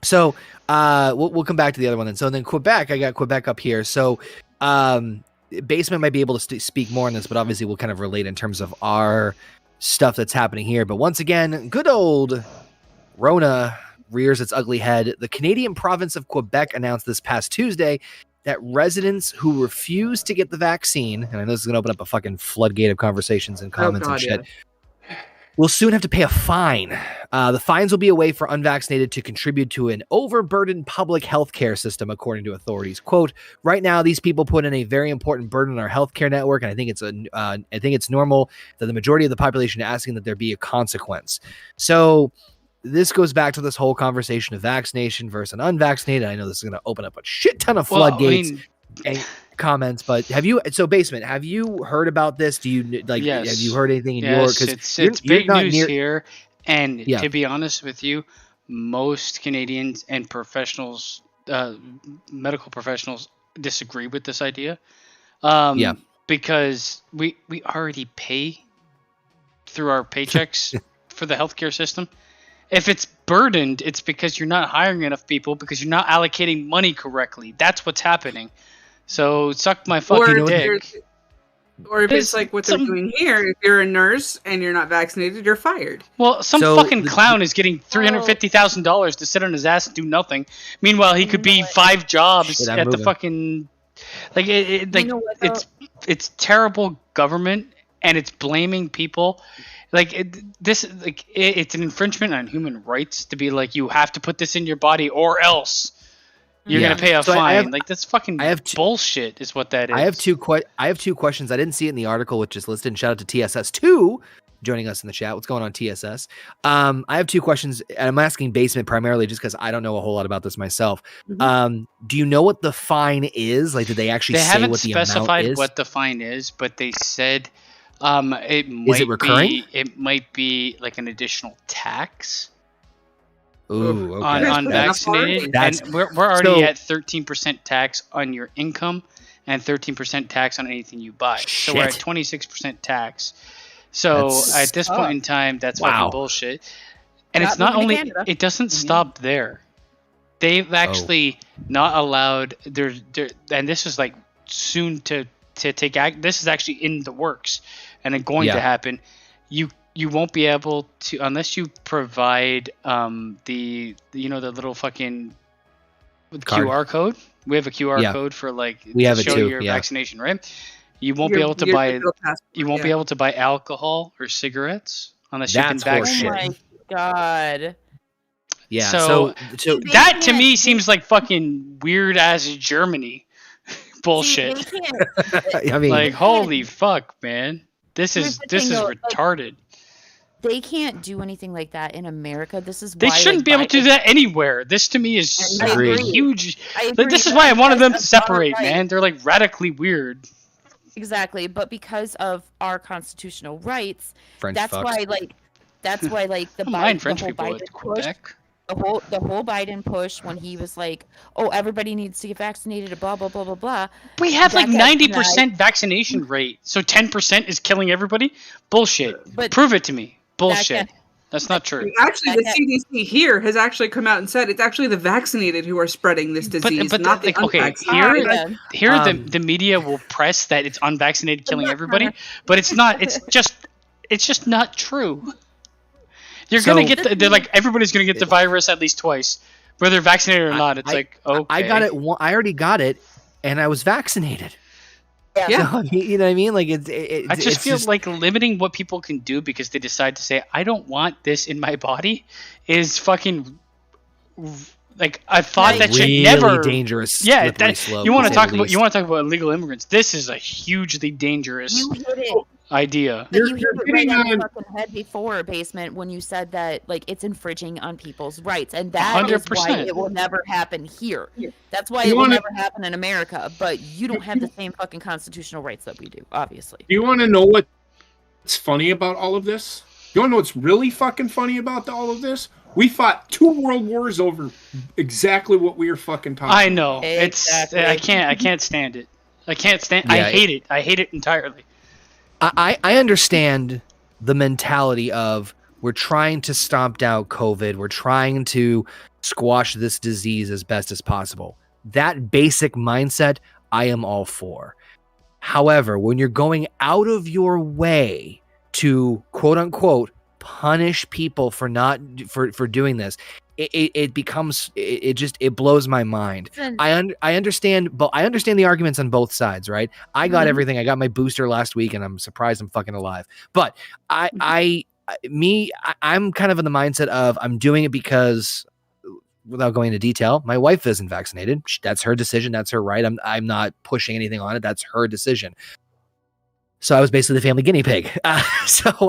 So, we'll come back to the other one then. So then Quebec, I got Quebec up here. So, Basement might be able to speak more on this, but obviously we'll kind of relate in terms of our stuff that's happening here. But once again, good old Rona rears its ugly head. The Canadian province of Quebec announced this past Tuesday that residents who refuse to get the vaccine, and I know this is going to open up a fucking floodgate of conversations and comments and shit, will soon have to pay a fine. The fines will be a way for unvaccinated to contribute to an overburdened public healthcare system, according to authorities. Quote, right now, these people put in a very important burden on our healthcare network, and I think it's normal that the majority of the population are asking that there be a consequence. So this goes back to this whole conversation of vaccination versus unvaccinated. I know this is going to open up a shit ton of floodgates and comments, but Basement, have you heard about this? Do you yes. Have you heard anything in your, because it's big news here. And to be honest with you, most Canadians and professionals, medical professionals disagree with this idea. Because we already pay through our paychecks for the healthcare system. If it's burdened, it's because you're not hiring enough people because you're not allocating money correctly. That's what's happening. So suck my fucking dick. Or if it's like what they're doing here, if you're a nurse and you're not vaccinated, you're fired. Well, some fucking clown is getting $350,000 to sit on his ass and do nothing. Meanwhile, he could be 5 jobs at the fucking like it's terrible government, and it's blaming people. Like it's an infringement on human rights to be like, you have to put this in your body or else you're gonna pay a fine. That's fucking bullshit. Is what that is. I have two questions. I didn't see it in the article, which is listed. And shout out to TSS2 joining us in the chat. What's going on, TSS? I have 2 questions, and I'm asking Basement primarily just because I don't know a whole lot about this myself. Do you know what the fine is? Like, did they actually say what the amount is? They haven't specified what the fine is, but they said is it recurring? It might be like an additional tax. Ooh, okay. on unvaccinated, and we're already at 13% tax on your income and 13% tax on anything you buy. So we're at 26% tax. So at this point in time, that's fucking bullshit. And it's not only it doesn't stop there. They've actually not allowed and this is like soon to take act. This is actually in the works and going to happen. You won't be able to, unless you provide the little fucking QR code. We have a QR code for to show your vaccination, right? You won't be able to buy. You won't be able to buy alcohol or cigarettes unless you can vaccinate. Oh my god! Yeah. So that to me seems like fucking weird ass Germany bullshit. I mean, like holy fuck, man! This is retarded. They can't do anything like that in America. This is why they shouldn't be able to do that anywhere. This to me is huge. This is why I wanted them to separate, man. They're like radically weird. Exactly, but because of our constitutional rights, that's why the whole Biden push when he was like, "Oh, everybody needs to get vaccinated," blah blah blah blah blah. We have like 90% vaccination rate, so 10% is killing everybody. Bullshit. But prove it to me. Bullshit. That's not true. Actually, the CDC here has actually come out and said it's actually the vaccinated who are spreading this disease, not the unvaccinated. Here the media will press that it's unvaccinated killing everybody, but it's not. It's just not true. You're gonna get they're like everybody's gonna get the virus at least twice, whether vaccinated or not. It's okay. I got it. I already got it, and I was vaccinated. Yeah. So, you know what I mean? Like I just feel like limiting what people can do because they decide to say I don't want this in my body is fucking like a thought that really should never dangerous. Yeah, you want to talk about illegal immigrants. This is a hugely dangerous idea. You hit it right on the fucking head before, Basement, when you said that like it's infringing on people's rights, and that 100%. Is why it will never happen here. That's why it will never happen in America. But you don't have the same fucking constitutional rights that we do, obviously. Do you want to know what's funny about all of this? You want to know what's really fucking funny about all of this? We fought 2 world wars over exactly what we were fucking talking about. I know. Exactly. I can't stand it. I hate it. I hate it entirely. I understand the mentality of we're trying to stomp down COVID. We're trying to squash this disease as best as possible. That basic mindset, I am all for. However, when you're going out of your way to quote unquote punish people for doing this, it becomes it blows my mind. I understand, but I understand the arguments on both sides, right? I got everything. I got my booster last week, and I'm surprised I'm fucking alive. But I'm kind of in the mindset of I'm doing it because, without going into detail, my wife isn't vaccinated. That's her decision. That's her right. I'm not pushing anything on it. That's her decision. So I was basically the family guinea pig. But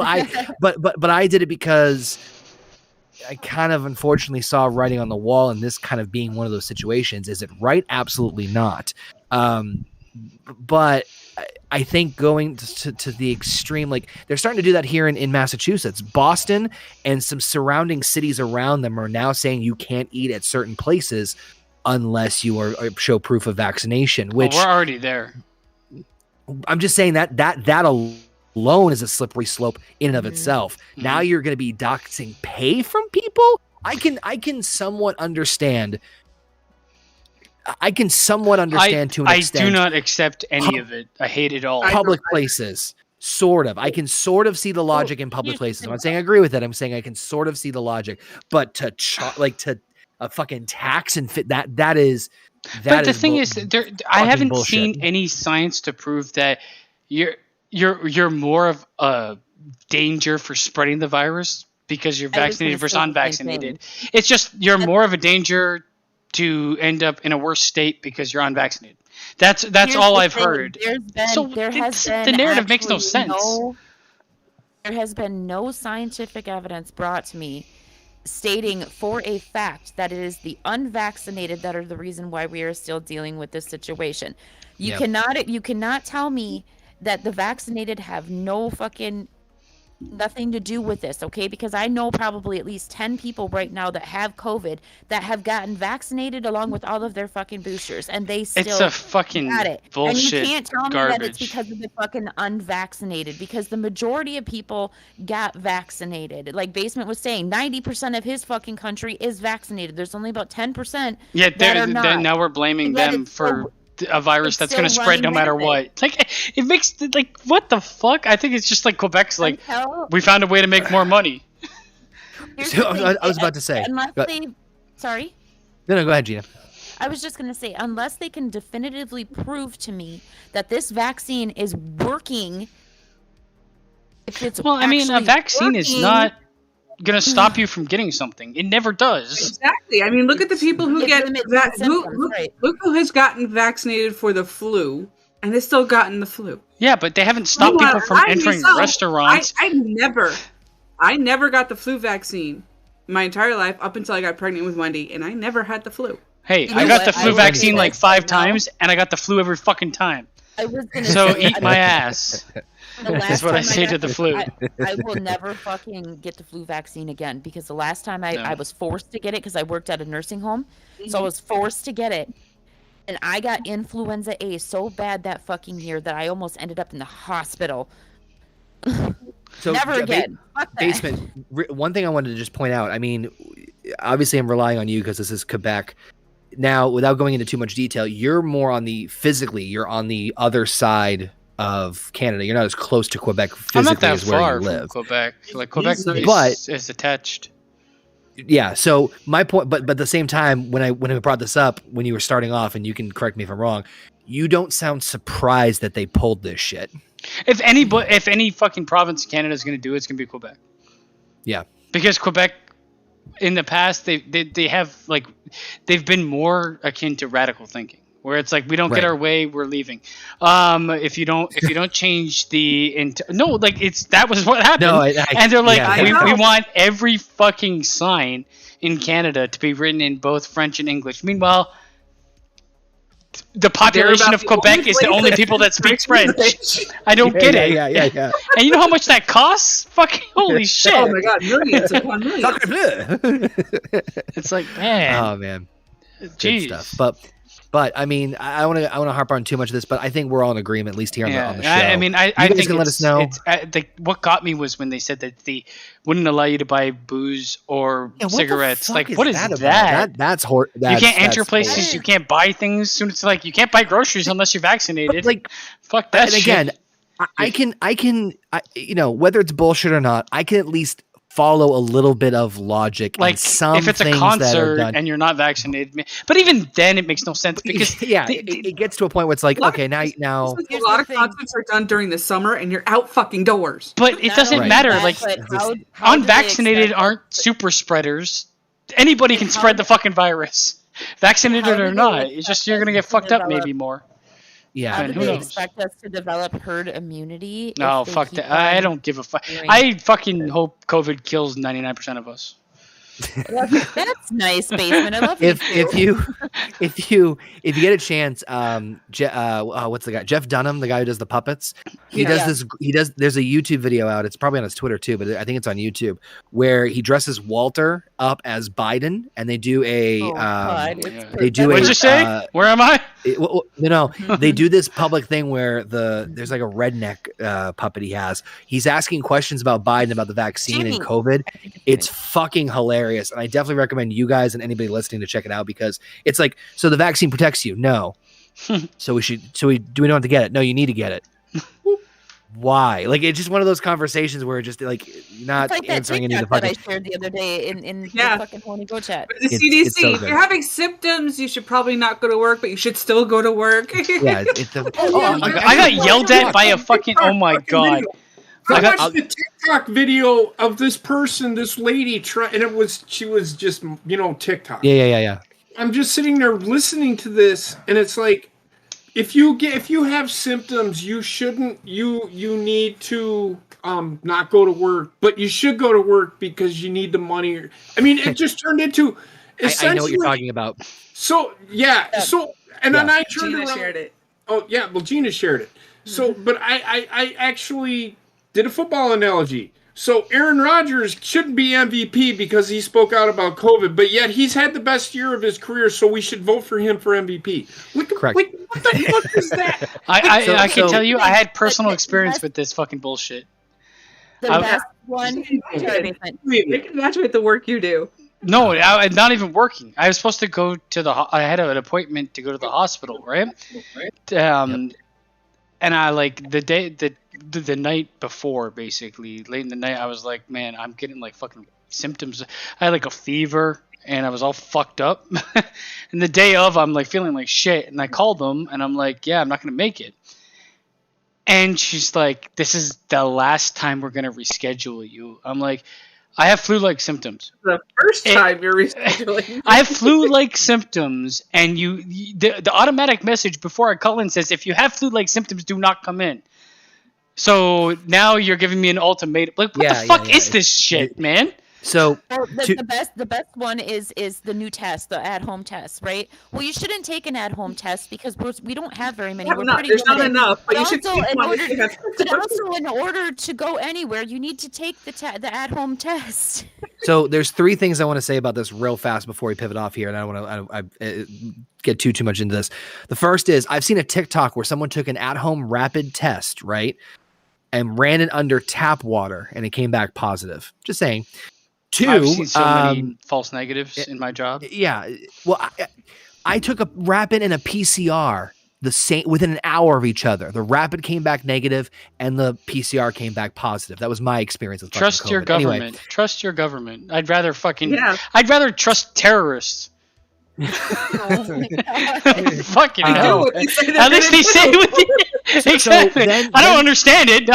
I did it because I kind of unfortunately saw writing on the wall, and this kind of being one of those situations. Is it right? Absolutely not. But I think going to the extreme, like they're starting to do that here in Massachusetts. Boston and some surrounding cities around them are now saying you can't eat at certain places unless you show proof of vaccination. Which we're already there. I'm just saying that alone is a slippery slope in and of itself. Now you're going to be doxing pay from people. I can somewhat understand I can somewhat understand to an extent. I do not accept any of it. I hate it all. Public places, sort of. I can sort of see the logic in public places. I'm not saying I agree with it. I'm saying I can sort of see the logic. But to fucking tax and fit that is. But the thing is, I haven't seen any science to prove that you're more of a danger for spreading the virus because you're vaccinated versus unvaccinated. It's just you're more of a danger to end up in a worse state because you're unvaccinated. That's all I've heard. The narrative makes no sense. There has been no scientific evidence brought to me stating for a fact that it is the unvaccinated that are the reason why we are still dealing with this situation. You cannot tell me that the vaccinated have nothing to do with this, okay? Because I know probably at least 10 people right now that have COVID that have gotten vaccinated along with all of their fucking boosters, and they still it's a fucking got it. bullshit. And you can't tell me garbage. that it's because of the fucking unvaccinated, because the majority of people got vaccinated. Like Basement was saying, 90% of his fucking country is vaccinated. There's only about 10% that are not. Now we're blaming them for a virus that's going to spread no matter what. Like, it makes, like, what the fuck? I think it's just like Quebec's like, we found a way to make more money. I was about to say. Sorry? No, go ahead, Gina. I was just going to say, unless they can definitively prove to me that this vaccine is working. A vaccine is not going to stop you from getting something. It never does. Exactly. I mean, look at the people who look who has gotten vaccinated for the flu and has still gotten the flu. Yeah, but they haven't stopped people from entering restaurants. I never got the flu vaccine my entire life up until I got pregnant with Wendy, and I never had the flu. Hey, I got the flu vaccine like 5 times, and I got the flu every fucking time. So eat my ass. That's what I say to the flu. I will never fucking get the flu vaccine again, because the last time I was forced to get it because I worked at a nursing home. So I was forced to get it. And I got influenza A so bad that fucking year that I almost ended up in the hospital. So never again. Basement, one thing I wanted to just point out, I mean, obviously I'm relying on you because this is Quebec. Now, without going into too much detail, you're more on the other side of Canada. You're not as close to Quebec physically as where you live. Quebec. Like Quebec is attached. Yeah. So my point, but at the same time, when I brought this up, when you were starting off, and you can correct me if I'm wrong, you don't sound surprised that they pulled this shit. If any fucking province in Canada is going to do it, it's going to be Quebec. Yeah. Because Quebec, in the past, they have like they've been more akin to radical thinking, where it's like we don't get our way, we're leaving. If you don't change that was what happened. And they're like, we want every fucking sign in Canada to be written in both French and English. Meanwhile, the population of Quebec is the only people that speak French. I don't get it. Yeah. And you know how much that costs? Fucking holy shit! Oh my god, millions upon millions. It's like, man. Oh man, jeez. Good stuff. But I mean, I want to harp on too much of this, but I think we're all in agreement, at least here on the show. I mean, I think let us know. What got me was when they said that they wouldn't allow you to buy booze or cigarettes. Like, what is that? That's horrible. You can't enter places. You can't buy things. Soon it's like you can't buy groceries unless you're vaccinated. But like, fuck that. And again, I can, whether it's bullshit or not, I can at least follow a little bit of logic. Like some if it's a concert and you're not vaccinated, but even then it makes no sense because it gets to a point where it's like, okay, now a lot of concerts are done during the summer and you're out fucking doors. But it doesn't matter. Like unvaccinated aren't super spreaders. Anybody can spread the fucking virus, vaccinated or not. It's just you're gonna get fucked up maybe more. Yeah, how do they expect us to develop herd immunity? No, fuck that. I don't give a fuck. I fucking hope COVID kills 99% of us. That's nice, Basement. I love if you get a chance, what's the guy? Jeff Dunham, the guy who does the puppets. There's a YouTube video out. It's probably on his Twitter too, but I think it's on YouTube, where he dresses Walter up as Biden, and they do What'd you say? Where am I? They do this public thing where there's like a redneck puppet he has. He's asking questions about Biden, about the vaccine and COVID. It's fucking hilarious. hilarious, and I definitely recommend you guys and anybody listening to check it out because it's like, so the vaccine protects you? No. Do we don't have to get it? No, you need to get it. Why? Like, it's just one of those conversations where just like not like answering any of the that fucking. I shared the other day in the fucking Horny Goat chat. The CDC. It's so if you're having symptoms, you should probably not go to work, but you should still go to work. Yeah, I got yelled at by a fucking. Oh my god! I watched the TikTok video of this person, this lady, and she was just TikTok. Yeah. I'm just sitting there listening to this, and it's like, if you have symptoms, you need to not go to work, but you should go to work because you need the money. I mean, it just turned into essentially. I know what you're talking about. So yeah, then I turned Gina around. shared it. Oh yeah, well Gina shared it. So, but I actually did a football analogy. So Aaron Rodgers shouldn't be MVP because he spoke out about COVID, but yet he's had the best year of his career, so we should vote for him for MVP. Correct. What the fuck is that? I can tell you, I had personal experience with this fucking bullshit. The best one. They can match with the work you do. No, I'm not even working. I was supposed to go to I had an appointment to go to the hospital, right? And I like the night before, basically late in the night, I was like, man, I'm getting like fucking symptoms. I had like a fever and I was all fucked up. And the day of, I'm like feeling like shit. And I called them and I'm like, yeah, I'm not gonna make it. And she's like, this is the last time we're gonna reschedule you. I'm like, I have flu-like symptoms. The first time you're rescheduling. I have flu-like symptoms, and the automatic message before I call in says, if you have flu-like symptoms, do not come in. So now you're giving me an ultimatum. Like, what the fuck is this shit, man? So the best one is the new test, the at-home test, right? Well, you shouldn't take an at-home test because we don't have very many. We're pretty there's not limited. enough, but you should take one. But also, in order to go anywhere, you need to take the at-home test. So there's three things I want to say about this real fast before we pivot off here, and I don't want to get too much into this. The first is I've seen a TikTok where someone took an at-home rapid test, right, and ran it under tap water, and it came back positive. Just saying. Two, I've seen so many false negatives in my job. Yeah. Well, I took a rapid and a PCR the same within an hour of each other. The rapid came back negative and the PCR came back positive. That was my experience with Trust your COVID. government. Anyway. Trust your government. I'd rather I'd rather trust terrorists. Fucking hell. At least they say it with you. Exactly. I don't understand it.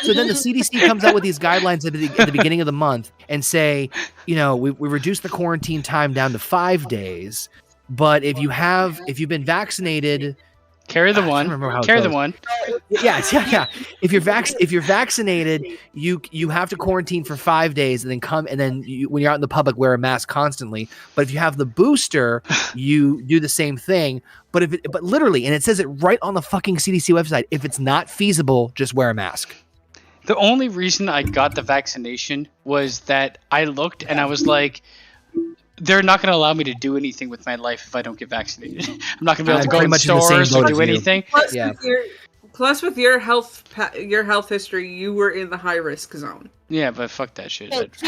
So then the CDC comes out with these guidelines at the beginning of the month and say, we reduced the quarantine time down to 5 days, but if you've been vaccinated, carry the one. Carry the one. Yeah. If you're vaccinated, you have to quarantine for 5 days and then when you're out in the public, wear a mask constantly. But if you have the booster, you do the same thing. But literally, and it says it right on the fucking CDC website, if it's not feasible, just wear a mask. The only reason I got the vaccination was that I looked and I was like, they're not going to allow me to do anything with my life if I don't get vaccinated. I'm not going to be able to go in stores or do anything. Plus, with your health history, you were in the high risk zone. Yeah, but fuck that shit. Here's the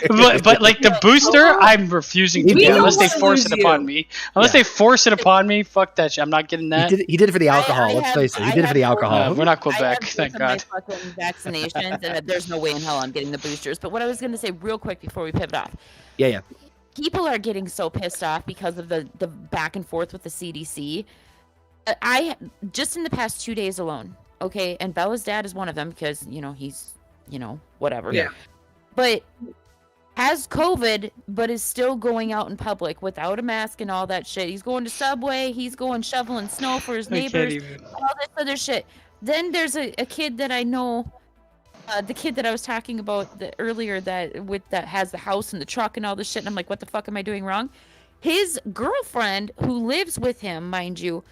thing. but like the booster, I'm refusing to get unless they force it upon me. Unless they force it upon me, fuck that shit. I'm not getting that. He did it for the alcohol. Let's face it. He did it for the alcohol. We're not Quebec, thank God. My fucking vaccinations, and there's no way in hell I'm getting the boosters. But what I was going to say real quick before we pivot off. Yeah. People are getting so pissed off because of the back and forth with the CDC. I just in the past 2 days alone, okay, and Bella's dad is one of them because he's whatever. Yeah. But has COVID, but is still going out in public without a mask and all that shit. He's going to Subway. He's going shoveling snow for his neighbors. All this other shit. Then there's a kid that I know. The kid that I was talking about earlier that has the house and the truck and all this shit. And I'm like, what the fuck am I doing wrong? His girlfriend, who lives with him, mind you,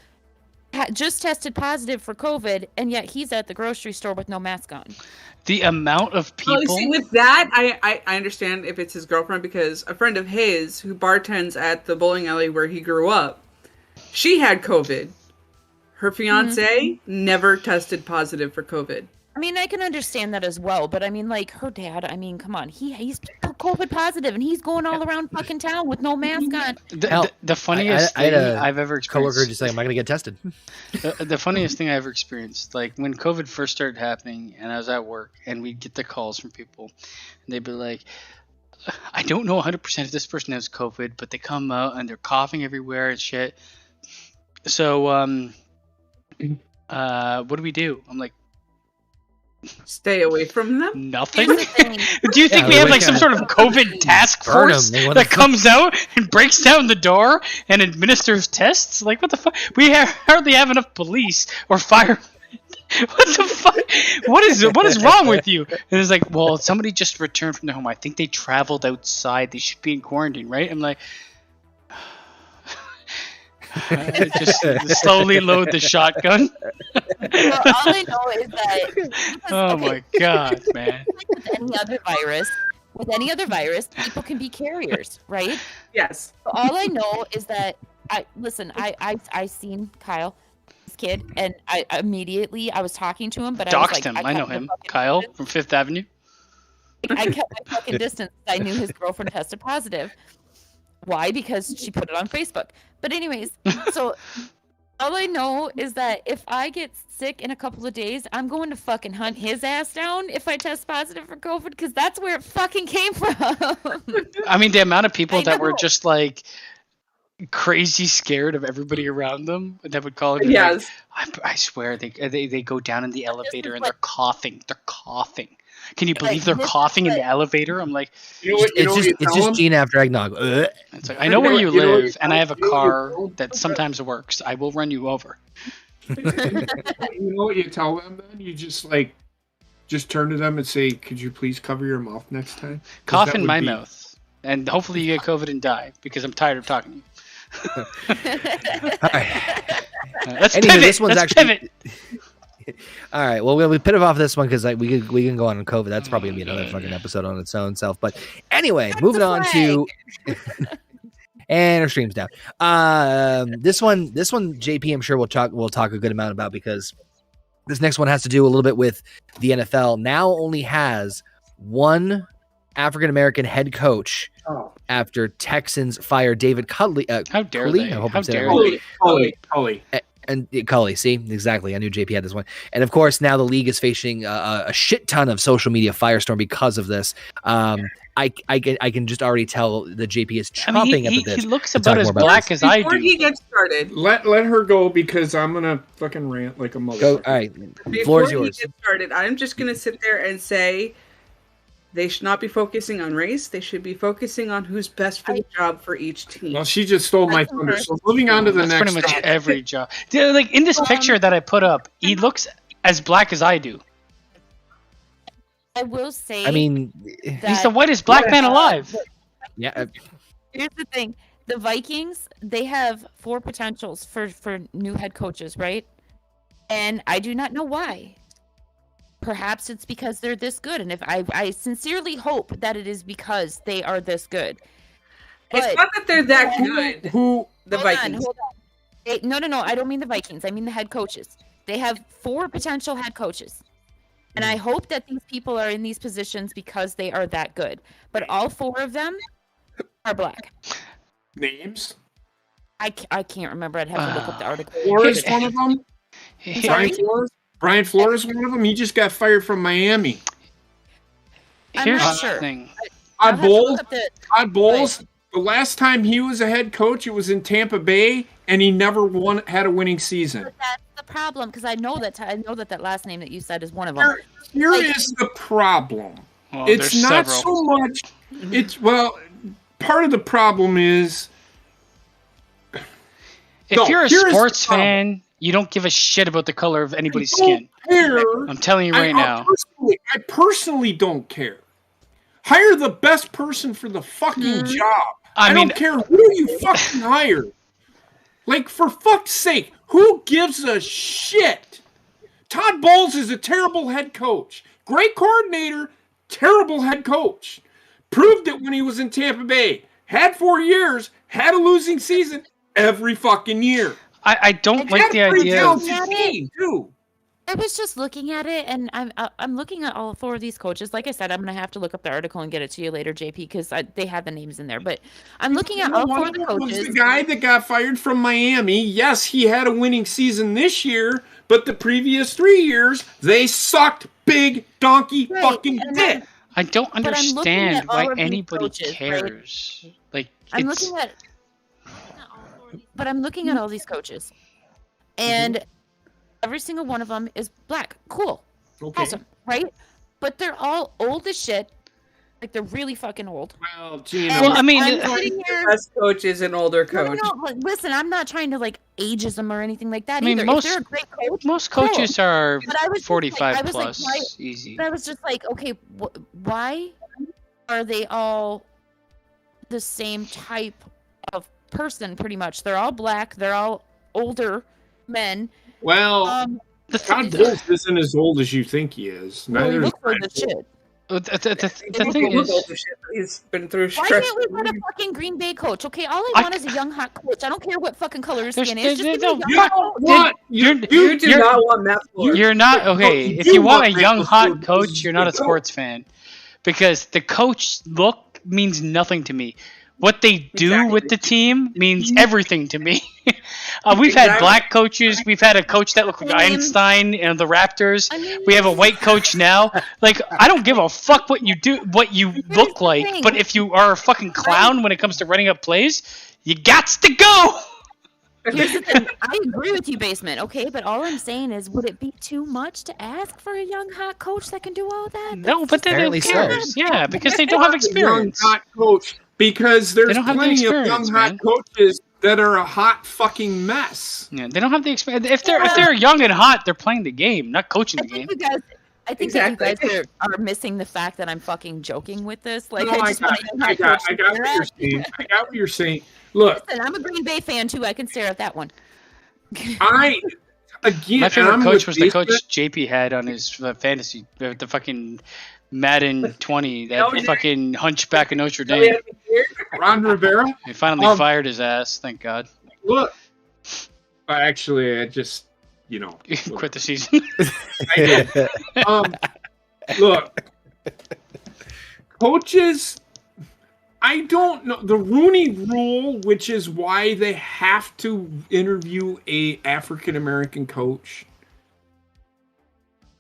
just tested positive for COVID, and yet he's at the grocery store with no mask on. The amount of people. Well, see, with that, I understand if it's his girlfriend, because a friend of his who bartends at the bowling alley where he grew up, she had COVID. Her fiance never tested positive for COVID. I mean, I can understand that as well, but I mean, like her dad. I mean, come on, he's COVID positive, and he's going all around fucking town with no mask on. The funniest thing I've ever experienced. Coworker just saying, "Am I going to get tested?" The funniest thing I ever experienced, like when COVID first started happening, and I was at work, and we'd get the calls from people, and they'd be like, "I don't know 100% if this person has COVID, but they come out and they're coughing everywhere and shit." So, what do we do? I'm like, stay away from them. nothing. Do you think we have like some sort of COVID task force that comes out and breaks down the door and administers tests? Like, what the fuck? We hardly have enough police or fire. What the fuck? What is wrong with you? And it's like, well, somebody just returned from their home. I think they traveled outside. They should be in quarantine, right? I'm like, just slowly load the shotgun. Well, all I know is that. Oh my god, man! With any other virus, people can be carriers, right? Yes. So all I know is that I seen Kyle, this kid, and I was talking to him, but doxed him. I know him, Kyle from Fifth Avenue. I kept my fucking distance. I knew his girlfriend tested positive. Why? Because she put it on Facebook. But anyways, so all I know is that if I get sick in a couple of days, I'm going to fucking hunt his ass down if I test positive for COVID, because that's where it fucking came from. I mean, the amount of people that were just like crazy scared of everybody around them that would call it. Yes. Like, I swear they go down in the elevator and they're coughing. They're coughing. Can you believe they're coughing in the elevator? I'm like, it's just Gene after eggnog. It's like, I know where you live, and I have a car that sometimes works. I will run you over. You know what you tell them then? You just turn to them and say, "Could you please cover your mouth next time?" Cough in my mouth, and hopefully you get COVID and die, because I'm tired of talking to you. All right. Let's Anyway, pivot. this one's Let's actually- pivot. All right. Well, we pivot off this one because we can go on COVID. That's probably gonna be another fucking episode on its own self. But anyway, moving on to and our stream's down. This one, JP, I'm sure we'll talk a good amount about, because this next one has to do a little bit with the NFL. Now only has one African American head coach after Texans fired David Culley. How dare Culley? they? I hope How I'm saying dare that right. they? Cully. And Culley, see, exactly. I knew JP had this one. And of course, now the league is facing a shit ton of social media firestorm because of this. I can just already tell that JP is chomping at this. He looks about as black as I do. Before he gets started, Let her go, because I'm gonna fucking rant like a motherfucker. Go. All right, floor is yours. He gets started, I'm just gonna sit there and say they should not be focusing on race. They should be focusing on who's best for the job for each team. Well, she just stole my thunder. So moving on to the next. Pretty much every job. Dude, like in this picture that I put up, he looks as black as I do. I will say. I mean, he's the whitest black man alive. Yeah. Here's the thing: the Vikings, they have 4 potentials for new head coaches, right? And I do not know why. Perhaps it's because they're this good, and if I sincerely hope that it is because they are this good. It's not that they're that good. Who the Vikings? Hold on. No. I don't mean the Vikings. I mean the head coaches. They have 4 potential head coaches. And I hope that these people are in these positions because they are that good. But all 4 of them are black. names? I can't remember. I'd have to look up the article. Flores, one of them. Brian Flores, one of them. He just got fired from Miami. Here's not the sure. thing. Todd Bowles. The last time he was a head coach, it was in Tampa Bay, and he never had a winning season. But that's the problem, because I know that last name that you said is one of them. Here is the problem. Well, It's not so much. Part of the problem is. If you're a sports fan, you don't give a shit about the color of anybody's skin. I'm telling you right now. I personally don't care. Hire the best person for the fucking job. I don't care who you fucking hire. Like, for fuck's sake, who gives a shit? Todd Bowles is a terrible head coach. Great coordinator, terrible head coach. Proved it when he was in Tampa Bay. Had 4 years, had a losing season every fucking year. I don't like the idea. Team too. I was just looking at it, and I'm looking at all 4 of these coaches. Like I said, I'm gonna have to look up the article and get it to you later, JP, because they have the names in there. But I'm looking at all 4 of the coaches. Was the guy that got fired from Miami. Yes, he had a winning season this year, but the previous 3 years they sucked big donkey fucking dick. I don't understand why anybody cares. Right? Like I'm looking at all these coaches, and every single one of them is black. Cool. Okay. Awesome. Right? But they're all old as shit. Like, they're really fucking old. Well, Gina. Well, I mean, the best coach is an older coach. No, listen, I'm not trying to, like, ageism or anything like that either. If they're a great coach, most coaches are 45 plus. Like, easy. But I was just like, okay, why are they all the same type of person, pretty much? They're all black. They're all older men. Well, Todd Wolf isn't as old as you think he is. Well, he looks old as shit. The thing is, he's been through stress. Why can't we get a fucking Green Bay coach? Okay, all I want is a young hot coach. I don't care what fucking color his skin is. You do not want Matt Flores. You're not okay. If you want a young hot coach, you're not a sports fan, because the coach look means nothing to me. What they do with the team means everything to me. We've had black coaches. We've had a coach that looked like Einstein and the Raptors. We have a white coach now. Like, I don't give a fuck what you do, what you look like. But if you are a fucking clown when it comes to running up plays, you gots to go. Here's the thing. I agree with you, Basement. Okay, but all I'm saying is, would it be too much to ask for a young hot coach that can do all that? No, but then who cares? Yeah, because they don't have experience. Young hot coach. Because there's plenty of young hot coaches that are a hot fucking mess. Yeah, they don't have the experience. If they're young and hot, they're playing the game, not coaching the game. I think that you guys are missing the fact that I'm fucking joking with this. Like, no, I got what you're saying. I got what you're saying. Look, listen, I'm a Green Bay fan too. I can stare at that one. My favorite coach was the coach JP had on his fantasy, the fucking Madden 20, that fucking hunchback of Notre Dame. Ron Rivera? He finally fired his ass, thank God. Look, actually, I just, quit the season. I did. Look, coaches, I don't know. The Rooney Rule, which is why they have to interview a African-American coach.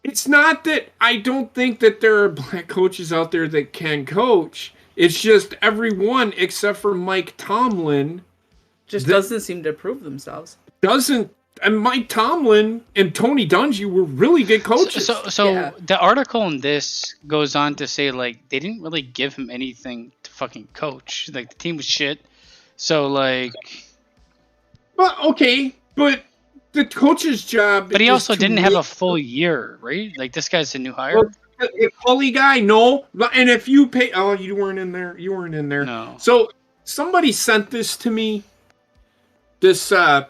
It's not that I don't think that there are black coaches out there that can coach. It's just everyone except for Mike Tomlin doesn't seem to prove themselves. And Mike Tomlin and Tony Dungy were really good coaches. So the article in this goes on to say, like, they didn't really give him anything to fucking coach. Like, the team was shit. So, like... Well, okay, but... The coach's job. But he also didn't have a full year, right? Like, this guy's a new hire. Well, a Cully guy, no. And if you pay, you weren't in there. You weren't in there. No. So somebody sent this to me. This, I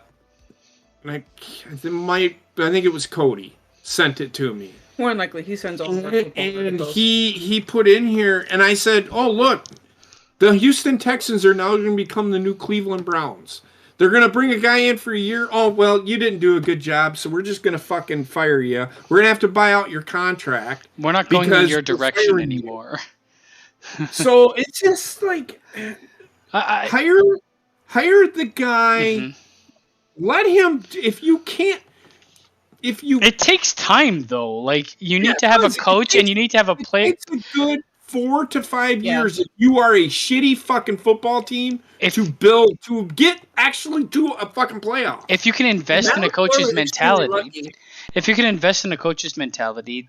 think it was Cody sent it to me. More than likely, he sends all the and he put in here, and I said, "Oh, look, the Houston Texans are now going to become the new Cleveland Browns." They're going to bring a guy in for a year. Oh, well, you didn't do a good job, so we're just going to fucking fire you. We're going to have to buy out your contract. We're not going in your direction anymore. So it's just like, hire the guy. Mm-hmm. Let him, it takes time, though. Like, you need to have a coach and you need to have a play. It's a good 4 to 5 years if you are a shitty fucking football team to get actually to a fucking playoff. If you can invest in a coach's mentality,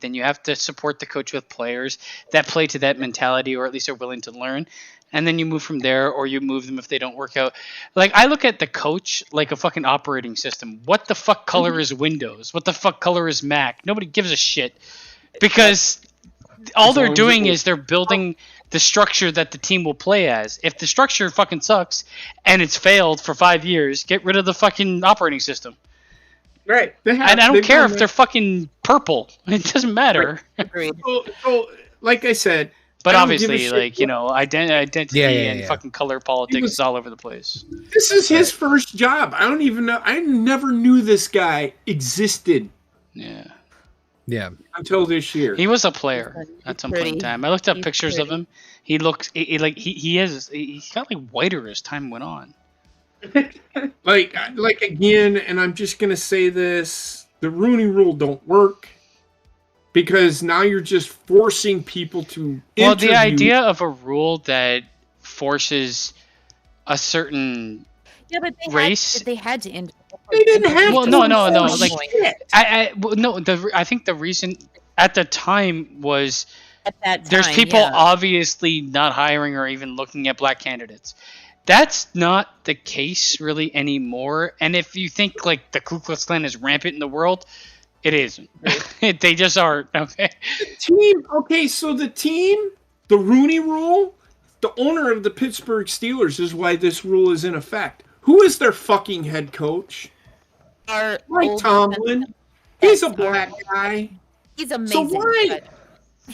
then you have to support the coach with players that play to that mentality, or at least are willing to learn. And then you move from there, or you move them if they don't work out. Like, I look at the coach like a fucking operating system. What the fuck color is Windows? What the fuck color is Mac? Nobody gives a shit. Because all they're doing is they're building the structure that the team will play as. If the structure fucking sucks and it's failed for 5 years, get rid of the fucking operating system. Right. And I don't care if they're fucking purple. It doesn't matter. Agreed. So, like I said... But obviously, like, identity and fucking color politics is all over the place. This is his first job. I don't even know. I never knew this guy existed. Yeah. Yeah. Until this year. He was a player at some point in time. I looked up pictures of him. He looks he's got like whiter as time went on. like again, and I'm just gonna say this: the Rooney Rule don't work because now you're just forcing people to. Well, the idea of a rule that forces a certain race. They had to. They didn't have. Well, to. No. Like, The reason at the time was at that time, there's people obviously not hiring or even looking at black candidates. That's not the case really anymore. And if you think like the Ku Klux Klan is rampant in the world, it isn't. They just aren't. Okay. So the team, the Rooney Rule, the owner of the Pittsburgh Steelers is why this rule is in effect. Who is their fucking head coach? Mike Tomlin. He's a black guy. He's amazing. So why?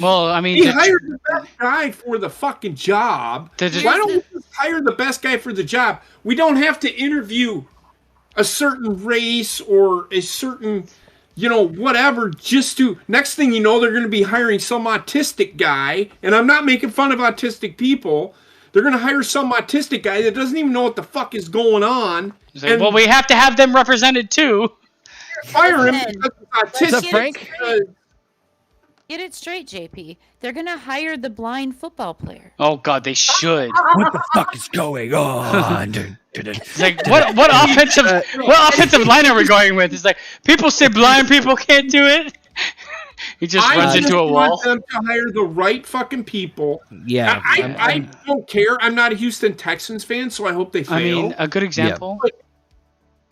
Well, I mean, he hired the best guy for the fucking job. Why don't we just hire the best guy for the job? We don't have to interview a certain race or a certain, whatever, just to, next thing you know, they're going to be hiring some autistic guy, and I'm not making fun of autistic people. They're going to hire some autistic guy that doesn't even know what the fuck is going on. Well, we have to have them represented too. Fire him because he's autistic. Frank? Get it straight, JP. They're gonna hire the blind football player. Oh God, they should. What the fuck is going on? It's like what offensive line are we going with? It's like people say blind people can't do it. He just runs into a wall. I want them to hire the right fucking people. Yeah, I don't care. I'm not a Houston Texans fan, so I hope they fail. I mean, a good example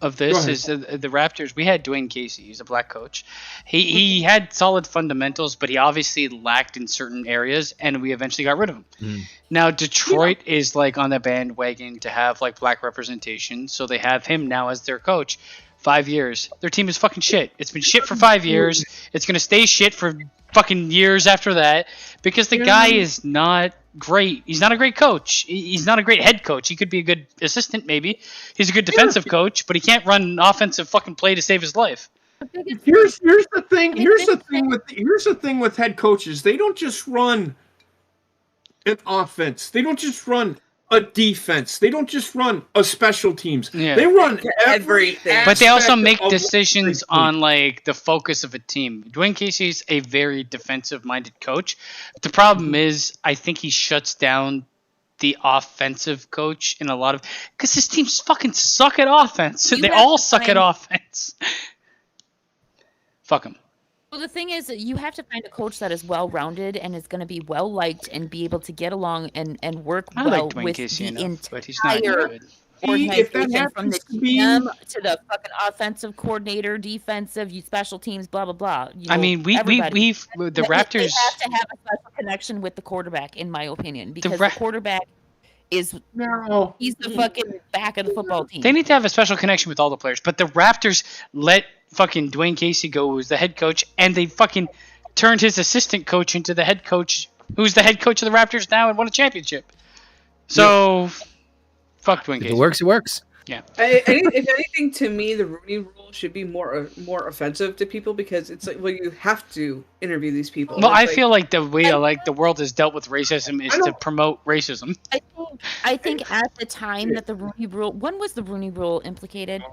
of this is the Raptors. We had Dwayne Casey. He's a black coach. He had solid fundamentals, but he obviously lacked in certain areas, and we eventually got rid of him. Now Detroit is like on the bandwagon to have like black representation, so they have him now as their coach. 5 years. Their team is fucking shit. It's been shit for 5 years. It's gonna stay shit for fucking years after that because the guy is not great. He's not a great coach. He's not a great head coach. He could be a good assistant, maybe. He's a good defensive coach, but he can't run an offensive fucking play to save his life. Here's the thing. Here's the thing with head coaches. They don't just run an offense. They don't just run a defense. They don't just run a special teams. Yeah. They run everything. But they also make decisions on like the focus of a team. Dwayne Casey's a very defensive-minded coach. The problem is, I think he shuts down the offensive coach in a lot of because his teams fucking suck at offense. They all suck at offense. Fuck them. Well, the thing is, you have to find a coach that is well-rounded and is going to be well-liked and be able to get along and work well with Casey the but he's not good. Organization from the GM to the fucking offensive coordinator, defensive, special teams, blah blah blah. I mean, we've the Raptors. They have to have a special connection with the quarterback, in my opinion, because the quarterback is he's the fucking back of the football team. They need to have a special connection with all the players, but the Raptors let fucking Dwayne Casey go, who's the head coach, and they fucking turned his assistant coach into the head coach, who's the head coach of the Raptors now and won a championship. So, fuck Dwayne Casey. If it works, it works. Yeah. If anything, to me, the Rooney Rule should be more offensive to people because it's like, well, you have to interview these people. Well, I feel like the way the world has dealt with racism is to promote racism. I think at the time that the Rooney Rule, when was the Rooney Rule implicated?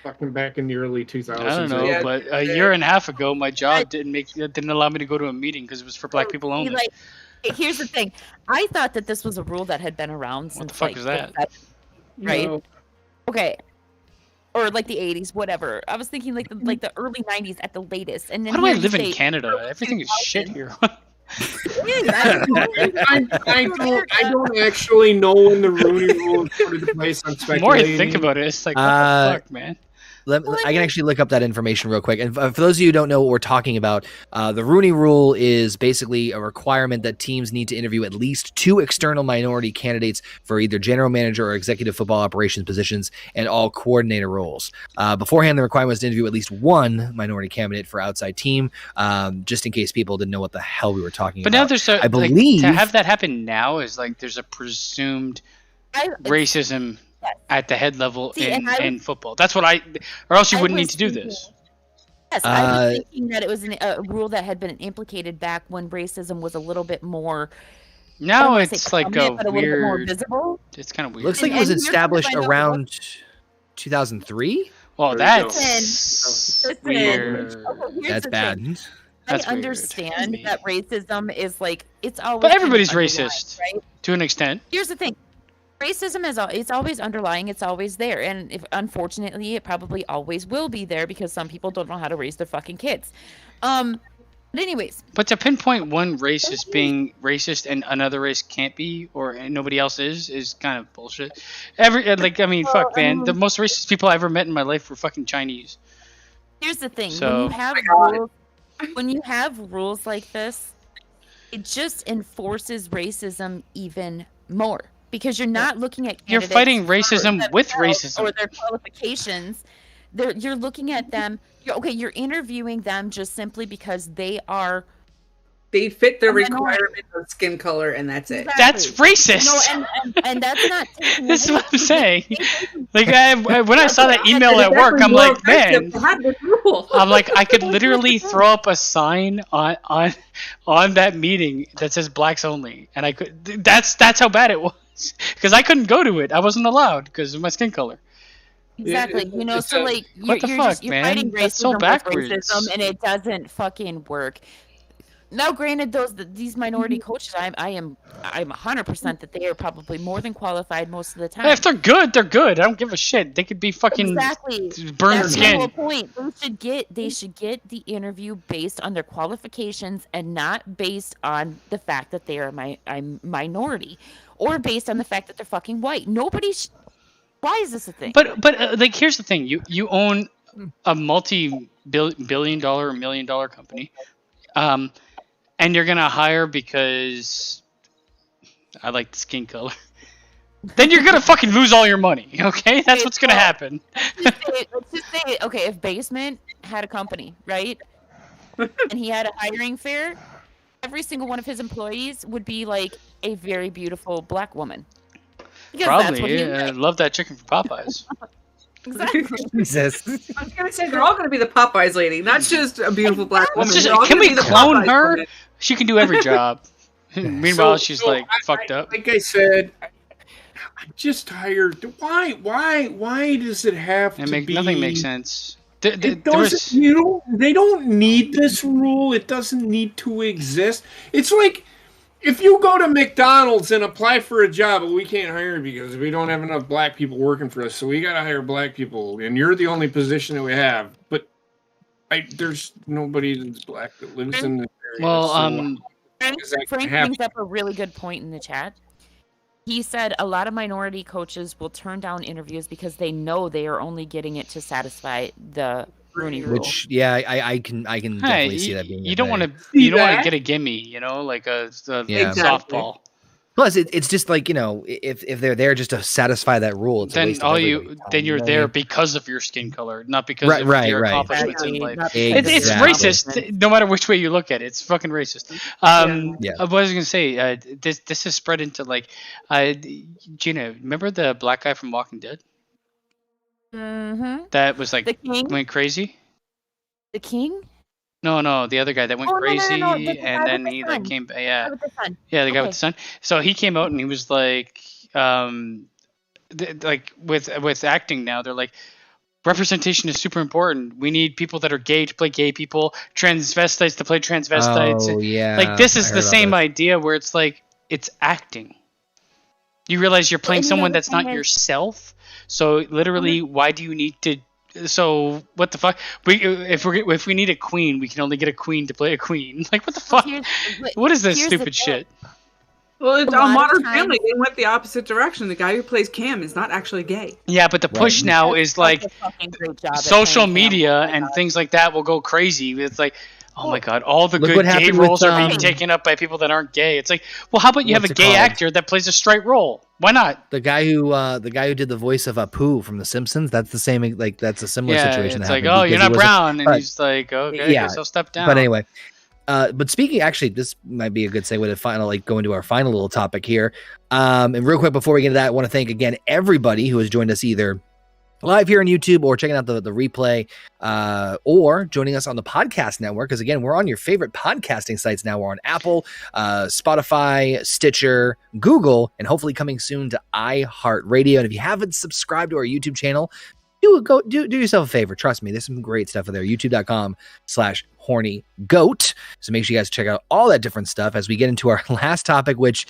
Fucking back in the early 2000s. I don't know, but a year and a half ago, my job didn't allow me to go to a meeting because it was for black people only. Like, here's the thing: I thought that this was a rule that had been around since what the fuck is that? Right? No. Okay. Or like the 80s, whatever. I was thinking like the early 90s at the latest. And then why do I live in Canada? Everything is shit here. I don't actually know when the Rooney Rule put into place. I'm speculating. The more I think about it, it's like, what the fuck, man? I can actually look up that information real quick. And for those of you who don't know what we're talking about, the Rooney Rule is basically a requirement that teams need to interview at least 2 external minority candidates for either general manager or executive football operations positions and all coordinator roles. Beforehand, the requirement was to interview at least 1 minority candidate for outside team, just in case people didn't know what the hell we were talking about. But now there's I believe to have that happen now is like there's a presumed racism at the head level in football. That's what or else you wouldn't need to do this. Yes, I was thinking that it was a rule that had been implicated back when racism was a little bit more. Now it's like a but a little bit more visible. It's kind of weird. Looks like it was established around 2003. Well, that's weird. That's bad. I understand that racism is like it's always. But everybody's racist, right? To an extent. Here's the thing: racism it's always underlying. It's always there, and unfortunately, it probably always will be there because some people don't know how to raise their fucking kids. But anyways. But to pinpoint one race as being racist and another race can't be, or nobody else is kind of bullshit. Fuck, man. The most racist people I ever met in my life were fucking Chinese. Here's the thing: so, when you have rules like this, it just enforces racism even more because you're not looking at you're fighting racism with racism or their qualifications. You're looking at them. You're interviewing them just simply because they fit the requirement of skin color, and that's it. Exactly. That's racist. And that's not. This is what I'm saying. Like when I saw that email at work, I'm like, man. I'm like, I could literally throw up a sign on that meeting that says blacks only, and I could. That's how bad it was because I couldn't go to it. I wasn't allowed because of my skin color. Exactly. You're fighting racism so with racism, and it doesn't fucking work. Now, granted, these minority coaches, I'm 100% that they are probably more than qualified most of the time. If they're good, they're good. I don't give a shit. They could be fucking burned skin. That's the whole point. They should get the interview based on their qualifications and not based on the fact that they are a minority or based on the fact that they're fucking white. Why is this a thing? But like, here's the thing: you own a multi-billion-dollar or million-dollar company, and you're gonna hire because I like the skin color. Then you're gonna fucking lose all your money. Okay, that's what's gonna happen. Let's just say, okay, if Basement had a company, right, and he had a hiring fair, every single one of his employees would be like a very beautiful black woman. Because probably, yeah. I love that chicken from Popeyes. Exactly. Jesus. I was gonna say they're all gonna be the Popeyes lady, not just a beautiful black woman. Can we clone her? Woman. She can do every job. Meanwhile, she's fucked up. Like I said, I'm just tired. Why does it have to be? Nothing makes sense. It doesn't. They don't need this rule. It doesn't need to exist. It's like. If you go to McDonald's and apply for a job, we can't hire you because we don't have enough black people working for us, so we got to hire black people, and you're the only position that we have. But there's nobody that's black that lives in this area. Well, Frank brings up a really good point in the chat. He said a lot of minority coaches will turn down interviews because they know they are only getting it to satisfy the Rooney rule. Which, yeah, I can definitely see that being. You don't want to get a gimme, like a softball. Plus, it's just like if they're there just to satisfy that rule, it's then you're there because of your skin color, not because of your accomplishments in life. It's racist, no matter which way you look at it. It's fucking racist. What was I gonna say? This has spread into Gina. Remember the black guy from Walking Dead? Mm-hmm. That was the king? Went crazy. The king? No, the other guy that went crazy, no. and then he came. Yeah, the guy with the son. So he came out and he was like, with acting now, they're like, representation is super important. We need people that are gay to play gay people, transvestites to play transvestites. Oh yeah. Like this is the same idea where it's like it's acting. You realize you're playing someone that's not yourself. So literally, why do you need to? So what the fuck? If we need a queen, we can only get a queen to play a queen. Like what the fuck? What is this stupid shit? Well, it's on Modern Family. They went the opposite direction. The guy who plays Cam is not actually gay. Yeah, but the push now is like social media and things like that will go crazy. It's like, oh my god, all the good gay roles are being taken up by people that aren't gay. It's like, well, how about you have a gay actor that plays a straight role? Why not? The guy who did the voice of Apu from The Simpsons. That's the same. Like that's a similar situation. It's like, oh, you're not brown, and he's like, okay, I guess I'll step down. But anyway. But speaking, actually, this might be a good segue to go into our final little topic here. And real quick before we get into that, I want to thank again everybody who has joined us either live here on YouTube or checking out the replay or joining us on the podcast network. Because again, we're on your favorite podcasting sites now. We're on Apple, Spotify, Stitcher, Google, and hopefully coming soon to iHeartRadio. And if you haven't subscribed to our YouTube channel, do yourself a favor. Trust me, there's some great stuff in there. YouTube.com/Horny Goat. So make sure you guys check out all that different stuff as we get into our last topic, which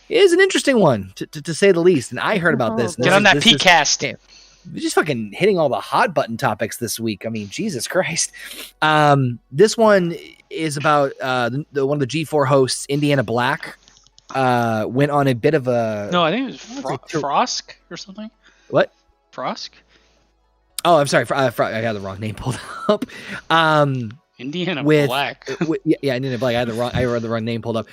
is an interesting one to say the least. And I heard about this. Get on that PCast. We're just fucking hitting all the hot button topics this week. I mean, Jesus Christ. This one is about one of the G4 hosts, Indiana Black, went on a bit of a... No, I think it was Frosk or something. What? Frosk? Oh, I'm sorry. I had the wrong name pulled up. Indiana Black. Indiana Black. I read the wrong name pulled up.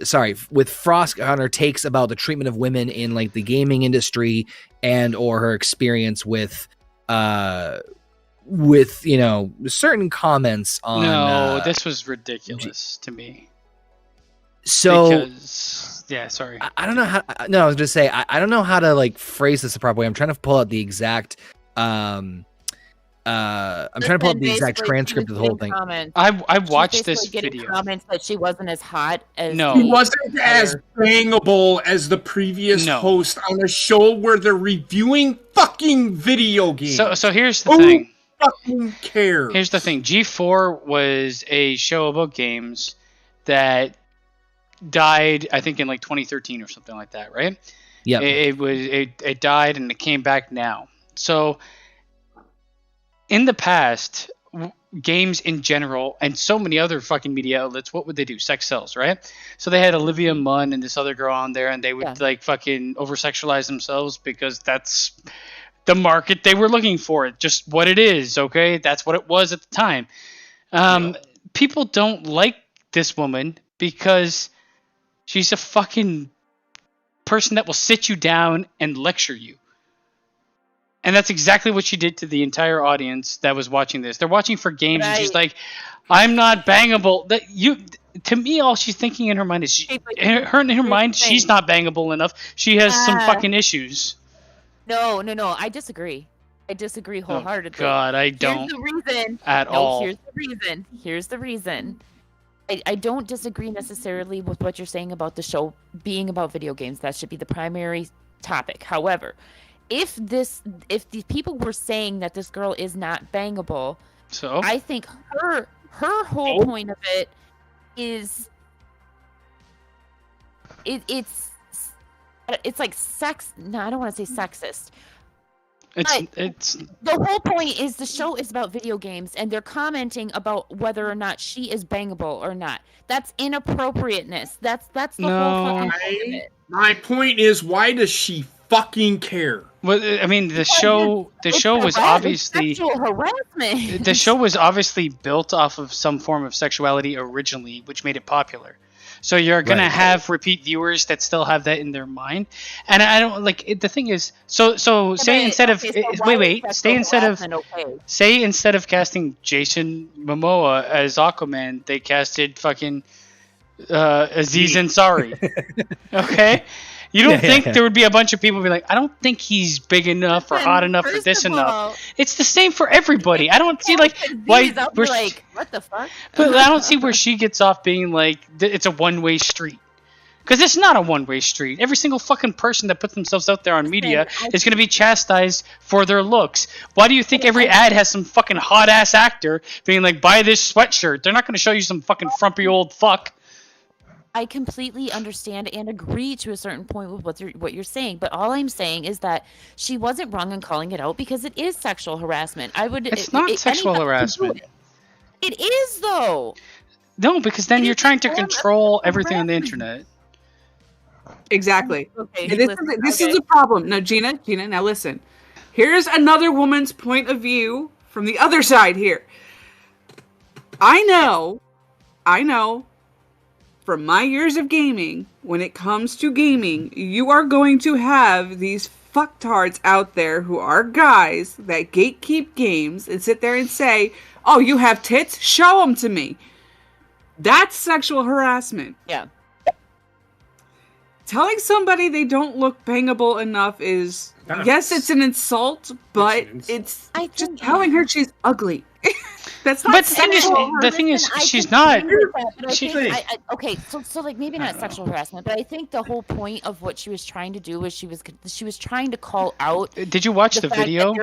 Sorry. With Frost on her takes about the treatment of women in like the gaming industry and or her experience with certain comments on. No, this was ridiculous to me. So. Sorry. I don't know how. No, I was just say I don't know how to like phrase this the proper way. I'm trying to pull out the exact. I'm trying to pull up the exact transcript of the whole thing. I watched this video. Comments that she wasn't as hot as. No, she wasn't as bangable as the previous host on a show where they're reviewing fucking video games. So here's the thing. Fucking care. Here's the thing. G4 was a show about games that died, I think, in like 2013 or something like that, right? Yeah. It died and it came back now. So, in the past, games in general, and so many other fucking media outlets, what would they do? Sex sells, right? So they had Olivia Munn and this other girl on there, and they would like fucking over-sexualize themselves because that's the market they were looking for. Just what it is, okay? That's what it was at the time. People don't like this woman because she's a fucking person that will sit you down and lecture you. And that's exactly what she did to the entire audience that was watching this. They're watching for games, and she's like, "I'm not bangable." To me, all she's thinking in her mind is, she's not bangable enough. She has some fucking issues. No. I disagree. I disagree wholeheartedly. Oh, God, I don't. Here's the reason. All. Here's the reason. I don't disagree necessarily with what you're saying about the show being about video games. That should be the primary topic. However, if these people were saying that this girl is not bangable, so I think her whole point of it is it's like sex. No, I don't want to say sexist. It's the whole point is the show is about video games, and they're commenting about whether or not she is bangable or not. That's inappropriateness. That's the whole fucking point of it. My point is, why does she fucking care? Well, I mean, the show was obviously sexual harassment. The show was obviously built off of some form of sexuality originally, which made it popular. So you're gonna have repeat viewers that still have that in their mind, and I don't like the thing is. So say instead of casting Jason Momoa as Aquaman, they casted fucking Aziz Ansari. Okay. You don't think there would be a bunch of people be like, I don't think he's big enough or hot enough or this enough. It's the same for everybody. I don't see like why we're like, what the fuck? But I don't see where she gets off being like it's a one-way street. Because it's not a one-way street. Every single fucking person that puts themselves out there on media is going to be chastised for their looks. Why do you think every ad has some fucking hot-ass actor being like, buy this sweatshirt? They're not going to show you some fucking frumpy old fuck. I completely understand and agree to a certain point with what you're saying, but all I'm saying is that she wasn't wrong in calling it out because it is sexual harassment. It's not sexual harassment. It is though. No, because then you're trying to control everything on the internet. Exactly. Okay, this is a problem. No, Gina, now listen. Here's another woman's point of view from the other side here. I know. From my years of gaming, when it comes to gaming, you are going to have these fucktards out there who are guys that gatekeep games and sit there and say, oh, you have tits? Show them to me. That's sexual harassment. Yeah. Telling somebody they don't look bangable enough is Yes, it's an insult, but it's just telling her she's ugly. That's not. But the thing is, she's not. Okay, so like maybe not sexual harassment, but I think the whole point of what she was trying to do was she was trying to call out. Did you watch the video?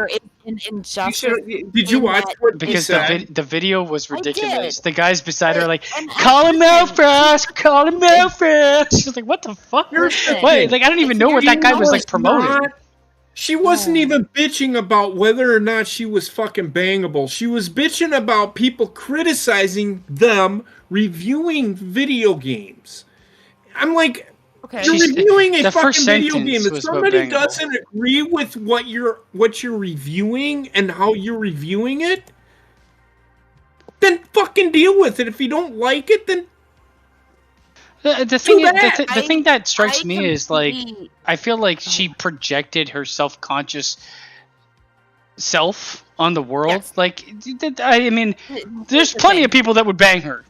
Did you watch what because the video was ridiculous. The guys beside her are like, call him out for us, call him out for us. She's like, what the fuck? Wait, like I don't even know what that guy was like promoting. She wasn't even bitching about whether or not she was fucking bangable. She was bitching about people criticizing them reviewing video games. I'm like, you're reviewing a fucking video game. If somebody doesn't agree with what you're reviewing and how you're reviewing it, then fucking deal with it. If you don't like it, then the thing that strikes me is like I feel like she projected her self-conscious self on the world. Yes. Like I mean, there's plenty of people that would bang her.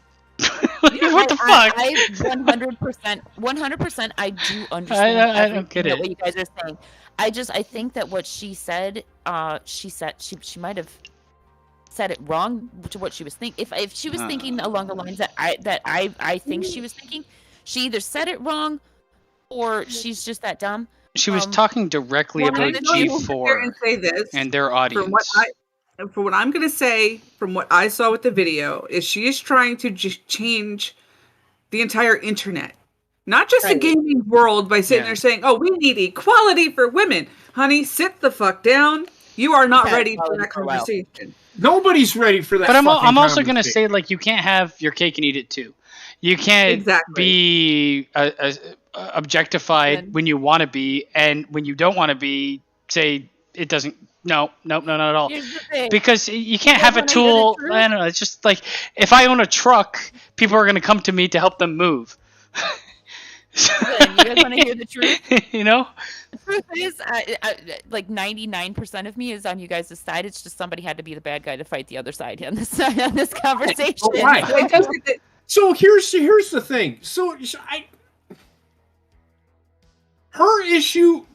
What the fuck? I 100%. I do understand. I don't get it. What you guys are saying. I think that what she said, she might have said it wrong to what she was thinking. If she was thinking along the lines that I think she was thinking, she either said it wrong or she's just that dumb. She was talking directly about G4 and their audience. For what I'm going to say, from what I saw with the video, is she is trying to just change the entire internet. Not just the gaming world by sitting there saying, oh, we need equality for women. Honey, sit the fuck down. You are not ready for that conversation. Nobody's ready for that. But I'm also going to say, like, you can't have your cake and eat it too. You can't be objectified when you want to be, and when you don't want to be, say it doesn't. No, not at all. Because you can't have a tool. I don't know. It's just like if I own a truck, people are going to come to me to help them move. You guys want to hear the truth? You know? The truth is, like 99% of me is on you guys' side. It's just somebody had to be the bad guy to fight the other side on this conversation. Right. So here's the thing. Her issue,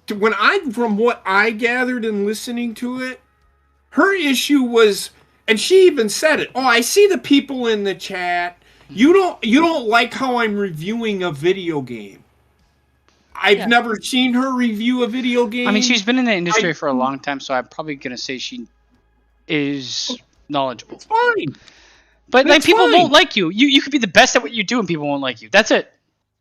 from what I gathered in listening to it, her issue was, and she even said it. Oh, I see the people in the chat. You don't like how I'm reviewing a video game. I've never seen her review a video game. I mean, she's been in the industry for a long time, so I'm probably gonna say she is knowledgeable. It's fine. But like, people won't like you. You could be the best at what you do, and people won't like you. That's it.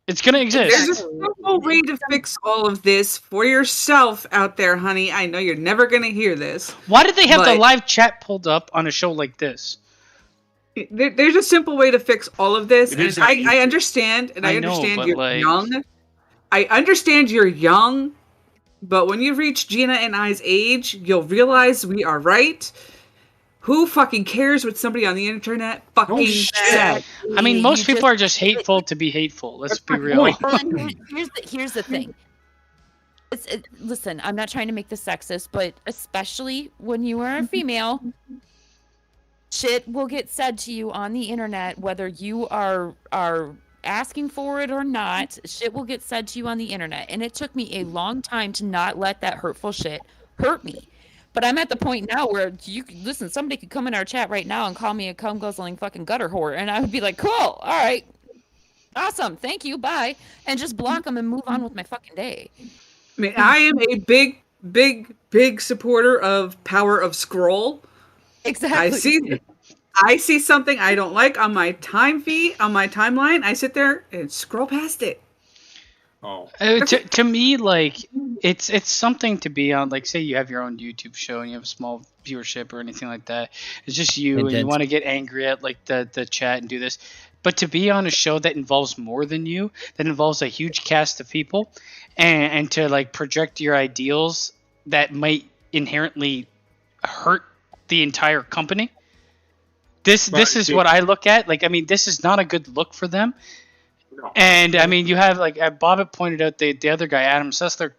It's gonna exist. There's a simple way to fix all of this for yourself out there, honey. I know you're never gonna hear this. Why did they have the live chat pulled up on a show like this? There's a simple way to fix all of this, and I understand, and I understand you're young. I understand you're young, but when you reach Gina and I's age, you'll realize we are right. Who fucking cares what somebody on the internet fucking said? I mean, most people are just hateful to be hateful. Let's be real. Here's the thing. Listen, I'm not trying to make this sexist, but especially when you are a female, shit will get said to you on the internet, whether you are asking for it or not. Shit will get said to you on the internet, and it took me a long time to not let that hurtful shit hurt me. But I'm at the point now where somebody could come in our chat right now and call me a cum guzzling fucking gutter whore, and I would be like, cool, all right, awesome, thank you, bye, and just block them and move on with my fucking day. I mean, I am a big supporter of power of scroll. Exactly. I see something I don't like on my timeline. I sit there and scroll past it. Oh. To me, like, it's something to be on. Like, say you have your own YouTube show and you have a small viewership or anything like that. It's just you, and you want to get angry at like the chat and do this. But to be on a show that involves more than you, that involves a huge cast of people, and to like project your ideals that might inherently hurt the entire company. This is what I look at. Like, I mean, this is not a good look for them. No. And I mean, you have like Bob had pointed out the other guy, Adam Sessler,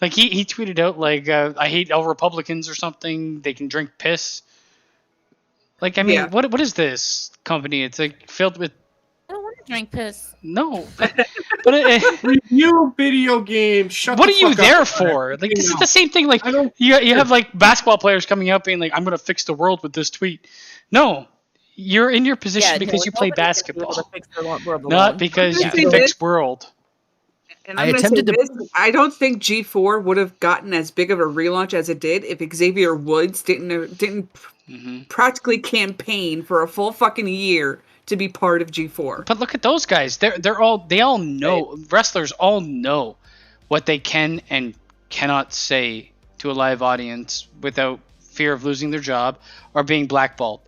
like he tweeted out like I hate all Republicans or something. They can drink piss. Like, I mean, what is this company? It's like filled with Drink piss. No, but Review video games. Shut what the are you fuck there up. for? Like, this is the same thing. Like, I don't- you have like basketball players coming out being like, "I'm gonna fix the world with this tweet." No, you're in your position because you play basketball, not because you can fix world. And I'm going to say this, I don't think G4 would have gotten as big of a relaunch as it did if Xavier Woods didn't practically campaign for a full fucking year to be part of G4. But look at those guys. They all know, wrestlers all know what they can and cannot say to a live audience without fear of losing their job or being blackballed.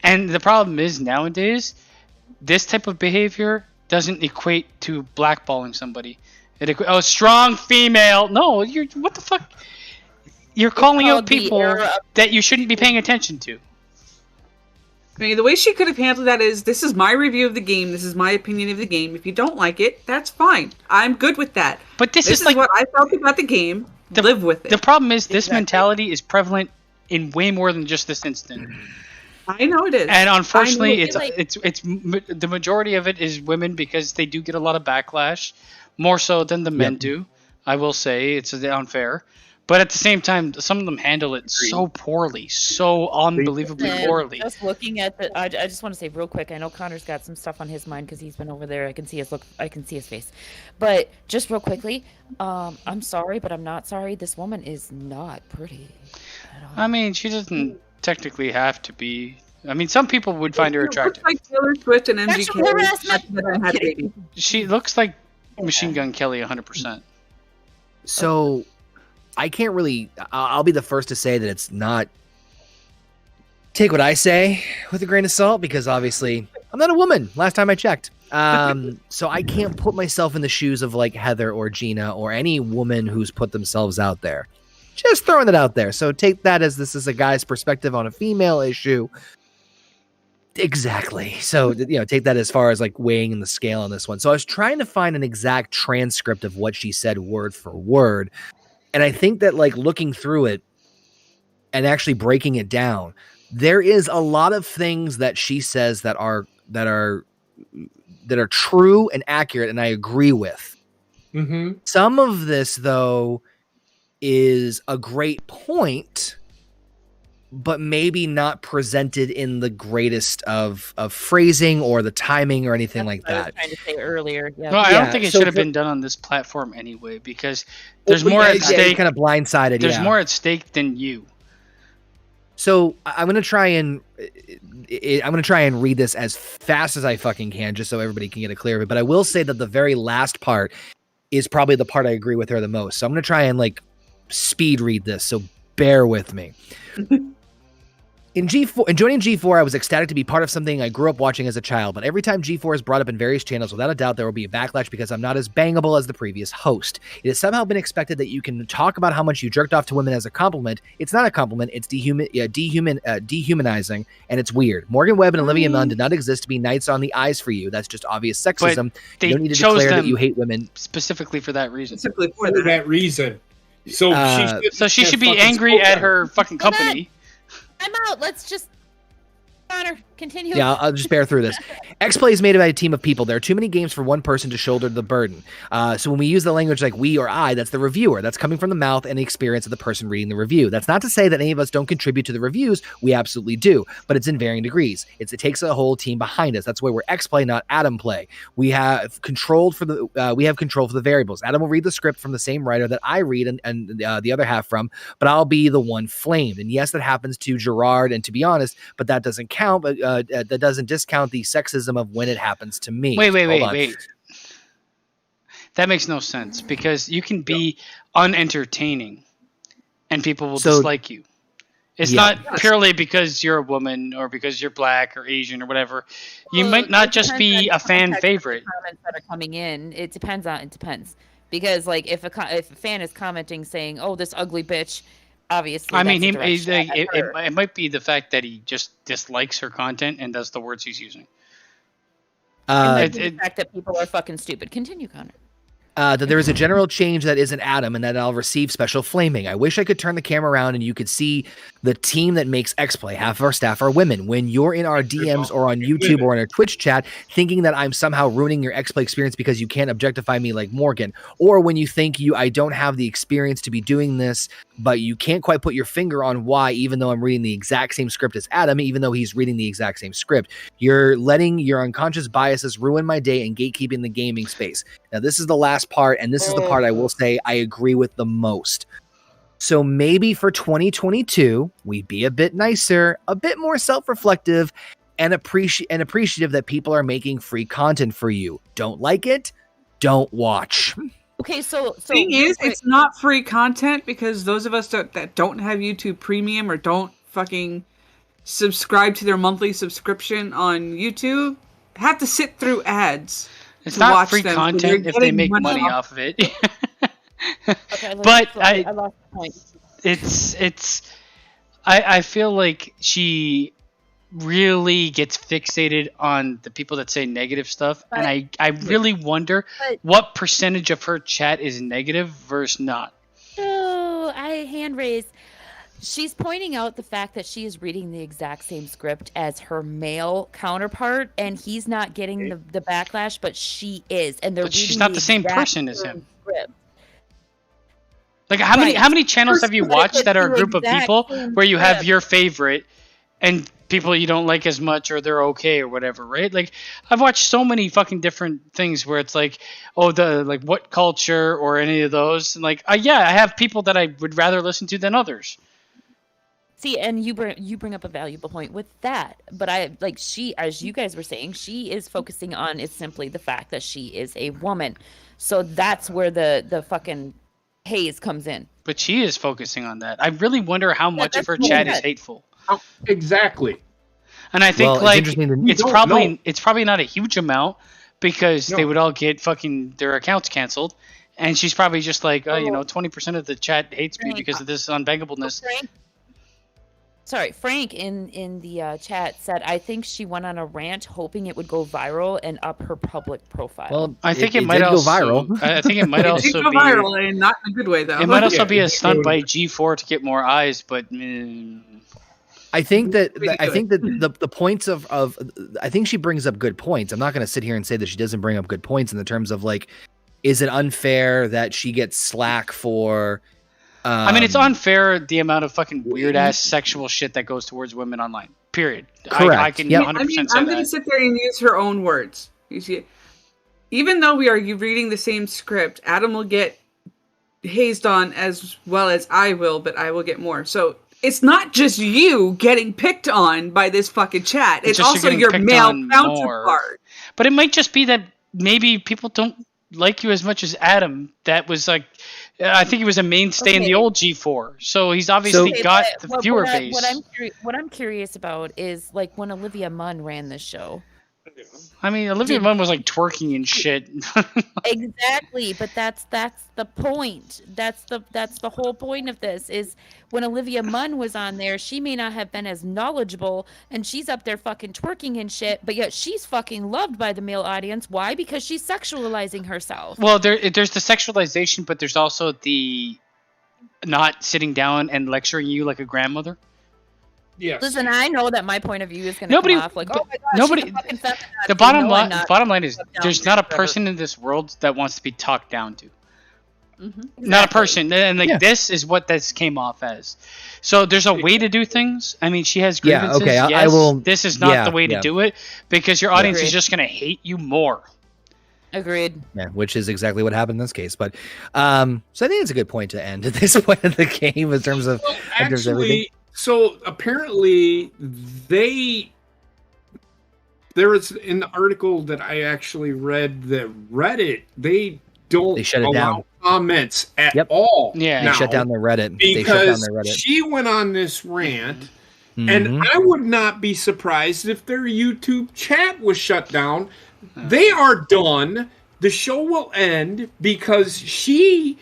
And the problem is nowadays, this type of behavior doesn't equate to blackballing somebody. Strong female. No, what the fuck? You're calling out people that you shouldn't be paying attention to. I mean, the way she could have handled that is, this is my review of the game. This is my opinion of the game. If you don't like it, that's fine. I'm good with that. But this is like what I felt about the game. Live with it. The problem is this mentality is prevalent in way more than just this instant. I know it is. And unfortunately, it's the majority of it is women because they do get a lot of backlash, more so than the men do. I will say it's unfair. But at the same time, some of them handle it so poorly, so unbelievably poorly. Just looking at I just want to say real quick. I know Connor's got some stuff on his mind because he's been over there. I can see his face. But just real quickly, I'm sorry, but I'm not sorry. This woman is not pretty at all. I mean, she doesn't technically have to be. I mean, some people would find her attractive. Like Taylor Swift and MGK. She looks like Machine Gun Kelly 100%. So I can't really, I'll be the first to say that it's not, take what I say with a grain of salt, because obviously I'm not a woman last time I checked. So I can't put myself in the shoes of like Heather or Gina or any woman who's put themselves out there. Just throwing it out there. So take that as this is a guy's perspective on a female issue. Exactly. So, take that as far as like weighing in the scale on this one. So I was trying to find an exact transcript of what she said word for word. And I think that like looking through it and actually breaking it down, there is a lot of things that she says that are true and accurate, and I agree with. Mm-hmm. Some of this, though, is a great point, but maybe not presented in the greatest of phrasing or the timing or anything like that. I was trying to say earlier. Yeah. No, I don't think it should have been done on this platform anyway, because there's more at stake. Kind of blindsided. There's more at stake than you. So I'm gonna try and read this as fast as I fucking can, just so everybody can get a clear of it. But I will say that the very last part is probably the part I agree with her the most. So I'm gonna try and like speed read this. So bear with me. In joining G4, I was ecstatic to be part of something I grew up watching as a child, but every time G4 is brought up in various channels, without a doubt, there will be a backlash because I'm not as bangable as the previous host. It has somehow been expected that you can talk about how much you jerked off to women as a compliment. It's not a compliment. It's dehumanizing, and it's weird. Morgan Webb and Olivia Munn did not exist to be knights on the eyes for you. That's just obvious sexism. You don't need to declare that you hate women. Specifically for that reason. Specifically for that reason. So she should be angry at her fucking company. I'm out. Let's just... Connor, continue. Yeah, I'll just bear through this. X-Play is made by a team of people. There are too many games for one person to shoulder the burden. So when we use the language like we or I, that's the reviewer. That's coming from the mouth and the experience of the person reading the review. That's not to say that any of us don't contribute to the reviews. We absolutely do, but it's in varying degrees. It takes a whole team behind us. That's why we're X-Play, not Adam Play. We have control for the variables. Adam will read the script from the same writer that I read and the other half from, but I'll be the one flamed. And yes, that happens to Gerard, and to be honest, but that doesn't count. But that doesn't discount the sexism of when it happens to me. Wait. That makes no sense, because you can be unentertaining and people will dislike you. It's not purely because you're a woman or because you're black or Asian or whatever. You might not just be a fan favorite. Comments that are coming in, it depends. Because like if a fan is commenting saying, "Oh, this ugly bitch," obviously, I mean, it might be the fact that he just dislikes her content and that's the words he's using. The fact that people are fucking stupid. Continue, Connor. that there is a general change that isn't Adam and that I'll receive special flaming. I wish I could turn the camera around and you could see the team that makes X-Play. Half of our staff are women. When you're in our DMs or on YouTube or in our Twitch chat thinking that I'm somehow ruining your X-Play experience because you can't objectify me like Morgan, or when you think I don't have the experience to be doing this, but you can't quite put your finger on why, even though I'm reading the exact same script as Adam, even though he's reading the exact same script. You're letting your unconscious biases ruin my day and gatekeeping the gaming space. Now, this is the last part, and this is the part I will say I agree with the most. So maybe for 2022, we be a bit nicer, a bit more self-reflective, and appreciative that people are making free content for you. Don't like it? Don't watch. Okay, so thing is, it's not free content because those of us that don't have YouTube Premium or don't fucking subscribe to their monthly subscription on YouTube have to sit through ads. It's not free content if they make money off of it. Okay, but I lost the point. I feel like she really gets fixated on the people that say negative stuff, and I really wonder what percentage of her chat is negative versus not. Oh, I hand raised. She's pointing out the fact that she is reading the exact same script as her male counterpart, and he's not getting the backlash, but she is, and they're. But she's not the same person as him. Script. Like how many channels have you watched that are a group of people where you have your favorite and people you don't like as much, or they're okay or whatever, right? Like I've watched so many fucking different things where it's like, what culture or any of those, and I have people that I would rather listen to than others. See, and you bring up a valuable point with that, but she, as you guys were saying, she is focusing on is simply the fact that she is a woman, so that's where the fucking haze comes in. But she is focusing on that. I really wonder how much of her chat is hateful. Oh, exactly. And I think it's probably not a huge amount because they would all get fucking their accounts canceled, and she's probably just 20% of the chat hates me because of this unbangableness. Frank in the chat said, I think she went on a rant hoping it would go viral and up her public profile. Well, I think it might also go viral. I think it might also go viral, and not in a good way though. It might also be a stunt by G4 to get more eyes, but I think that the points of I think she brings up good points. I'm not going to sit here and say that she doesn't bring up good points in the terms of is it unfair that she gets slack for? I mean, it's unfair the amount of fucking weird ass sexual shit that goes towards women online. Period. Correct. I can 100% say I'm going to sit there and use her own words. You see, even though we are reading the same script, Adam will get hazed on as well as I will, but I will get more. So it's not just you getting picked on by this fucking chat. It's also your male counterpart. But it might just be that maybe people don't like you as much as Adam. That was I think he was a mainstay in the old G4, so he's obviously got the viewer base. What I'm curious about is when Olivia Munn ran this show. I mean, Olivia Munn was twerking and shit. Exactly, but that's the point. That's the whole point of this is when Olivia Munn was on there, she may not have been as knowledgeable, and she's up there fucking twerking and shit, but yet she's fucking loved by the male audience. Why? Because she's sexualizing herself. Well, there's the sexualization, but there's also the not sitting down and lecturing you like a grandmother. Yes. Listen, I know that my point of view is going to come off oh my gosh, nobody. The bottom line is there's not a person in this world that wants to be talked down to. Mm-hmm. Exactly. Not a person, and this is what this came off as. So there's a way to do things. I mean, she has grievances. Yeah, okay, yes, I will. This is not the way to do it because your audience is just going to hate you more. Agreed. Yeah, which is exactly what happened in this case. But so I think it's a good point to end at this point of the game in terms of everything. So apparently there was in the article that I actually read that Reddit, they shut it down. Comments at all. Yeah, they shut down their Reddit. Because she went on this rant, and I would not be surprised if their YouTube chat was shut down. They are done. The show will end because she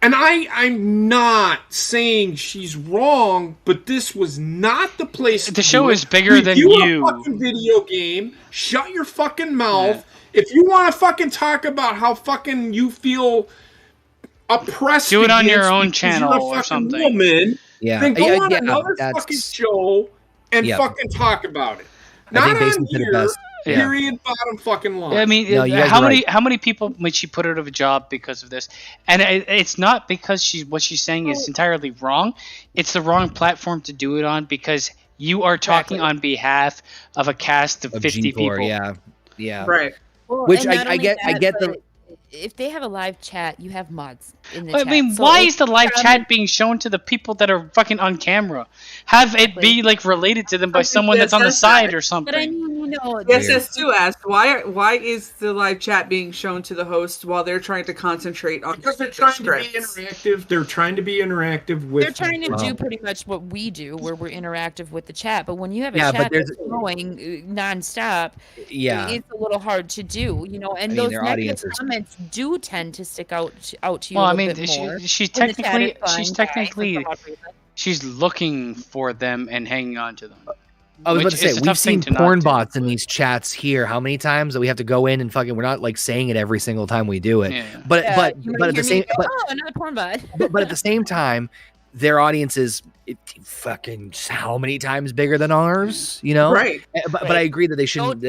And I'm not saying she's wrong, but this was not the place. The show is bigger than you. A fucking video game. Shut your fucking mouth. Yeah. If you want to fucking talk about how fucking you feel oppressed, do it on your own channel or something. Woman, then go on another fucking show and fucking talk about it. Not on here. Period. Bottom fucking line. I mean, how many people might she put out of a job because of this? And it's not because what she's saying is entirely wrong. It's the wrong platform to do it on because you are talking on behalf of a cast of 50 G4, people. Yeah. Right. Well, which I get. I get the. If they have a live chat, you have mods in the chat. I mean, why is the live chat being shown to the people that are fucking on camera? Have it be like related to them by someone that's on the side or something. But I mean, SS2 asked, why is the live chat being shown to the host while they're trying to concentrate on because they're trying to be interactive. They're trying to be interactive with. They're trying to do pretty much what we do, where we're interactive with the chat. But when you have a chat that's going nonstop, it's a little hard to do, And those negative comments do tend to stick out to you. Well, a bit more. She's looking for them and hanging on to them. I was about to say, we've seen porn bots in these chats here. How many times that we have to go in and fucking? We're not like saying it every single time we do it. Yeah. But at the same, another porn bot. but at the same time, their audience is fucking how many times bigger than ours? Right. But I agree that they shouldn't.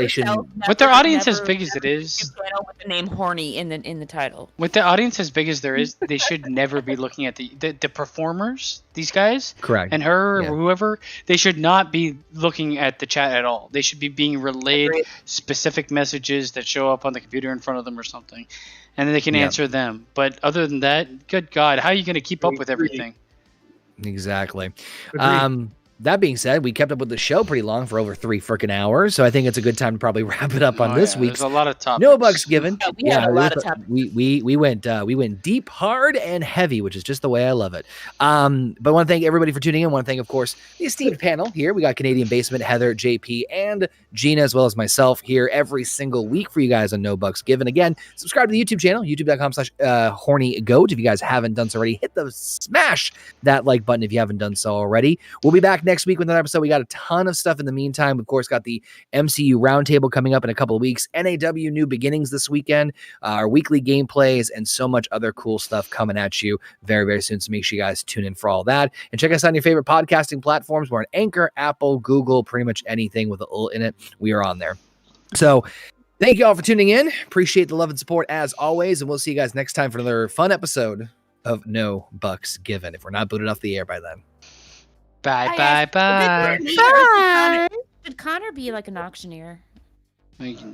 With their audience as big as it is, with the name "horny" in the title. With the audience as big as there is, they should never be looking at the performers. These guys, correct, and her or whoever, they should not be looking at the chat at all. They should be being relayed specific messages that show up on the computer in front of them or something, and then they can answer them. But other than that, good God, how are you going to keep up with everything? Exactly. That being said, we kept up with the show pretty long for over 3 freaking hours, so I think it's a good time to probably wrap it up on this week's. There's a lot of topics. No bucks given. A lot of topics. We went deep, hard, and heavy, which is just the way I love it. But I want to thank everybody for tuning in. I want to thank, of course, the esteemed panel here. We got Canadian Basement, Heather, JP, and Gina, as well as myself here every single week for you guys on No Bucks Given. Again, subscribe to the YouTube channel, youtube.com/Horny Goat. If you guys haven't done so already, smash that like button if you haven't done so already. We'll be back next week with another episode. We got a ton of stuff in the meantime. Of course, got the MCU Roundtable coming up in a couple of weeks. NAW New Beginnings this weekend. Our weekly gameplays and so much other cool stuff coming at you very, very soon. So make sure you guys tune in for all that. And check us out on your favorite podcasting platforms. We're on Anchor, Apple, Google, pretty much anything with a little in it. We are on there. So thank you all for tuning in. Appreciate the love and support as always. And we'll see you guys next time for another fun episode of No Bucks Given, if we're not booted off the air by then. Bye. Should Connor be like an auctioneer?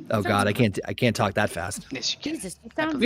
Oh God, I can't talk that fast. Yes, you can. Jesus, you sound